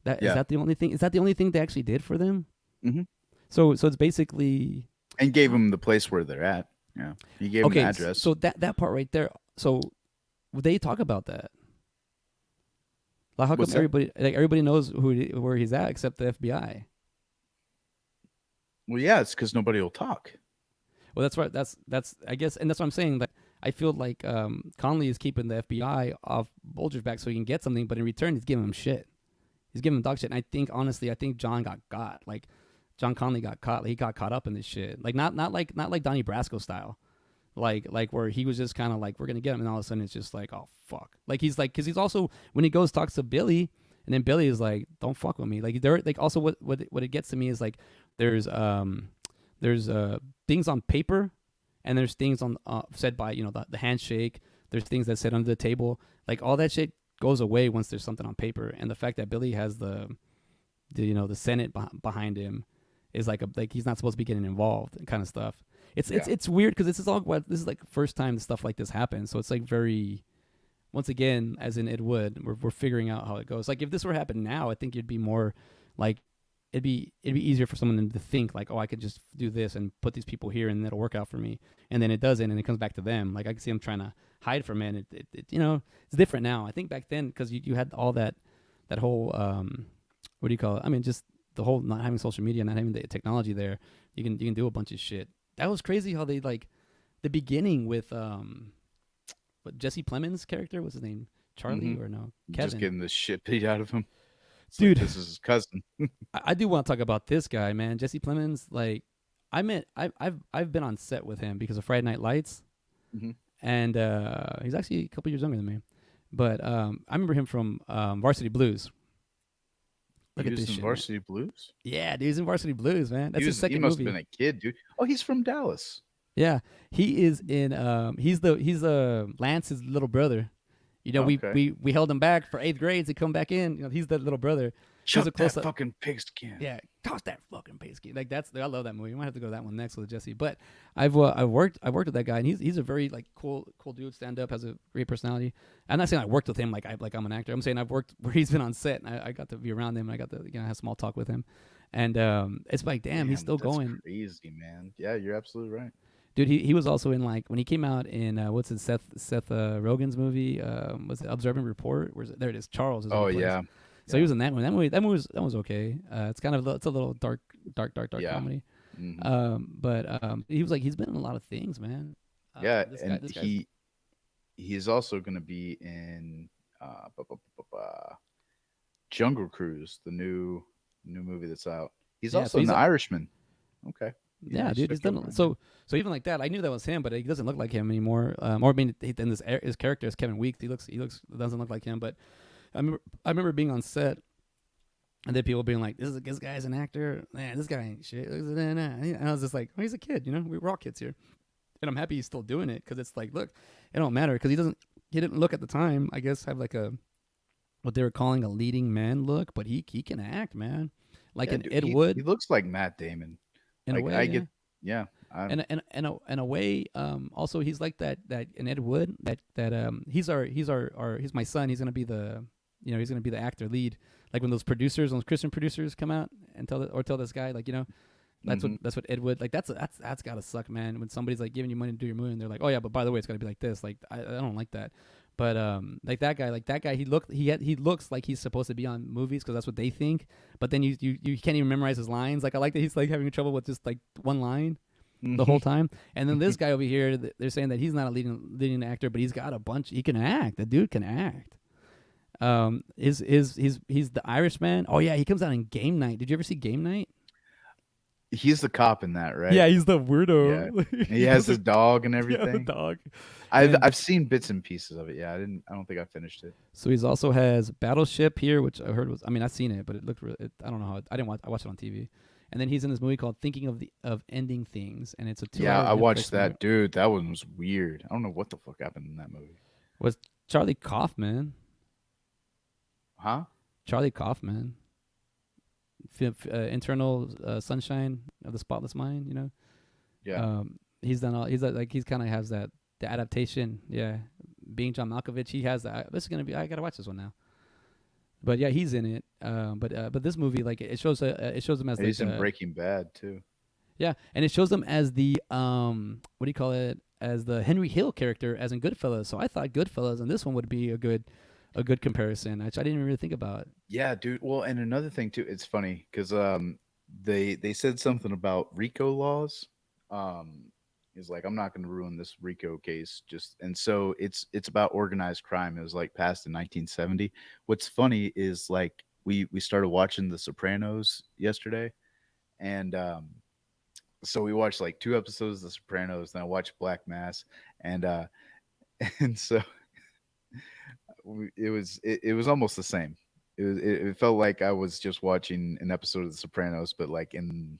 That is Yeah. that the only thing? Is that the only thing they actually did for them? Hmm. So it's basically And gave him the place where they're at. Yeah, he gave him the okay. address. So that part right there. So they talk about that. Like how come What's that? everybody knows where he's at except the FBI? Well, yeah, it's because nobody will talk. Well, that's right. That's I guess, and that's what I'm saying. Like I feel like Conley is keeping the FBI off Bulger's back so he can get something, but in return he's giving him shit. He's giving him dog shit. And I think honestly, I think John got. Like John Conley got caught. Like, he got caught up in this shit. Like not like Donnie Brasco style. Like where he was just kind of like we're gonna get him, and all of a sudden it's just like oh fuck. Like he's like because he's also when he goes talks to Billy, and then Billy is like don't fuck with me. Like there like also what it gets to me is like there's there's things on paper, and there's things on said by the handshake. There's things that said under the table. Like all that shit goes away once there's something on paper, and the fact that Billy has the Senate behind him is like he's not supposed to be getting involved and kind of stuff. It's Yeah. it's weird because this is like first time stuff like this happens, so it's like very once again as in Ed Wood, we're figuring out how it goes. Like if this were to happen now, I think it'd be more like it'd be easier for someone to think like oh I could just do this and put these people here and it'll work out for me, and then it doesn't and it comes back to them. Like I can see them trying to hide from it. It's different now. I think back then because you had all that whole what do you call it? I mean, just the whole not having social media, not having the technology there, you can do a bunch of shit. That was crazy how they like the beginning with what Jesse Plemons' character was his name Hmm. Charlie or no Just Kevin. getting the shit beat out of him. It's like Dude, this is his cousin. I do want to talk about this guy, man. Jesse Plemons. Like I've been on set with him because of Friday Night Lights, Hmm. and he's actually a couple years younger than me. But I remember him from Varsity Blues. Look He at was this in shit, man. Varsity Blues. Yeah, dude, he's in Varsity Blues, man. That's his He second must have movie. been a kid, dude. Oh, he's from Dallas. Yeah, he is in. He's Lance's little brother. Okay. We held him back for eighth grade to come back in. He's the little brother. There's a Chuck close that up. fucking pigskin. Yeah, toss that fucking pasty. Like that's I love that movie. We might have to go to that one next with Jesse. But I've worked with that guy, and he's a very like cool dude. Stand up, has a great personality. I'm not saying I worked with him like I'm an actor. I'm saying I've worked where he's been on set, and I got to be around him. And I got to have small talk with him, and it's like damn, he's Damn, still that's going. crazy, man. Yeah, you're absolutely right. Dude, he was also in like when he came out in what's it Seth Rogen's movie was it Observant Report? Where's it? There it is. Charles is what Oh he plays. yeah, So he yeah, was in that movie. That was okay. It's kind of it's a little dark yeah. comedy. Hmm. But he was like he's been in a lot of things, man. Yeah, This guy and this guy's he is also going to be in uh, bu- bu- bu- bu- bu- Jungle Cruise, the new movie that's out. He's yeah. also So in he's The Irishman. Okay, yeah, I dude. should He's have done kept so even like that. I knew that was him, but he doesn't look like him anymore. Or I mean, then his character is Kevin Weeks. He looks doesn't look like him. But I remember being on set and then people being like, "This guy's an actor. Man, this guy ain't shit." And I was just like, "Oh, he's a kid. We're all kids here." And I'm happy he's still doing it because it's like, look, it don't matter because he didn't look at the time. I guess have like a what they were calling a leading man look, but he can act, man. Like Yeah, an dude, Ed he Wood looks like Matt Damon. in a Like way, I yeah. get, yeah, I In a way, also he's like that in Ed Wood that he's my son. He's gonna be the he's gonna be the actor lead. Like when those producers, those Christian producers, come out and tell this guy, like, Hmm. that's what Ed Wood, like, that's gotta suck, man. When somebody's like giving you money to do your movie and they're like, oh yeah, but by the way, it's gotta be like this. Like I don't like that. But like that guy, he looks like he's supposed to be on movies because that's what they think. But then you can't even memorize his lines. Like I like that he's like having trouble with just like one line the Hmm. whole time. And then this guy over here, they're saying that he's not a leading actor, but he's got a bunch. He can act. The dude can act. He's the Irishman. Oh yeah, he comes out in Game Night. Did you ever see Game Night? He's the cop in that, right? Yeah, he's the Yeah. weirdo. He He has his doesn't. dog and Yeah, the everything. dog. I've And I've seen bits and pieces of it. Yeah, I don't think I finished it. so he's also has Battleship here, which I heard was. I mean, I've seen it, but it looked. I don't know how. I didn't watch. I watched it on TV. And then he's in this movie called Thinking of Ending Things, and it's a Yeah, two-hour I watched Netflix movie. that, dude. That one was weird. I don't know what the fuck happened in that movie. Was Charlie Kaufman? Huh? Charlie Kaufman. Internal Sunshine of the Spotless Mind. Yeah. He's done all. He's like he's kind of has that the adaptation. Yeah, being John Malkovich, he has that. This is gonna be. I gotta watch this one now. But yeah, he's in it. But this movie, like, it shows him as like He's in the Breaking Bad too. yeah, and it shows him as the what do you call it, as the Henry Hill character as in Goodfellas. So I thought Goodfellas and this one would be a good comparison, which I didn't really think about. Yeah, dude. Well, and another thing too, it's funny because they said something about RICO laws. Um he's like, I'm not gonna ruin this RICO case, just and so it's about organized crime. It was like passed in 1970. What's funny is like we started watching The Sopranos yesterday, and so we watched like two episodes of The Sopranos, then I watched Black Mass, and and so it was almost the same. It felt like I was just watching an episode of The Sopranos, but like in the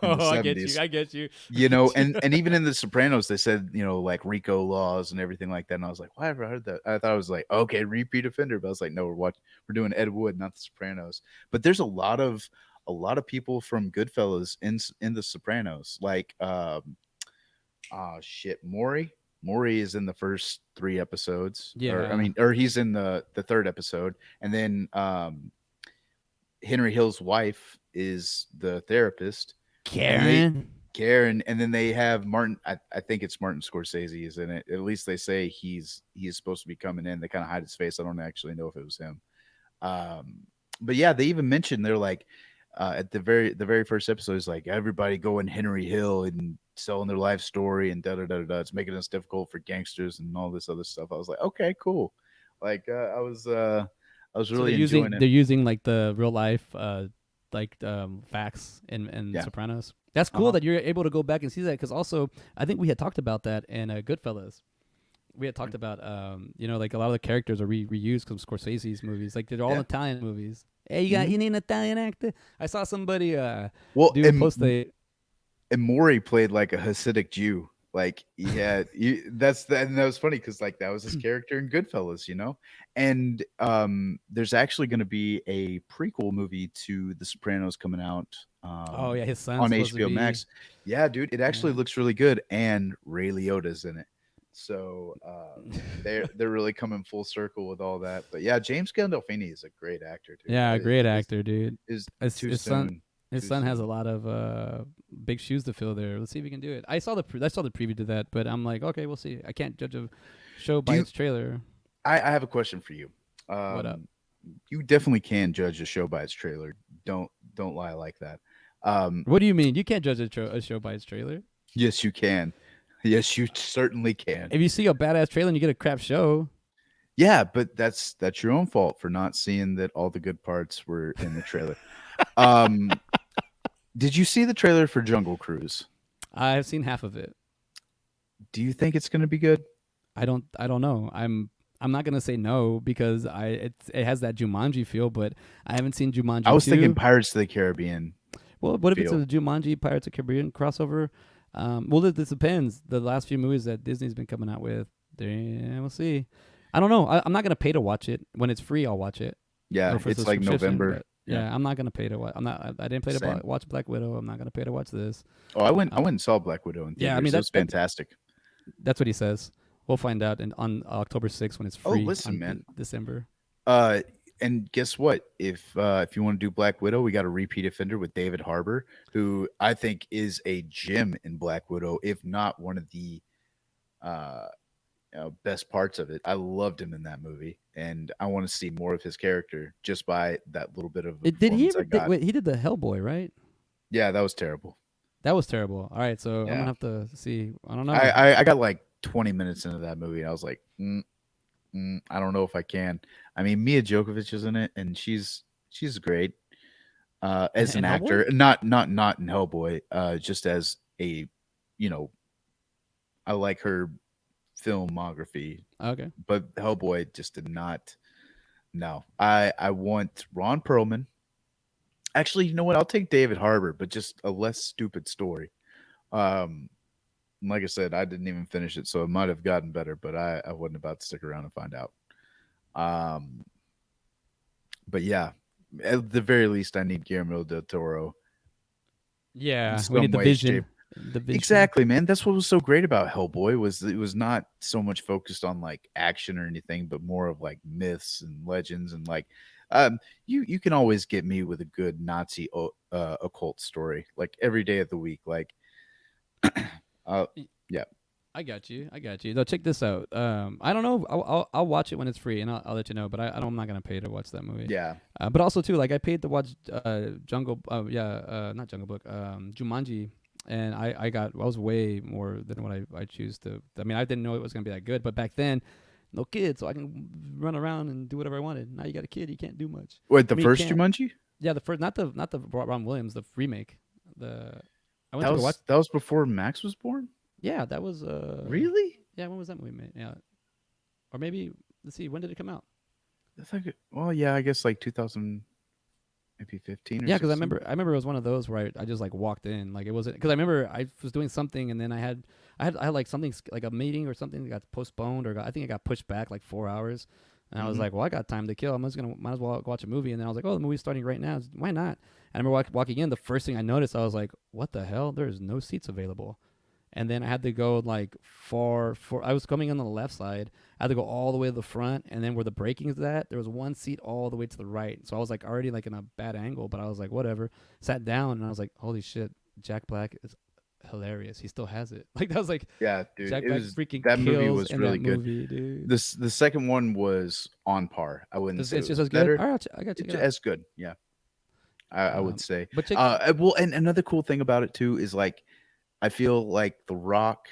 Oh, I get you. 70s. I get you. You know, and even in The Sopranos, they said, like RICO laws and everything like that. And I was like, why have I heard that? I thought I was like, okay, repeat offender, but I was like, no, we're doing Ed Wood, not The Sopranos. But there's a lot of people from Goodfellas in The Sopranos, like shit, Maury. Maury is in the first three episodes, or I Yeah, mean, or he's in the third episode, and then Henry Hill's wife is the therapist, and they Karen. Karen, and then they have Martin. I think it's Martin Scorsese is in it. At least they say he's supposed to be coming in. They kind of hide his face. I don't actually know if it was him. Um, but yeah, they even mentioned they're like at the very first episode is like everybody going Henry Hill and selling their life story and da da da da. It's making us difficult for gangsters and all this other stuff. I was like, okay, cool. Like I was So they're really using enjoying it. they're using like the real life like facts in Yeah. Sopranos. That's Uh cool huh. that you're able to go back and see that because also I think we had talked about that in Goodfellas. We had talked about like a lot of the characters are reused from Scorsese's movies. Like they're all Yeah. Italian movies. Hey, Hmm. you need an Italian actor? I saw somebody Well, do a post and Maury played like a Hasidic Jew. Like he had and that was funny because like that was his character in Goodfellas, you know. And there's actually going to be a prequel movie to The Sopranos coming out oh yeah, his son's on supposed to HBO be Max. Yeah, dude, it actually yeah. looks really good, and Ray Liotta's in it. So they're really coming full circle with all that. But yeah, James Gandolfini is a great actor, dude. Yeah, great Is actor, dude. is His, too his son soon. his Too son has a soon. lot of big shoes to fill there. Let's see if we can do it. I saw the preview to that, but I'm like, okay, we'll see. I can't judge a show Do by you its trailer. I have a question for you. What up? You definitely can judge a show by its trailer. Don't lie like that. Um, What do you mean? You can't judge a show by its trailer. yes, you can. Yes, you certainly can. If you see a badass trailer and you get a crap show, Yeah, but that's your own fault for not seeing that all the good parts were in the trailer. Um, did you see the trailer for Jungle Cruise? I've seen half of it. Do you think it's going to be good? I don't know. I'm not gonna say no because it has that Jumanji feel, but I haven't seen I Jumanji was thinking 2. Pirates of the Caribbean Well, what if it's a feel. Jumanji Pirates of the Caribbean crossover? Well, this depends. The last few movies that Disney's been coming out with, we'll see. I don't know. I'm not gonna pay to watch it. When it's free, I'll watch it, or Yeah, if it's a it's like subscription. November. But Yeah, yeah, I'm not gonna pay to watch. I'm not. I didn't pay to same. watch Black Widow. I'm not gonna pay to watch this. Oh, I went. I Um, went and saw Black Widow in yeah, I mean theaters. It was that fantastic. that's what he says. We'll find out on October 6th when it's Oh, free listen, man. December. Uh, And guess what? If you want to do Black Widow, we got a repeat offender with David Harbour, who I think is a gem in Black Widow, if not one of the uh, best parts of it. I loved him in that movie, and I want to see more of his character just by that little bit of a Did he performance ever? I got. Wait, he did the Hellboy, right? Yeah, that was terrible. That was terrible. All right, so I'm gonna Yeah, have to see. I don't I know. I got like 20 minutes into that movie, and I was like, I don't know if I can. I mean, Mia Djokovic is in it, and she's great as an And Hellboy? actor. Not in Hellboy, just as a, you know, I like her filmography, Okay. but Hellboy just did not. No, I want Ron Perlman. Actually, you know what? I'll take David Harbour, but just a less stupid story. Um, like I said, I didn't even finish it, so it might have gotten better, but I wasn't about to stick around and find out. Um, but yeah, at the very least, I need Guillermo del Toro in Yeah, we some need the way, shape. vision. The vision. Exactly, man. That's what was so great about Hellboy was it was not so much focused on like action or anything, but more of like myths and legends and like um you can always get me with a good Nazi occult story like every day of the week. Like uh Y- yeah. I got you. I got you. Though, check this out. I don't know. I'll watch it when it's free, and I'll let you know. But I don't, I'm not gonna pay to watch that movie. Yeah. But also too, like I paid to watch Jungle. Not Jungle Book. Jumanji, and I was way more than what I choose to. I mean, I didn't know it was gonna be that good, but back then, no kids, so I can run around and do whatever I wanted. Now you got a kid, you can't do much. Wait, I the mean, you first can't. Jumanji? Yeah, the first, not the Ron Williams, the remake. The I went to go watch. That was before Max was born? Yeah, that was Really? yeah. When was that movie made? Yeah, or maybe let's see. When did it come out? That's like well, yeah, I guess like 2000 maybe 15 or Yeah, because 16. I remember it was one of those where I just like walked in, like it wasn't because I remember I was doing something and then I had like something like a meeting or something that got postponed or I think it got pushed back like 4 hours, and I was Mhm. like, well, I got time to kill. I'm just gonna might as well watch a movie, and then I was like, oh, the movie's starting right now. Why not? And I remember walking in, the first thing I noticed, I was like, what the hell? There's no seats available. And then I had to go like far for I was coming on the left side. I had to go all the way to the front, and then where the braking is at, there was one seat all the way to the right. So I was like already like in a bad angle, but I was like whatever. Sat down and I was like, holy shit, Jack Black is hilarious. He still has it. Like that was like Yeah, dude. Jack It Black was freaking that movie kills was in that really good. movie, dude. The second one was on par. I wouldn't say It's it just was as good. better. All right, I gotta check It's it out. as good. Yeah, I would say. But check. Well, and another cool thing about it too is like I feel like The Rock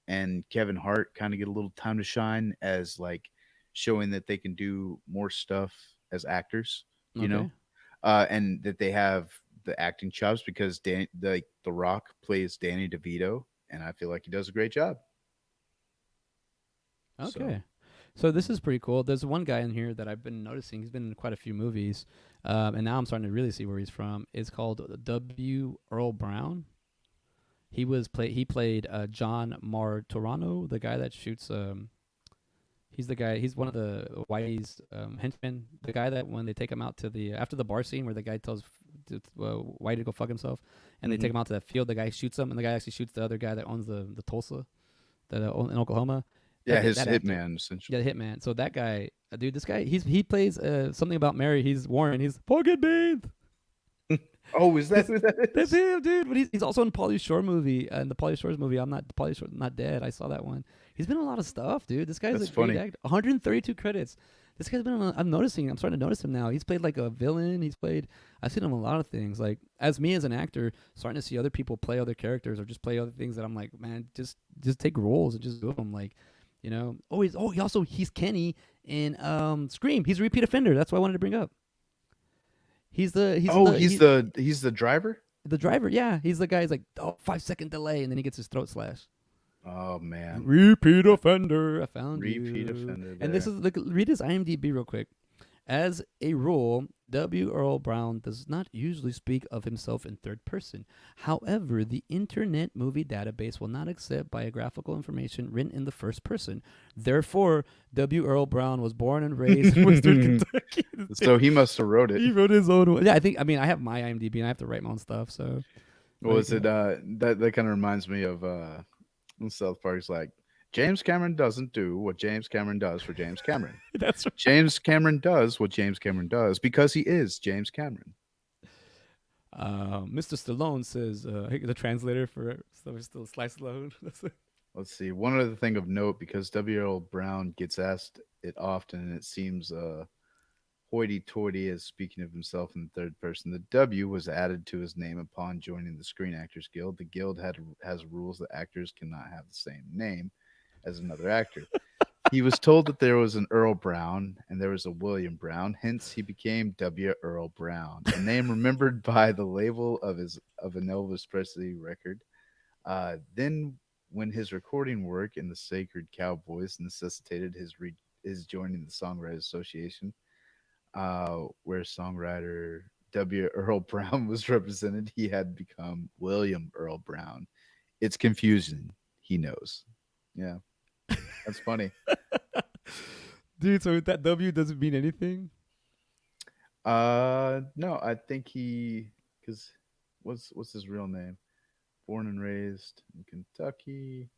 and Kevin Hart kind of get a little time to shine as like showing that they can do more stuff as actors, you know, Okay. and that they have the acting chops because The Rock plays Danny DeVito, and I feel like he does a great job. So Okay. So this is pretty cool. There's one guy in here that I've been noticing. He's been in quite a few movies, and now I'm starting to really see where he's from. It's called W. Earl Brown. He played John Martorano, the guy that shoots. He's the guy. He's one of the Whitey's henchmen. The guy that when they take him out to the after the bar scene where the guy tells Whitey to go fuck himself, and they mhm. take him out to that field. The guy shoots him, and the guy actually shoots the other guy that owns the Tulsa that in Oklahoma. Yeah, his That actor. hitman Yeah, essentially. the hitman. So that guy, dude, this guy, he plays something about Mary. He's Warren. He's pocket beans. Oh, is that This who that that's is? him, dude. But he's also in Pauly Shore movie. And the Pauly Shore's movie, I'm not Pauly Shore, not dead. I saw that one. He's been in a lot of stuff, dude. This guy's a That's great funny. actor. 132 credits. This guy's been on. I'm noticing. I'm starting to notice him now. He's played like a villain. He's played. I've seen him in a lot of things. Like as me as an actor, starting to see other people play other characters or just play other things that I'm like, man, just take roles and just do them. Like, you know. He's Kenny in Scream. He's a repeat offender. That's what I wanted to bring up. Oh, he's the driver. The driver, yeah, he's the guy. He's like, oh, 5 second delay, and then he gets his throat slashed. Oh man, Repeat offender, I found repeat you. offender And this there. is look, read his IMDb real quick. As a rule, W. Earl Brown does not usually speak of himself in third person. However, the Internet Movie Database will not accept biographical information written in the first person. Therefore, W. Earl Brown was born and raised in Western Kentucky. So he must have wrote it. He wrote his own. Yeah, I mean, I have my IMDb and I have to write my own stuff. So, Was like, it that kind of reminds me of South Park's like James Cameron doesn't do what James Cameron does for James Cameron. That's right. James Cameron does what James Cameron does because he is James Cameron. Mr. Stallone says the translator for Sylvester Stallone. Let's see. One other thing of note, because W. Earl Brown gets asked it often, and it seems hoity-toity as speaking of himself in the third person. The W was added to his name upon joining the Screen Actors Guild. The guild has rules that actors cannot have the same name as another actor. He was told that there was an Earl Brown and there was a William Brown, hence he became W. Earl Brown, a name remembered by the label of an Elvis Presley record. Then, when his recording work in the Sacred Cowboys necessitated his joining the Songwriters Association, where songwriter W. Earl Brown was represented, he had become William Earl Brown. It's confusing. He knows. Yeah, that's funny. Dude, so that W doesn't mean anything. No, I think because what's his real name? Born and raised in Kentucky.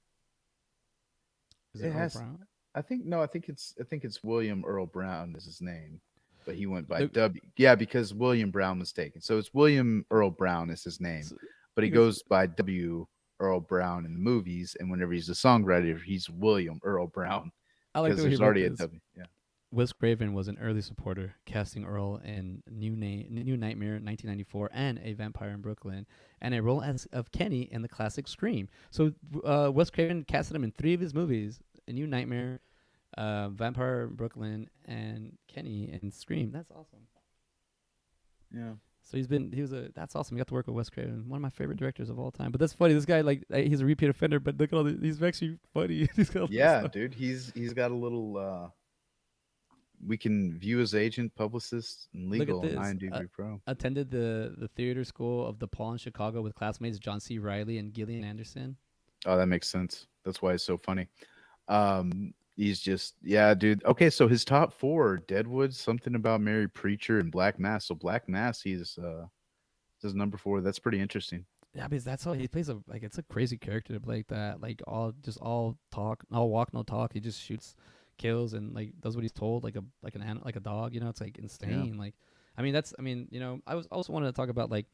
Is it It Earl has. Brown? I think no. I think it's William Earl Brown is his name, but he went by The, W. Yeah, because William Brown was taken, so it's William Earl Brown is his name, so, but he because goes by W. Earl Brown in the movies, and whenever he's a songwriter, he's William Earl Brown I like because the way he there's wrote already a this. W. Yeah. Wes Craven was an early supporter, casting Earl in New Nightmare 1994 and A Vampire in Brooklyn, and a role as of Kenny in the classic Scream. So Wes Craven casted him in 3 of his movies: A New Nightmare, Vampire in Brooklyn, and Kenny in Scream. That's awesome. Yeah. So that's awesome. You got to work with Wes Craven, one of my favorite directors of all time. But that's funny. This guy, like, he's a repeat offender, but look at he's actually funny. He's got all this Yeah, stuff. dude, he's got a little. We can view his agent, publicist, and Look at legal on this. IMDb Pro. Attended the theater school of DePaul in Chicago with classmates John C. Riley and Gillian Anderson. Oh, that makes sense. That's why it's so funny. He's just yeah, dude. Okay, so his top four: Deadwood, Something About Mary, Preacher, and Black Mass. So Black Mass, he's his number four. That's pretty interesting. Yeah, because that's all he plays. It's a crazy character to play like that. Like all talk, all walk, no talk. He just shoots, kills, and like does what he's told, like a dog. You know, it's like Yeah. insane. Like, I mean, you know, I was also wanted to talk about like,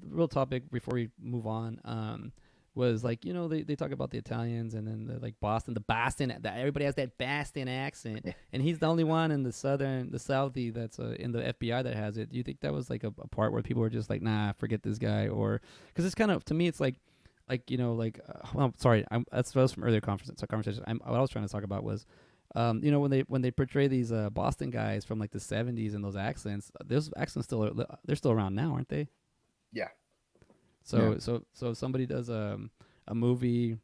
real topic before we move on. Was like, you know, they talk about the Italians and then the like Boston, that everybody has that Boston accent, Yeah. and he's the only one in the Southie that's in the FBI that has it. Do you think that was like a part where people were just like, nah, forget this guy, or because it's kind of to me, it's like you know, like well, sorry, that was from earlier conversation. What I was trying to talk about was, you know, when they portray these Boston guys from like the '70s and those accents, those accents they're still around now, aren't they? Yeah. Yeah. So if somebody does a movie.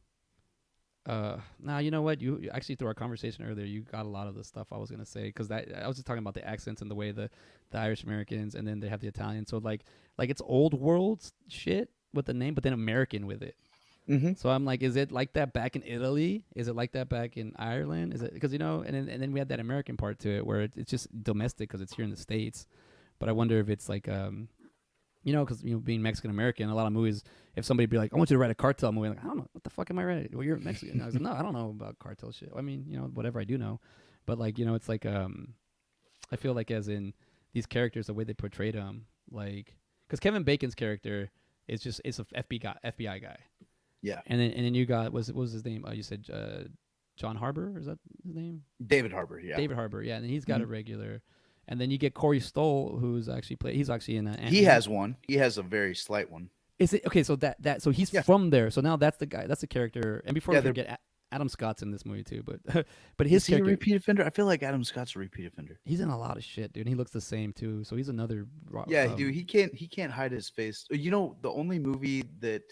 Now you know what you actually through our conversation earlier you got a lot of the stuff I was gonna say because that I was just talking about the accents and the way the Irish Americans and then they have the Italian so like it's old world shit with the name but then American with it. Mm-hmm. So I'm like, is it like that back in Italy? Is it like that back in Ireland? Is it because you know and then we had that American part to it where it's just domestic because it's here in the States. But I wonder if it's like you know, because you know, being Mexican American, a lot of movies, if somebody be like, "I want you to write a cartel movie," I'm like, I don't know, what the fuck am I writing? Well, you're Mexican. And I was like, no, I don't know about cartel shit. I mean, you know, whatever I do know, but like, you know, it's like, I feel like as in these characters, the way they portrayed them, like, because Kevin Bacon's character is just it's a FBI guy, Yeah. and then you got what was his name? You said John Harbour, is that his name? David Harbour. Yeah. David Harbour, yeah, and then he's got Mhm. a regular. And then you get Corey Stoll, who's actually he's actually in He has one. He has a very slight one. Is it okay? So so he's Yeah. from there. So now that's the guy. That's the character. And before Yeah. we They're, forget, Adam Scott's in this movie too. But but is his he a character, repeat offender? I feel like Adam Scott's a repeat offender. he's in a lot of shit, dude. And he looks the same too. So he's another. Yeah, dude. He can't hide his face. You know, the only movie that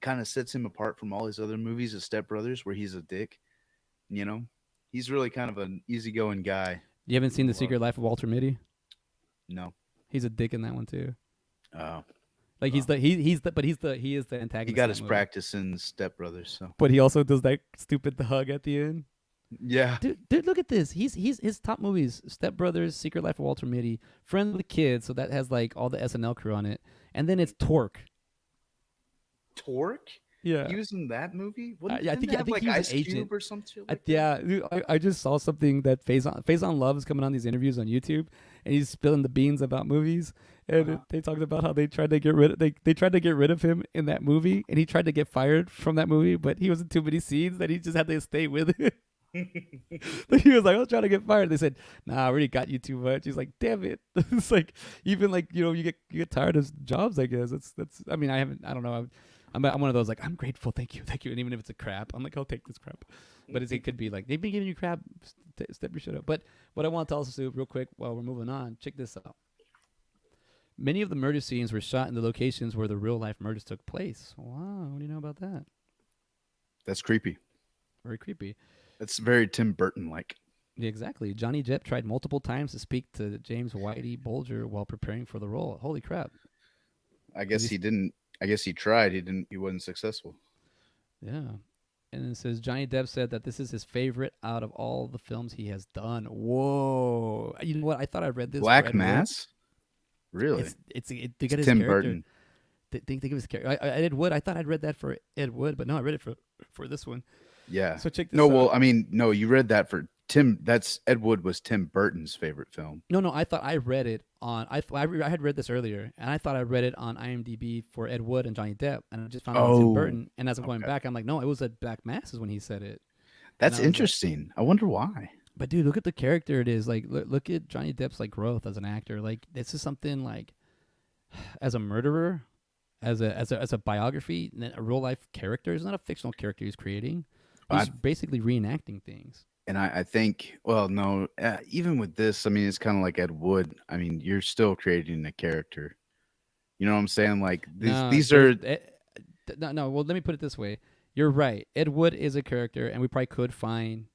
kind of sets him apart from all his other movies is Step Brothers, where he's a dick. You know, he's really kind of an easygoing guy. You haven't seen The Who, Secret Life of Walter Mitty? no. He's a dick in that one too. Oh. Like Well. he is the He antagonist. got in his that movie. practice in Step Brothers, so But he also does that stupid hug at the end. yeah. Dude, look at this. He's his top movies: Step Brothers, Secret Life of Walter Mitty, Friends with the Kids. So that has like all the SNL crew on it, and then it's Torque. Torque. Yeah. He was in that movie. Wouldn't Yeah, didn't it I have think like he was an Ice agent. Cube or some shit I, like that? yeah, dude, I just saw something that Faison Love is coming on these interviews on YouTube, and he's spilling the beans about movies. Uh And huh. they talked about how they tried to get rid of him in that movie, and he tried to get fired from that movie, but he was in too many scenes that he just had to stay with it. He was like, I was trying to get fired. They said, Nah, I already got you too much. He's like, damn it. It's like even like you get tired of jobs. I guess that's. I mean, I don't know. I'm one of those like I'm grateful, thank you, and even if it's a crap, I'm like I'll take this crap. But it could be like they've been giving you crap, step your shit up. But what I want to tell us, real quick, while we're moving on, check this out. Many of the murder scenes were shot in the locations where the real life murders took place. Wow, what do you know about that? That's creepy. Very creepy. That's very Tim Burton like. Yeah, exactly. Johnny Depp tried multiple times to speak to James Whitey Bulger while preparing for the role. Holy crap! I Because guess he he's didn't. I guess he tried. He didn't. He wasn't successful. yeah. And it says Johnny Depp said that this is his favorite out of all the films he has done. Whoa! You know what? I thought I read this for Black Ed Wood. Mass. Really? They It's got his Tim character. Burton. Think of his character. Ed Wood. I thought I'd read that for Ed Wood, but no, I read it for this one. Yeah. So check No. this Well, out. I mean, no. You read that for Tim. That's Ed Wood was Tim Burton's favorite film. No, I thought I read it on. I had read this earlier, and I thought I read it on IMDb for Ed Wood and Johnny Depp, and I just found out on Tim Oh. Burton. And as I'm going Okay. back, I'm like, no, it was at Black Masses when he said it, and That's I was like, interesting. I wonder why. but dude, look at the character it is. Like, look at Johnny Depp's like growth as an actor. Like, this is something like as a murderer, as a biography, a real life character. It's not a fictional character he's creating. I He's basically reenacting things. and I think, well, no, even with this, I mean, it's kind of like Ed Wood. I mean, you're still creating a character. You know what I'm saying? Like No, these are no. Well, let me put it this way. You're right. Ed Wood is a character, and we probably could find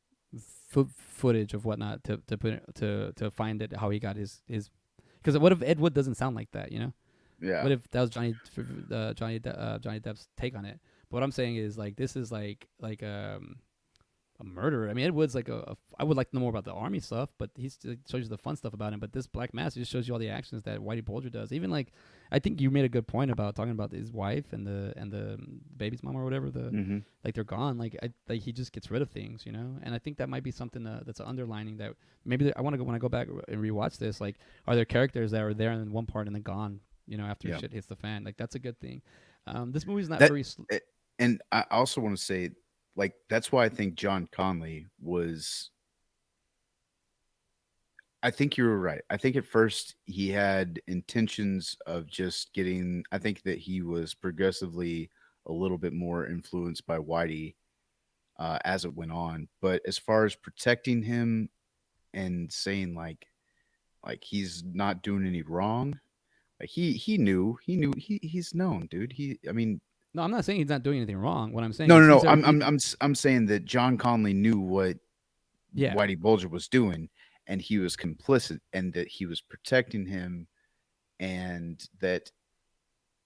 footage of whatnot to put to find it how he got his. Because what if Ed Wood doesn't sound like that? You know. yeah. What if that was Johnny Depp's take on it? But what I'm saying is like this is like a murderer. I mean, Ed Wood's like I would like to know more about the army stuff, but he shows you the fun stuff about him. But this Black Mass just shows you all the actions that Whitey Bulger does. Even like, I think you made a good point about talking about his wife and the baby's mom or whatever. Hmm. Like they're gone. Like he just gets rid of things, you know. And I think that might be something that's underlining that maybe I want to go when I go back and rewatch this. Like, are there characters that are there in one part and then gone? You know, after Yeah. shit hits the fan. Like that's a good thing. This movie's not That very. and I also want to say, like, that's why I think John Conley was. I think you were right. I think at first he had intentions of just getting. I think that he was progressively a little bit more influenced by Whitey as it went on. But as far as protecting him and saying like he's not doing any wrong, like he's known, dude. I mean, No, I'm not saying he's not doing anything wrong. What I'm saying no, is no, no. these are I'm saying that John Conley knew what yeah. Whitey Bulger was doing, and he was complicit, and that he was protecting him, and that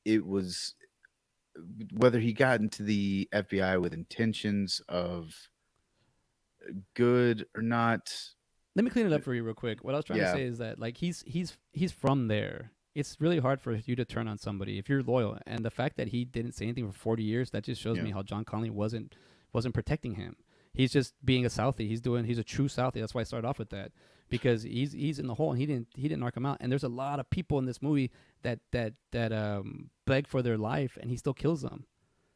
it was whether he got into the FBI with intentions of good or not. Let me clean it up for you real quick. What I was trying to Yeah, say is that like he's from there. It's really hard for you to turn on somebody if you're loyal. And the fact that he didn't say anything for 40 years, that just shows yeah, me how John Conley wasn't protecting him. He's just being a Southie. He's a true Southie. That's why I started off with that because he's in the hole and he didn't knock him out. And there's a lot of people in this movie that beg for their life and he still kills them.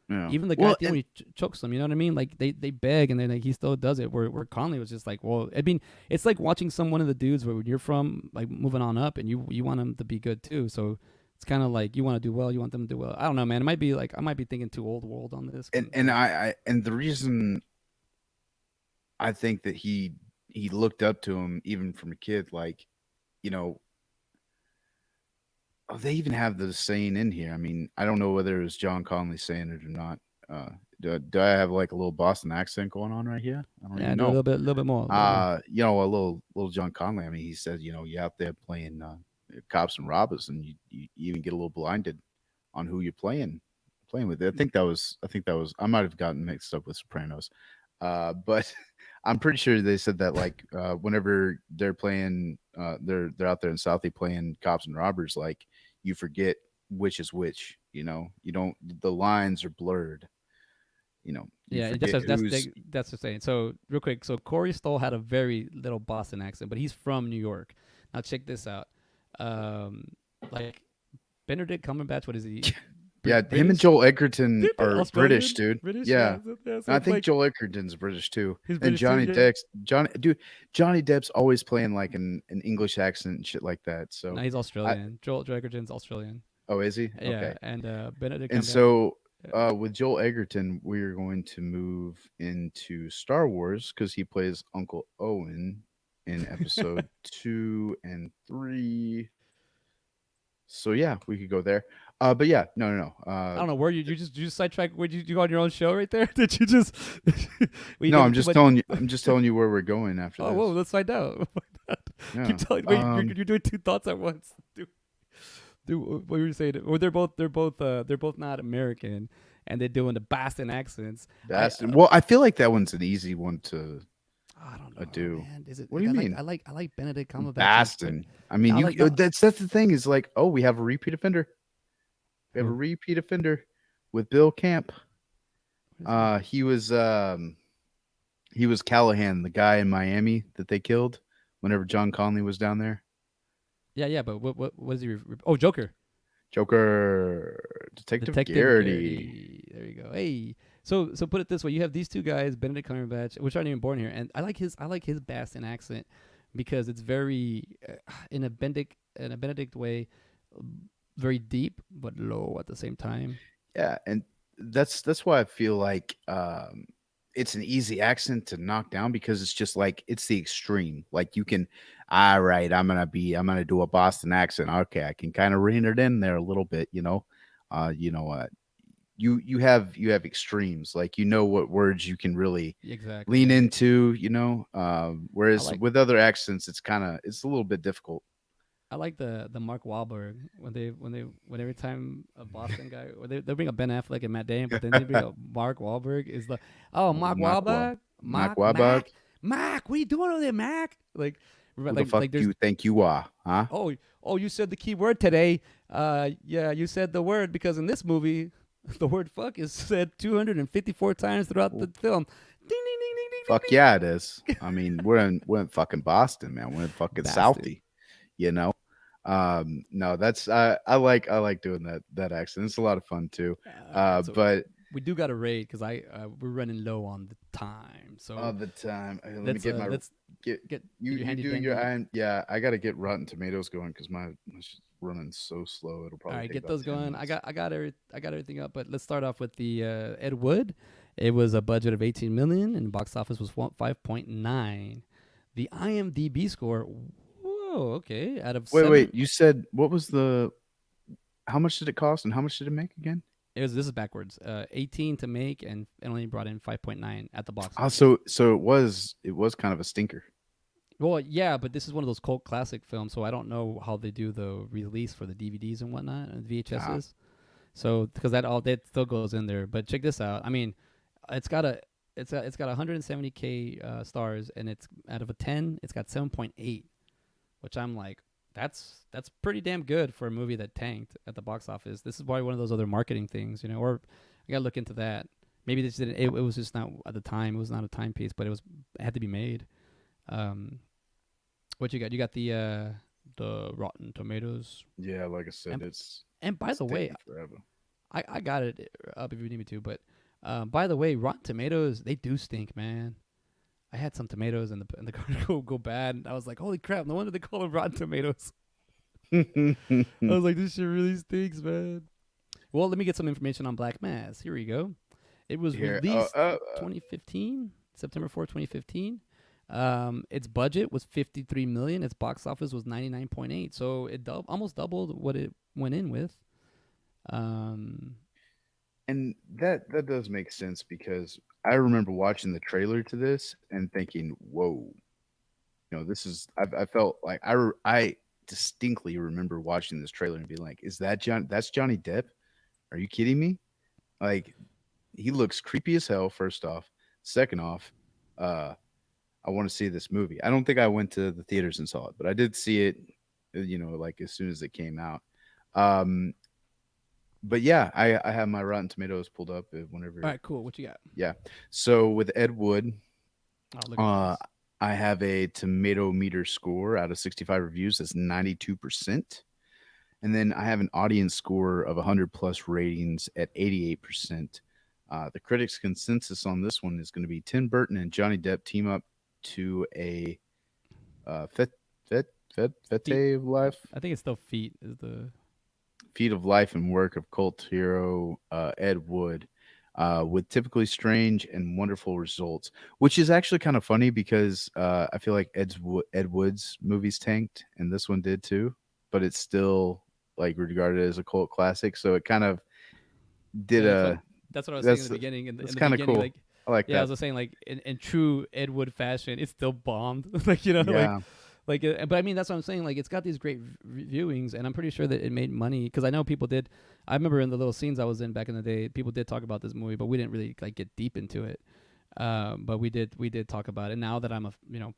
yeah. Even the guy Well, at the end and when he chokes them, you know what I mean? Like they beg and then like, he still does it. Where Conley was just like, well, I mean, it's like watching some one of the dudes where when you're from like moving on up and you want them to be good too. So it's kind of like you want to do well, you want them to do well. I don't know, man. It might be like I might be thinking too old world on this. and and the reason I think that he looked up to him even from a kid, like, you know, oh, they even have the saying in here. I mean, I don't know whether it was John Conley saying it or not. Do I have like a little Boston accent going on right here? I don't Yeah, even do a know. little bit more, a little more. You know, a little John Conley. I mean, he said, you know, you're out there playing cops and robbers, and you even get a little blinded on who you're playing with. I think that was. I might have gotten mixed up with Sopranos, but I'm pretty sure they said that like whenever they're playing, they're out there in Southie playing cops and robbers, like you forget which is which. You know, you don't. The lines are blurred. you Yeah, forget who's. that's the saying. So real quick, so Corey Stoll had a very little Boston accent, but he's from New York. Now check this out. Um, like Benedict Cumberbatch, what is he? Yeah, him and British? Joel Edgerton They're are British, Australian, dude. British, yeah. Yeah. So, yeah, And so I it's think like Joel Edgerton's British too. he's And British too. Yeah. Johnny Depp's always playing like an English accent and shit like that. No, So he's I Australian. Joel Edgerton's Australian. oh, is he? Yeah, Okay. and Benedict And Cumberbatch. so Yeah. with Joel Edgerton, we're going to move into Star Wars because he plays Uncle Owen in episode 2 and 3. So yeah, we could go there. But yeah, no. I don't know where you just sidetrack. Where you go on your own show right there? Did you just we No, did too much? I'm just telling you where we're going after Oh, whoa, this. let's find out. Keep Yeah. telling. Wait, you're doing two thoughts at once. Do what were you saying? Or they're both not American, and they're doing the Boston accents. Bastin. Well, I feel like that one's an easy one to I don't know, do. man. Is it What do like you mean? I like Benedict Cumberbatch's, but Bastin. I mean, I you like no. that's the thing is like, oh, we have a repeat offender. We have a Who? repeat offender with Bill Camp. What is he? Uh he was um he was Callahan, the guy in Miami that they killed whenever John Conley was down there. Yeah, but what is he? Oh, Joker. Joker, Detective Detective Garrity. Garrity. There you go. Hey. So put it this way: you have these two guys, Benedict Cumberbatch, which aren't even born here, and I like his Boston accent because it's very in a Benedict way, very deep but low at the same time. Yeah, and that's why I feel like it's an easy accent to knock down because it's just like it's the extreme. Like you can, all right, I'm gonna do a Boston accent. Okay, I can kind of rein it in there a little bit. You know what? You have extremes. Like you know what words you can really Exactly. lean Yeah. into. I Whereas like with other accents, it's a little bit difficult. I like the Mark Wahlberg when every time a Boston guy or they bring up Ben Affleck and Matt Damon, but then they bring up Mark Wahlberg is like, oh, Mark Makwa, Wahlberg, Makwabak. Mac, what are you doing over there, Mac? Who the fuck Like do there's you think you are, huh? oh you said the key word today. Yeah, you said the word because in this movie the word fuck is said 254 times throughout the film. Ding ding ding ding ding ding Fuck yeah, it is. I mean, we're in fucking Boston, man. We're in fucking ding. Bastard. Southie, you know. No, that's I like doing that accent. It's a lot of fun too. All right, so But we do got to rate because I we're running low on the time. all So the time, let me get my let's get get you your you handy do dandy. your I yeah. I got to get Rotten Tomatoes going because my shit's running so slow. It'll All probably right, take get about those 10 going. minutes. I got everything up, but let's start off with the Ed Wood. It was a budget of 18 million and box office was 5.9. The IMDb score, whoa, okay, out of Wait. 7. You said what was the? How much did it cost and how much did it make again? It was this is backwards. 18 to make and it only brought in 5.9 at the box Oh, office. so it was kind of a stinker. Well, yeah, but this is one of those cult classic films, so I don't know how they do the release for the DVDs and whatnot and Ah, VHSs. So because that still goes in there. But check this out. I mean, it's got a it's got 170K stars, and it's out of a 10, it's got 7.8, which I'm like, that's pretty damn good for a movie that tanked at the box office. This is probably one of those other marketing things, or I gotta look into that. Maybe this didn't. It was just not at the time. It was not a timepiece, but it had to be made. Um, what you got? You got the Rotten Tomatoes, yeah, like I said, and it's by it's the way, taking forever. I got it up if you need me to. But by the way, Rotten Tomatoes, they do stink, man. I had some tomatoes and the car go bad. And I was like, holy crap! No wonder they call them Rotten Tomatoes. I was like, this shit really stinks, man. Well, let me get some information on Black Mass. Here we go. It was Here, released 2015, September 4th, 2015. Its budget was 53 million. Its box office was 99.8. So it almost doubled what it went in with. Um, and that does make sense because I remember watching the trailer to this and thinking, "Whoa, this is." I felt like I distinctly remember watching this trailer and being like, "Is that John? That's Johnny Depp? Are you kidding me? Like, he looks creepy as hell. First off, second off, uh, I want to see this movie. I don't think I went to the theaters and saw it, but I did see it. Like as soon as it came out. Um, but yeah, I have my Rotten Tomatoes pulled up All whenever. right, cool. What you got? Yeah. So with Ed Wood, Oh, look at uh, this. I have a tomato meter score out of 65 reviews. That's 92%. And then I have an audience score of 100 plus ratings at 88%. The critics' consensus on this one is going to be Tim Burton and Johnny Depp team up to a fet, Feet. fete of life, I think it's still feet. Is the feat of life and work of cult hero Ed Wood, with typically strange and wonderful results, which is actually kind of funny because I feel like Ed Wood's movies tanked, and this one did too, but it's still like regarded as a cult classic. So it kind of did yeah. That's a what I was saying in the that's beginning. In that's the kind of beginning, cool. like I like yeah, I that. was just saying like in true Ed Wood fashion, it's still bombed. Like Yeah, but I mean that's what I'm saying. Like it's got these great viewings, and I'm pretty sure that it made money because I know people did. I remember in the little scenes I was in back in the day, people did talk about this movie, but we didn't really like get deep into it. But we did talk about it. Now that I'm a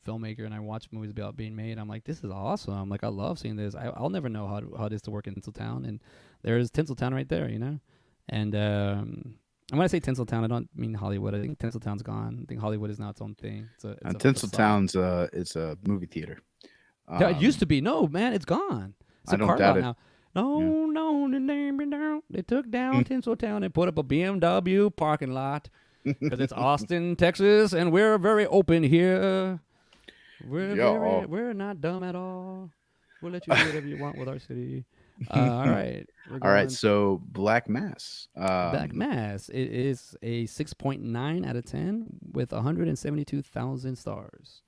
filmmaker and I watch movies about being made, I'm like, this is awesome. Like I love seeing this. I'll never know how it is to work in Tinseltown, and there's Tinseltown right there, And and when I say Tinseltown, I don't mean Hollywood. I think Tinseltown's gone. I think Hollywood is now its own thing. It's and a facade. Tinseltown's is a movie theater. Yeah, it used Um, to be. No, man, it's gone. It's I a don't car doubt lot it. now. Yeah. No, no, they took down Tinseltown and put up a BMW parking lot because it's Austin, Texas, and we're very open here. Yeah. We're not dumb at all. We'll let you do whatever you want with our city. All right, we're All right, going so Black Mass. back mass. It is a 6.9 out of 10 with 172,000 stars.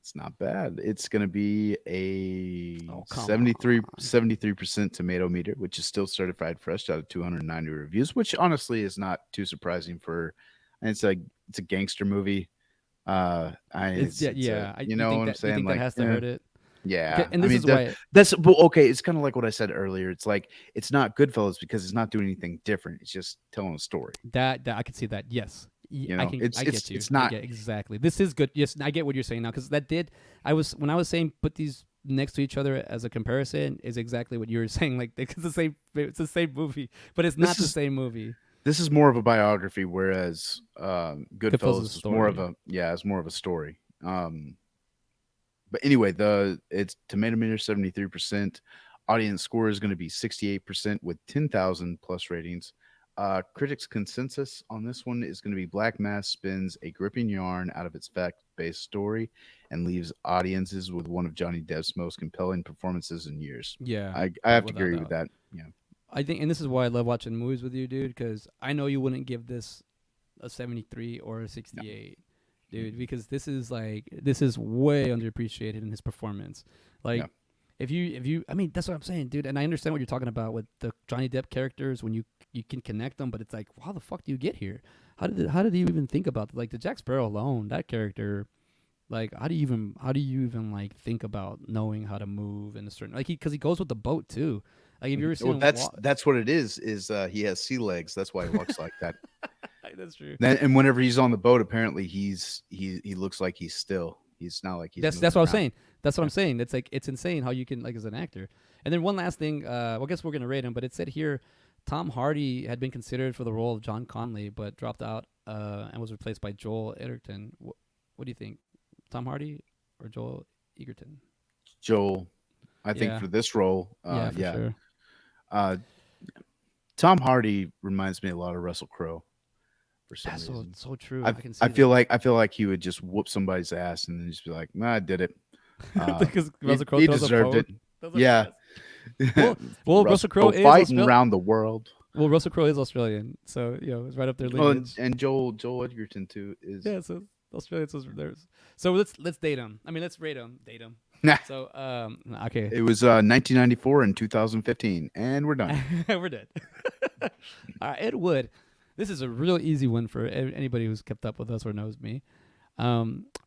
It's not bad. It's going to be a Oh, come seventy three on. 73% tomato meter, which is still certified fresh out of 290 reviews, which honestly is not too surprising for and it's a gangster movie. It's yeah, it's a yeah. you You know think what I'm that you saying, think that like has to hurt it? Okay, yeah. and I this mean is why that's well, okay, it's kind of like what I said earlier. It's like it's not Goodfellas because it's not doing anything different. It's just telling a story. that I can see that. Yes, You I know, can. it's I it's get you. it's I not get exactly. This is good. Yes, I get what you're saying now because that did. I was when I was saying put these next to each other as a comparison is exactly what you were saying. Like it's the same. It's the same movie, but it's this not the is same movie. this is more of a biography, whereas Goodfellas is a Goodfellas is more of story. a it's more of a story. But anyway, the it's tomato meter 73%. Audience score is going to be 68% with 10,000 plus ratings. Critics' consensus on this one is going to be Black Mass spins a gripping yarn out of its fact based story and leaves audiences with one of Johnny Depp's most compelling performances in years. Yeah, I have to without agree with doubt. that. Yeah. I think, and this is why I love watching movies with you, dude. Because I know you wouldn't give this a 73 or a No. 68, dude, because this is way underappreciated in his performance. Yeah. Like if you I mean that's what I'm saying, dude. And I understand what you're talking about with the Johnny Depp characters when you can connect them, but it's like how the fuck do you get here? How did you even think about like the Jack Sparrow alone, that character? Like how do you even like think about knowing how to move in a certain like because he goes with the boat too. Like if you ever seen Well, him walk, that's what it is. Is he has sea legs? That's why he walks like that. that's true. Then, and whenever he's on the boat, apparently he looks like he's still. He's not like he's That's moving what I'm around. saying. That's what Yeah. I'm saying. It's like it's insane how you can like as an actor. And then one last thing. Well, I guess we're gonna rate him, but it said here Tom Hardy had been considered for the role of John Conley, but dropped out and was replaced by Joel Edgerton. What do you think, Tom Hardy or Joel Egerton? Joel, I think Yeah, for this role, yeah, for yeah, sure. uh, Tom Hardy reminds me a lot of Russell Crowe for some That's reason. so true. I can see I feel like he would just whoop somebody's ass and then just be like, "Nah, I did it. that because Russell Crowe He throws a deserved phone. it." Those are Yeah, yes. Well, Russell Russell Crowe Crowe is fighting Australian. around the world. Well, Russell Crowe is Australian, so it's right up their Oh, lineage. and Joel Edgerton too is. Yeah, so Australians was theirs. So let's date them. I mean, let's rate them, date them. Nah, So okay, it was 1994 and 2015, and we're done. we're dead. All right, Ed Wood. This is a real easy one for anybody who's kept up with us or knows me.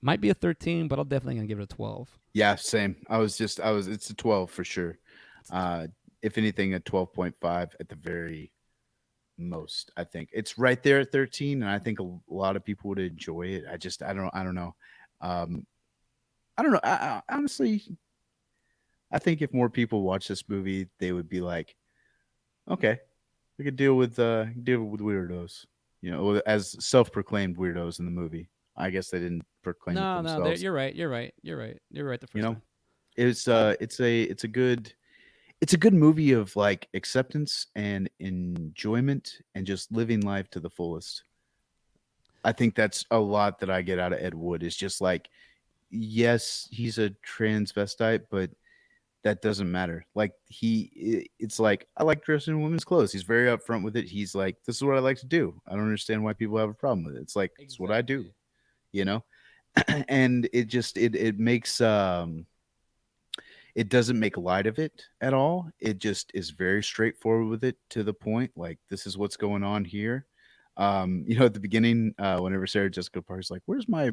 Might be a 13, but I'm definitely gonna give it a 12. Yeah, same. I was it's a 12 for sure. It's a Uh if anything a 12.5 at the very most, I think. It's right there at 13 and I think a lot of people would enjoy it. I don't know. Um I don't know. Honestly, I think if more people watch this movie, they would be like, "Okay, I could deal with weirdos. You know, as self-proclaimed weirdos in the movie. I guess they didn't proclaim it No, no, themselves. you're right. You're right. You're right. You're right the You first know, time. it's a good movie of like acceptance and enjoyment and just living life to the fullest. I think that's a lot that I get out of Ed Wood is just like, yes, he's a transvestite, but that doesn't matter. Like it's like I like dressing in women's clothes. He's very upfront with it. He's like, this is what I like to do. I don't understand why people have a problem with it. It's like it's what I do, Exactly. you know. And it makes it doesn't make light of it at all. It just is very straightforward with it to the point. Like this is what's going on here. At the beginning, whenever Sarah Jessica Parker's like, "Where's my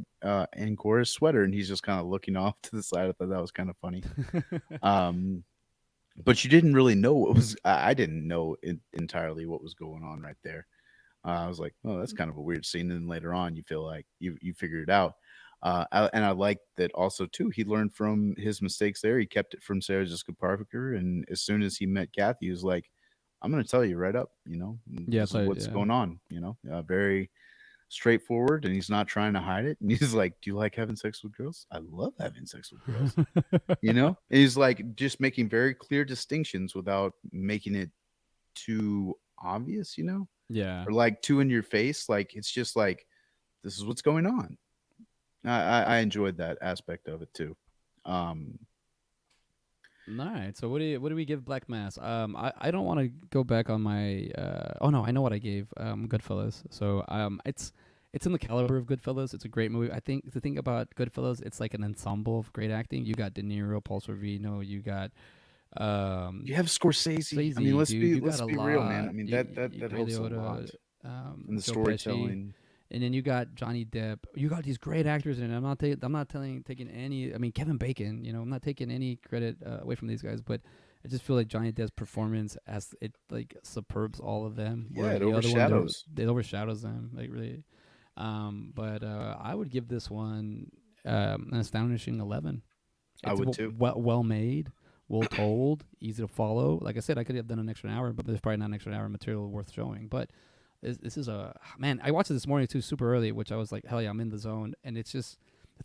Angora sweater?" and he's just kind of looking off to the side. I thought that was kind of funny. Um, but you didn't really know what was. I didn't know entirely what was going on right there. I was like, oh, that's kind of a weird scene. And then later on, you feel like you figure it out. And I like that also too. He learned from his mistakes there. He kept it from Sarah Jessica Parker, and as soon as he met Kathy, he was like, "I'm going to tell you right up. Yeah, This is so what's yeah. going on. Very straightforward, and he's not trying to hide it. And he's like, "Do you like having sex with girls? I love having sex with girls." And he's like just making very clear distinctions without making it too obvious. Yeah. Or like too in your face. Like it's just like this is what's going on. I enjoyed that aspect of it too. Um, All right. So what do we give Black Mass? I don't want to go back on my. Oh no, I know what I gave. Goodfellas. So it's in the caliber of Goodfellas. It's a great movie. I think the thing about Goodfellas, it's like an ensemble of great acting. You got De Niro, Paul Sorvino. You got um you have Scorsese. I mean, Swayze, dude. You got let's a be real, man. I lot. mean You that Ray helps a Liotta, lot in the Joe Pesci. storytelling. And then you got Johnny Depp. You got these great actors in it. I'm not taking any. I mean, Kevin Bacon. I'm not taking any credit away from these guys, but I just feel like Johnny Depp's performance as it like superbs all of them. Yeah, Where it the other one, overshadows. they overshadows them like really. But I would give this one an astonishing 11. I It's would too. well made, well told, easy to follow. Like I said, I could have done an extra hour, but there's probably not an extra hour material worth showing. But this is a man. I watched it this morning too, super early, which I was like, hell yeah, I'm in the zone. And it's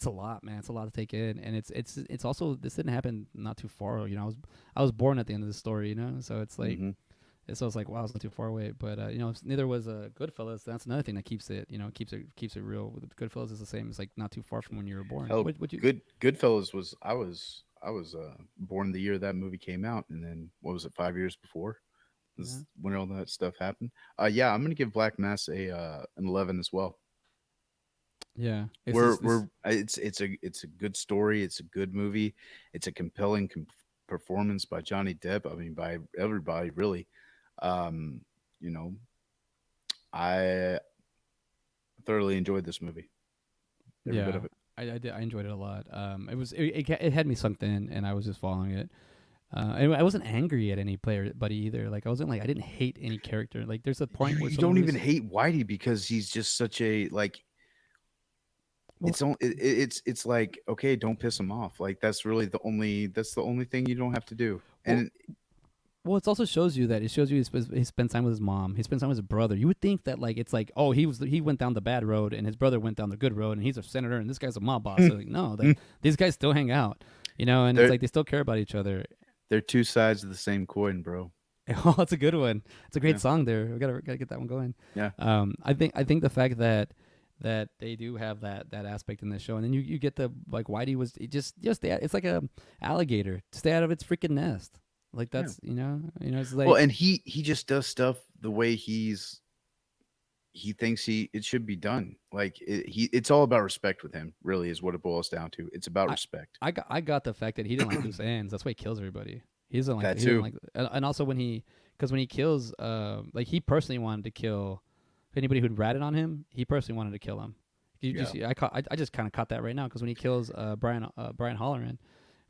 a lot, man. It's a lot to take in, and it's also this didn't happen not too far. I was born at the end of the story, so it's like. Hmm. So it's like, wow, it's not too far away, but neither was Goodfellas. That's another thing that keeps it, keeps it real. With Goodfellas is the same. It's like not too far from when you were born. Hell, What you? Goodfellas was I was born the year that movie came out, and then what was it, 5 years before? Yeah, Is when all that stuff happened. Yeah, I'm gonna give Black Mass a an 11 as well. yeah. It's We're just this. we're it's a good story. It's a good movie. It's a compelling performance by Johnny Depp. I mean, by everybody really. Um, you know, I thoroughly enjoyed this movie. Every bit Yeah, of it. I did. I enjoyed it a lot. It had me sunk in, and I was just following it. And I wasn't angry at any player, buddy either. Like I wasn't like I didn't hate any character. Like there's a You point where you someone don't really even hate Whitey because he's just such a like. well, It's like okay, don't piss him off. Like that's the only thing you don't have to do. well, And well. It also shows you that it shows you he spent time with his mom. He spent time with his brother. You would think that like it's like oh he went down the bad road and his brother went down the good road and he's a senator and this guy's a mob boss. So like no, like these guys still hang out, and it's they're like they still care about each other. they're two sides of the same coin, bro. Oh, it's a good one. It's a great Yeah, song there. We gotta get that one going. yeah. I think the fact that they do have that aspect in the show, and then you get the like Whitey was just stay it's like a alligator. Stay out of its freaking nest. Like Yeah. that's it's Well, like and he just does stuff the way he thinks it should be done. Like it's all about respect with him. Really, is what it boils down to. It's about I respect. I got the fact that he didn't like loose ends. That's why he kills everybody. That He doesn't too. like and also when he kills like he personally wanted to kill anybody who'd ratted on him. He personally wanted to kill him. You Yeah. just I just kind of caught that right now because when he kills Brian Holleran,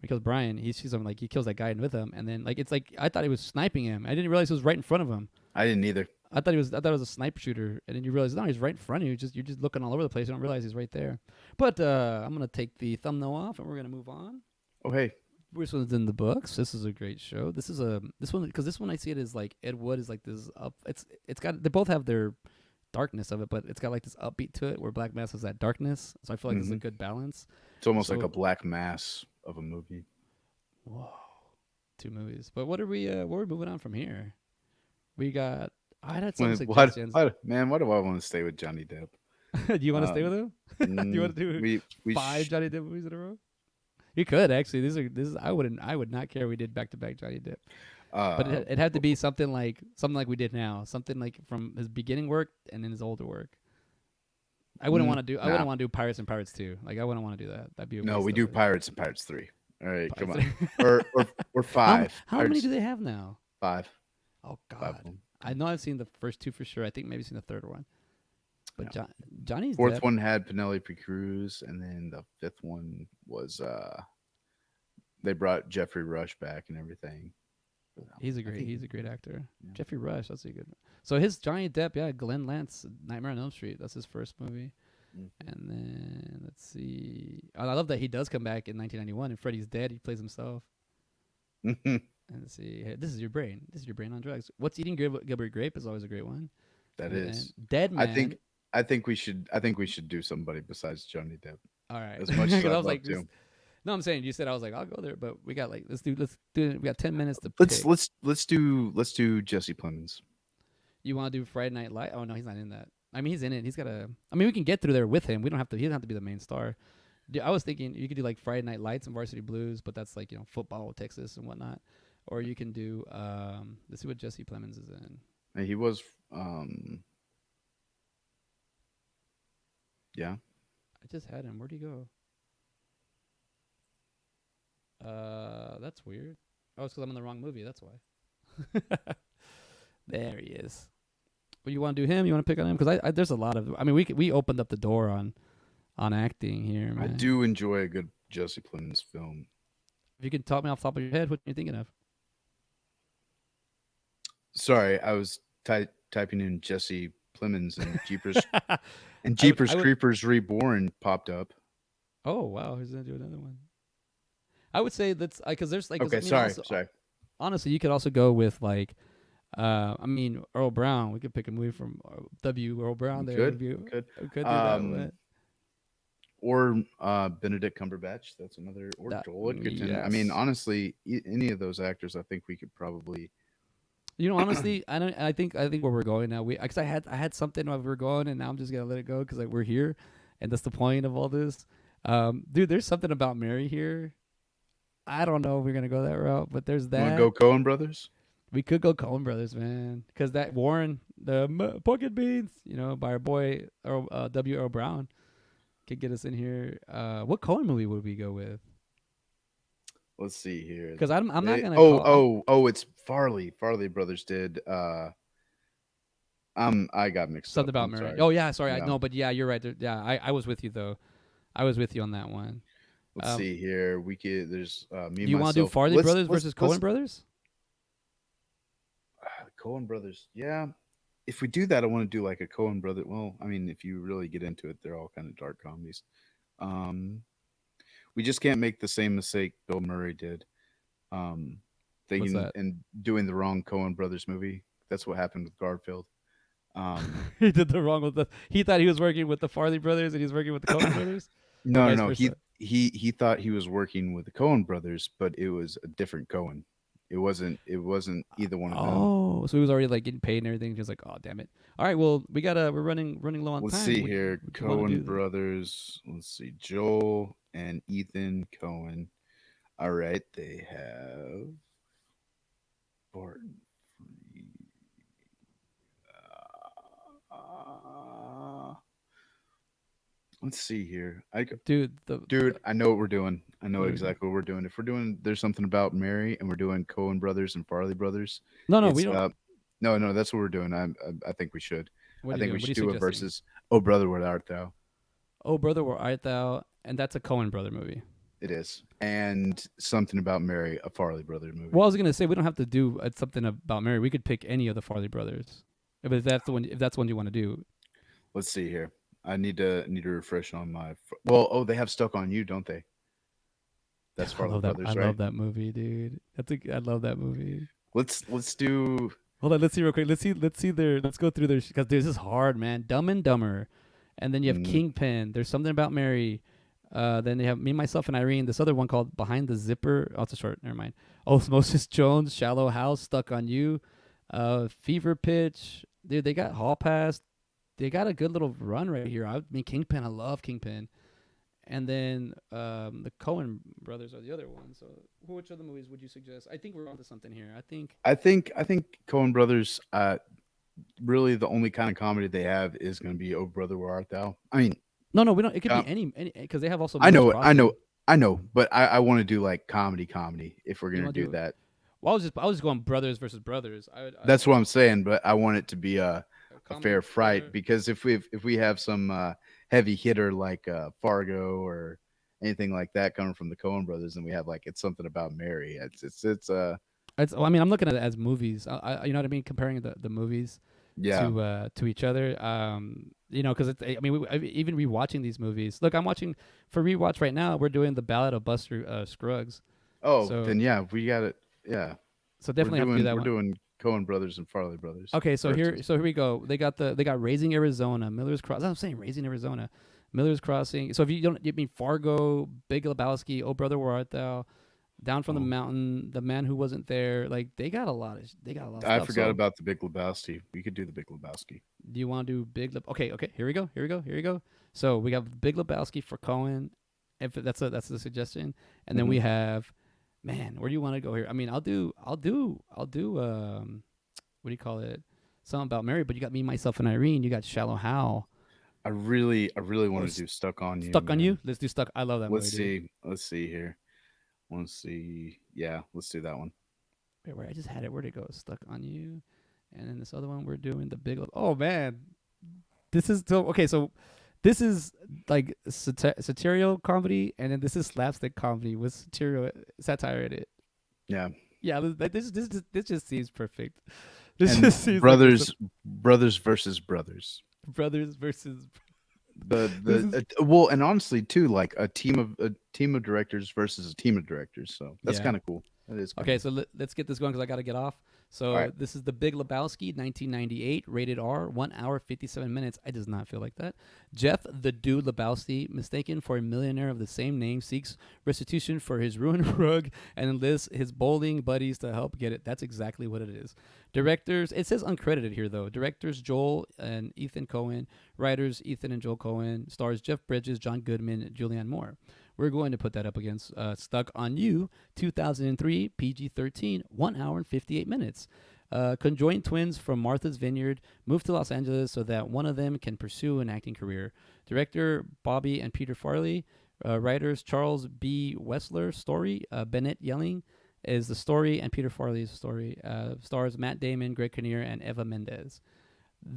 because Brian he sees him like he kills that guy with him and then like it's like I thought he was sniping him. I didn't realize he was right in front of him. I didn't either. I thought it was a sniper shooter, and then you realize no, he's right in front of you. You're just looking all over the place. You don't realize he's right there. But I'm gonna take the thumbnail off, and we're gonna move on. Oh hey, Which one's in the books? This is a great show. This one because this one I see it as like Ed Wood is like this up. It's got they both have their darkness of it, but it's got like this upbeat to it where Black Mass has that darkness. So I feel like this is a Hmm. good balance. It's almost like a So Black Mass of a movie. whoa, two movies. But what are we moving on from here? We got I had some suggestions. Man, why do I want to stay with Johnny Depp? Do you want to stay with Um, him? Do you want to do we five Johnny Depp movies in a row? You could actually. This is I would not care if we did back to back Johnny Depp. But uh it had to be something like we did now, something like from his beginning work and then his older work. I nah. wouldn't want to do Pirates and Pirates 2. Like I wouldn't want to do that. That'd be a No, waste we of do it. Pirates and Pirates 3. All right, come Pirates on. 3. Or five. How many Pirates do they have now? 5. Oh 5 of God, them. I know I've seen the first two for sure. I think maybe seen the third one. But Yeah. Johnny's Fourth Depp. one had Penelope Cruz, and then the fifth one was they brought Jeffrey Rush back and everything for that one. I think. He's a great actor. Yeah. Jeffrey Rush, that's a good. So his Johnny Depp, yeah, Glenn Lance, Nightmare on Elm Street. That's his first movie. Mhm. And then let's see. Oh, I love that he does come back in 1991 and Freddy's dead. He plays himself. And let's see. Hey, this is your brain. This is your brain on drugs. What's eating Gilbert Grape is always a great one. That And then is. Dead I think Man. I think we should do somebody besides Johnny Depp. All right. As much as Because I I'd was love like, to. no, I'm saying you said I was like, I'll go there, but we got like let's do it. We got 10 minutes to Let's pick. let's let's do Jesse Plemons. You want to do Friday Night Light? Oh no, he's not in that. I mean, he's in it. He's got a. I mean, we can get through there with him. We don't have to. He doesn't have to be the main star. I was thinking you could do like Friday Night Lights and Varsity Blues, but that's like football, Texas and whatnot. Or you can do. Let's see what Jesse Plemons is in. And he was yeah. I just had him. Where'd he go? That's weird. Oh, it's because I'm in the wrong movie. That's why. There he is. Well, you want to do him? You want to pick on him? Because I there's a lot of. I mean, we opened up the door on acting here, I man. do enjoy a good Jesse Plemons film. If you can talk me off the top of your head, what are you thinking of? Sorry, I was typing in Jesse Plemons and I Jeepers would. Creepers Reborn popped up. Oh wow, he's gonna do another one. I would say that's because there's like, cause, I Okay, mean, sorry, also sorry. honestly, you could also go with like, I mean, Earl Brown. We could pick a movie from W. Earl Brown. We There, could, if you we could, we could do that um, one. or Benedict Cumberbatch. That's another, or That Joel Edgerton. I mean, yes. honestly, any of those actors, I think we could probably. Honestly, I don't. I think where we're going now. Because I had something where we were going, and now I'm just gonna let it go because like we're here, and that's the point of all this. Dude, there's something about Mary here. I don't know if we're gonna go that route, but there's You want to that. go Cohen Brothers? We could go Coen Brothers, man, because that Warren, the pocket beans, by our boy Earl, W. Earl Brown, could get us in here. What Coen movie would we go with? Let's see here. Because I'm not They, gonna oh, call oh, oh! It's Farley. Farley Brothers did. I got mixed something up. about I'm Mary. sorry. Oh yeah, sorry, I Yeah. know, but yeah, you're right. Yeah, I was with you though. I was with you on that one. Let's Um, see here. We could. There's me do you want to do myself. Farley Brothers versus Coen Let's Brothers? Cohen Brothers. Yeah. If we do that, I want to do like a Cohen brother. Well, I mean, if you really get into it, they're all kind of dark comedies. Um, we just can't make the same mistake Bill Murray did, um, What's thinking that? and doing the wrong Cohen Brothers movie. That's what happened with Garfield. Um, He did the wrong with the. He thought he was working with the Farley Brothers, and he's working with the Coen Brothers, or no, no, vice no. versa. He thought he was working with the Cohen brothers, but it was a different Cohen. It wasn't. It wasn't either one of them. Oh, so he was already like getting paid and everything. He was like, "Oh, damn it! All right, well, we're running low on Let's time. see here. Would you want to Cohen do that? brothers. Let's see. Joel and Ethan Cohen. All right. They have Barton. Uh, let's see here. Dude? Dude, I know what we're doing. I know What are we doing? exactly what we're doing. If we're doing, there's something about Mary, and we're doing Cohen brothers and Farley brothers. No, no, we It's don't. no, no, that's what we're doing. I think we should. What I are you think we doing? What are should you do a suggesting? versus. Oh, brother, where art thou? Oh, brother, where art thou? And that's a Cohen brother movie. It is, and something about Mary, a Farley brother Well, movie. I was gonna say we don't have to do something about Mary. We could pick any of the Farley brothers, if that's the one. If that's one you want to do. Let's see here. I need to refresh on my. Well, oh, they have stuck on you, don't they? That's I Farley love that. I Brothers, right? love that movie, dude. I love that movie. Let's do. Hold on, let's see real quick. Let's see their. Let's go through their because this is hard, man. Dumb and Dumber, and then you have Mm, Kingpin. There's something about Mary. Then they have Me, Myself, and Irene. This other one called Behind the Zipper. Oh, it's a short. Never mind. Osmosis Jones, Shallow House, Stuck on You, Fever Pitch. Dude, they got Hall Pass. They got a good little run right here. I mean, Kingpin. I love Kingpin. And then the Cohen brothers are the other ones. So, which other movies would you suggest? I think we're onto something here. I think I think Coen Brothers. Really, the only kind of comedy they have is going to be "Oh Brother, Where Art Thou." I mean, no, no, we don't. It could be com- any because they have also I Miller's know it, I know, Crossing. I know, but I want to do like comedy. If we're You gonna want to do do? that, Well, I was just going brothers versus brothers. that's what I'm saying. But I want it to be A a comedy fair fight thriller. because if we have some heavy hitter like Fargo or anything like that coming from the Coen Brothers, then we have like it's something about Mary. It's. Well, I mean, I'm looking at it as movies. You know what I mean? Comparing the movies Yeah. to each other. You know, because I mean, even rewatching these movies. Look, I'm watching for rewatch right now. We're doing the Ballad of Buster Scruggs. Oh, So then yeah, we got it. Yeah, we're definitely have to do doing that we're one. doing Coen Brothers and Farley Brothers Okay, so versus. here we go. They got Raising Arizona, Miller's Cross. I'm saying Raising Arizona, Miller's Crossing. So if you don't, you mean Fargo, Big Lebowski, Oh Brother Where Art Thou, Down from the Oh, Mountain, The Man Who Wasn't There. Like they got a lot of I stuff. forgot So about the Big Lebowski. We could do the Big Lebowski. do you want to do Okay, okay. Here we go. Here we go. So we have Big Lebowski for Cohen. If that's a suggestion, and then Hmm. we have, man, where do you want to go here? I mean, I'll do. What do you call it? Something about Mary, but you got Me, Myself, and Irene. You got Shallow How. I really Or want to do Stuck on You, Stuck on You. man. Let's do Stuck. I love that movie, dude. Let's see here. Want to see? Yeah, let's do that one. Wait, where I just had it. Where'd it go? Stuck on You. And then this other one, we're doing the big. Oh man, this is so okay. So this is like satirical comedy, and then this is slapstick comedy with satire in it. Yeah, Yeah, this just seems perfect. This and just seems like this brothers versus brothers. brothers versus. The This is well, and honestly too, like a team of directors versus a team of directors. So that's yeah. kind of cool. That is kind Okay, of so let's get this going because I got to get off. all So right. this is The Big Lebowski, 1998, rated R, 1 hour 57 minutes. I does not feel like that. Jeff the Dude Lebowski, mistaken for a millionaire of the same name, seeks restitution for his ruined rug and enlists his bowling buddies to help get it. That's exactly what it is. Directors, it says uncredited here though. Directors Joel and Ethan Cohen. Writers Ethan and Joel Cohen. Stars Jeff Bridges, John Goodman, Julianne Moore. We're going to put that up against Stuck on You, 2003, PG 13, 1 hour and 58 minutes. Conjoined twins from Martha's Vineyard move to Los Angeles so that one of them can pursue an acting career. Director Bobby and Peter Farley. Writers Charles B. Wessler. Story Bennett Yelling is the story, and Peter Farley is the story. Stars Matt Damon, Greg Kinnear, and Eva Mendes.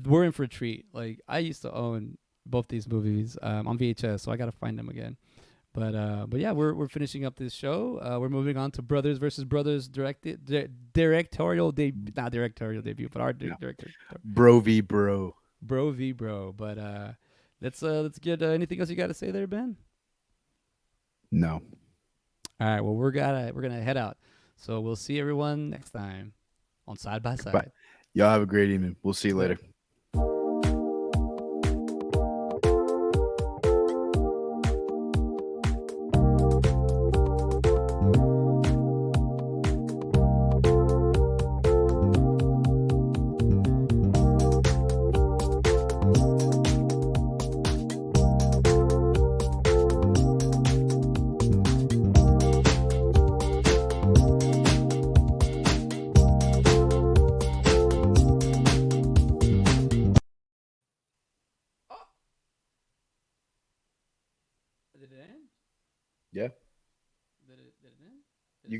We're in for a treat. Like, I used to own both these movies on VHS, so I got to find them again. But yeah, we're finishing up this show. We're moving on to Brothers versus Brothers directorial debut, not directorial debut, but our Yeah, director bro v bro. Bro v Bro. But let's get anything else you got to say there, Ben? No, All right, well we're gonna head out, so we'll see everyone next time on Side by but Side. y'all have a great evening. We'll see you later. Later. Oh, did it end? Yeah. Did it end? You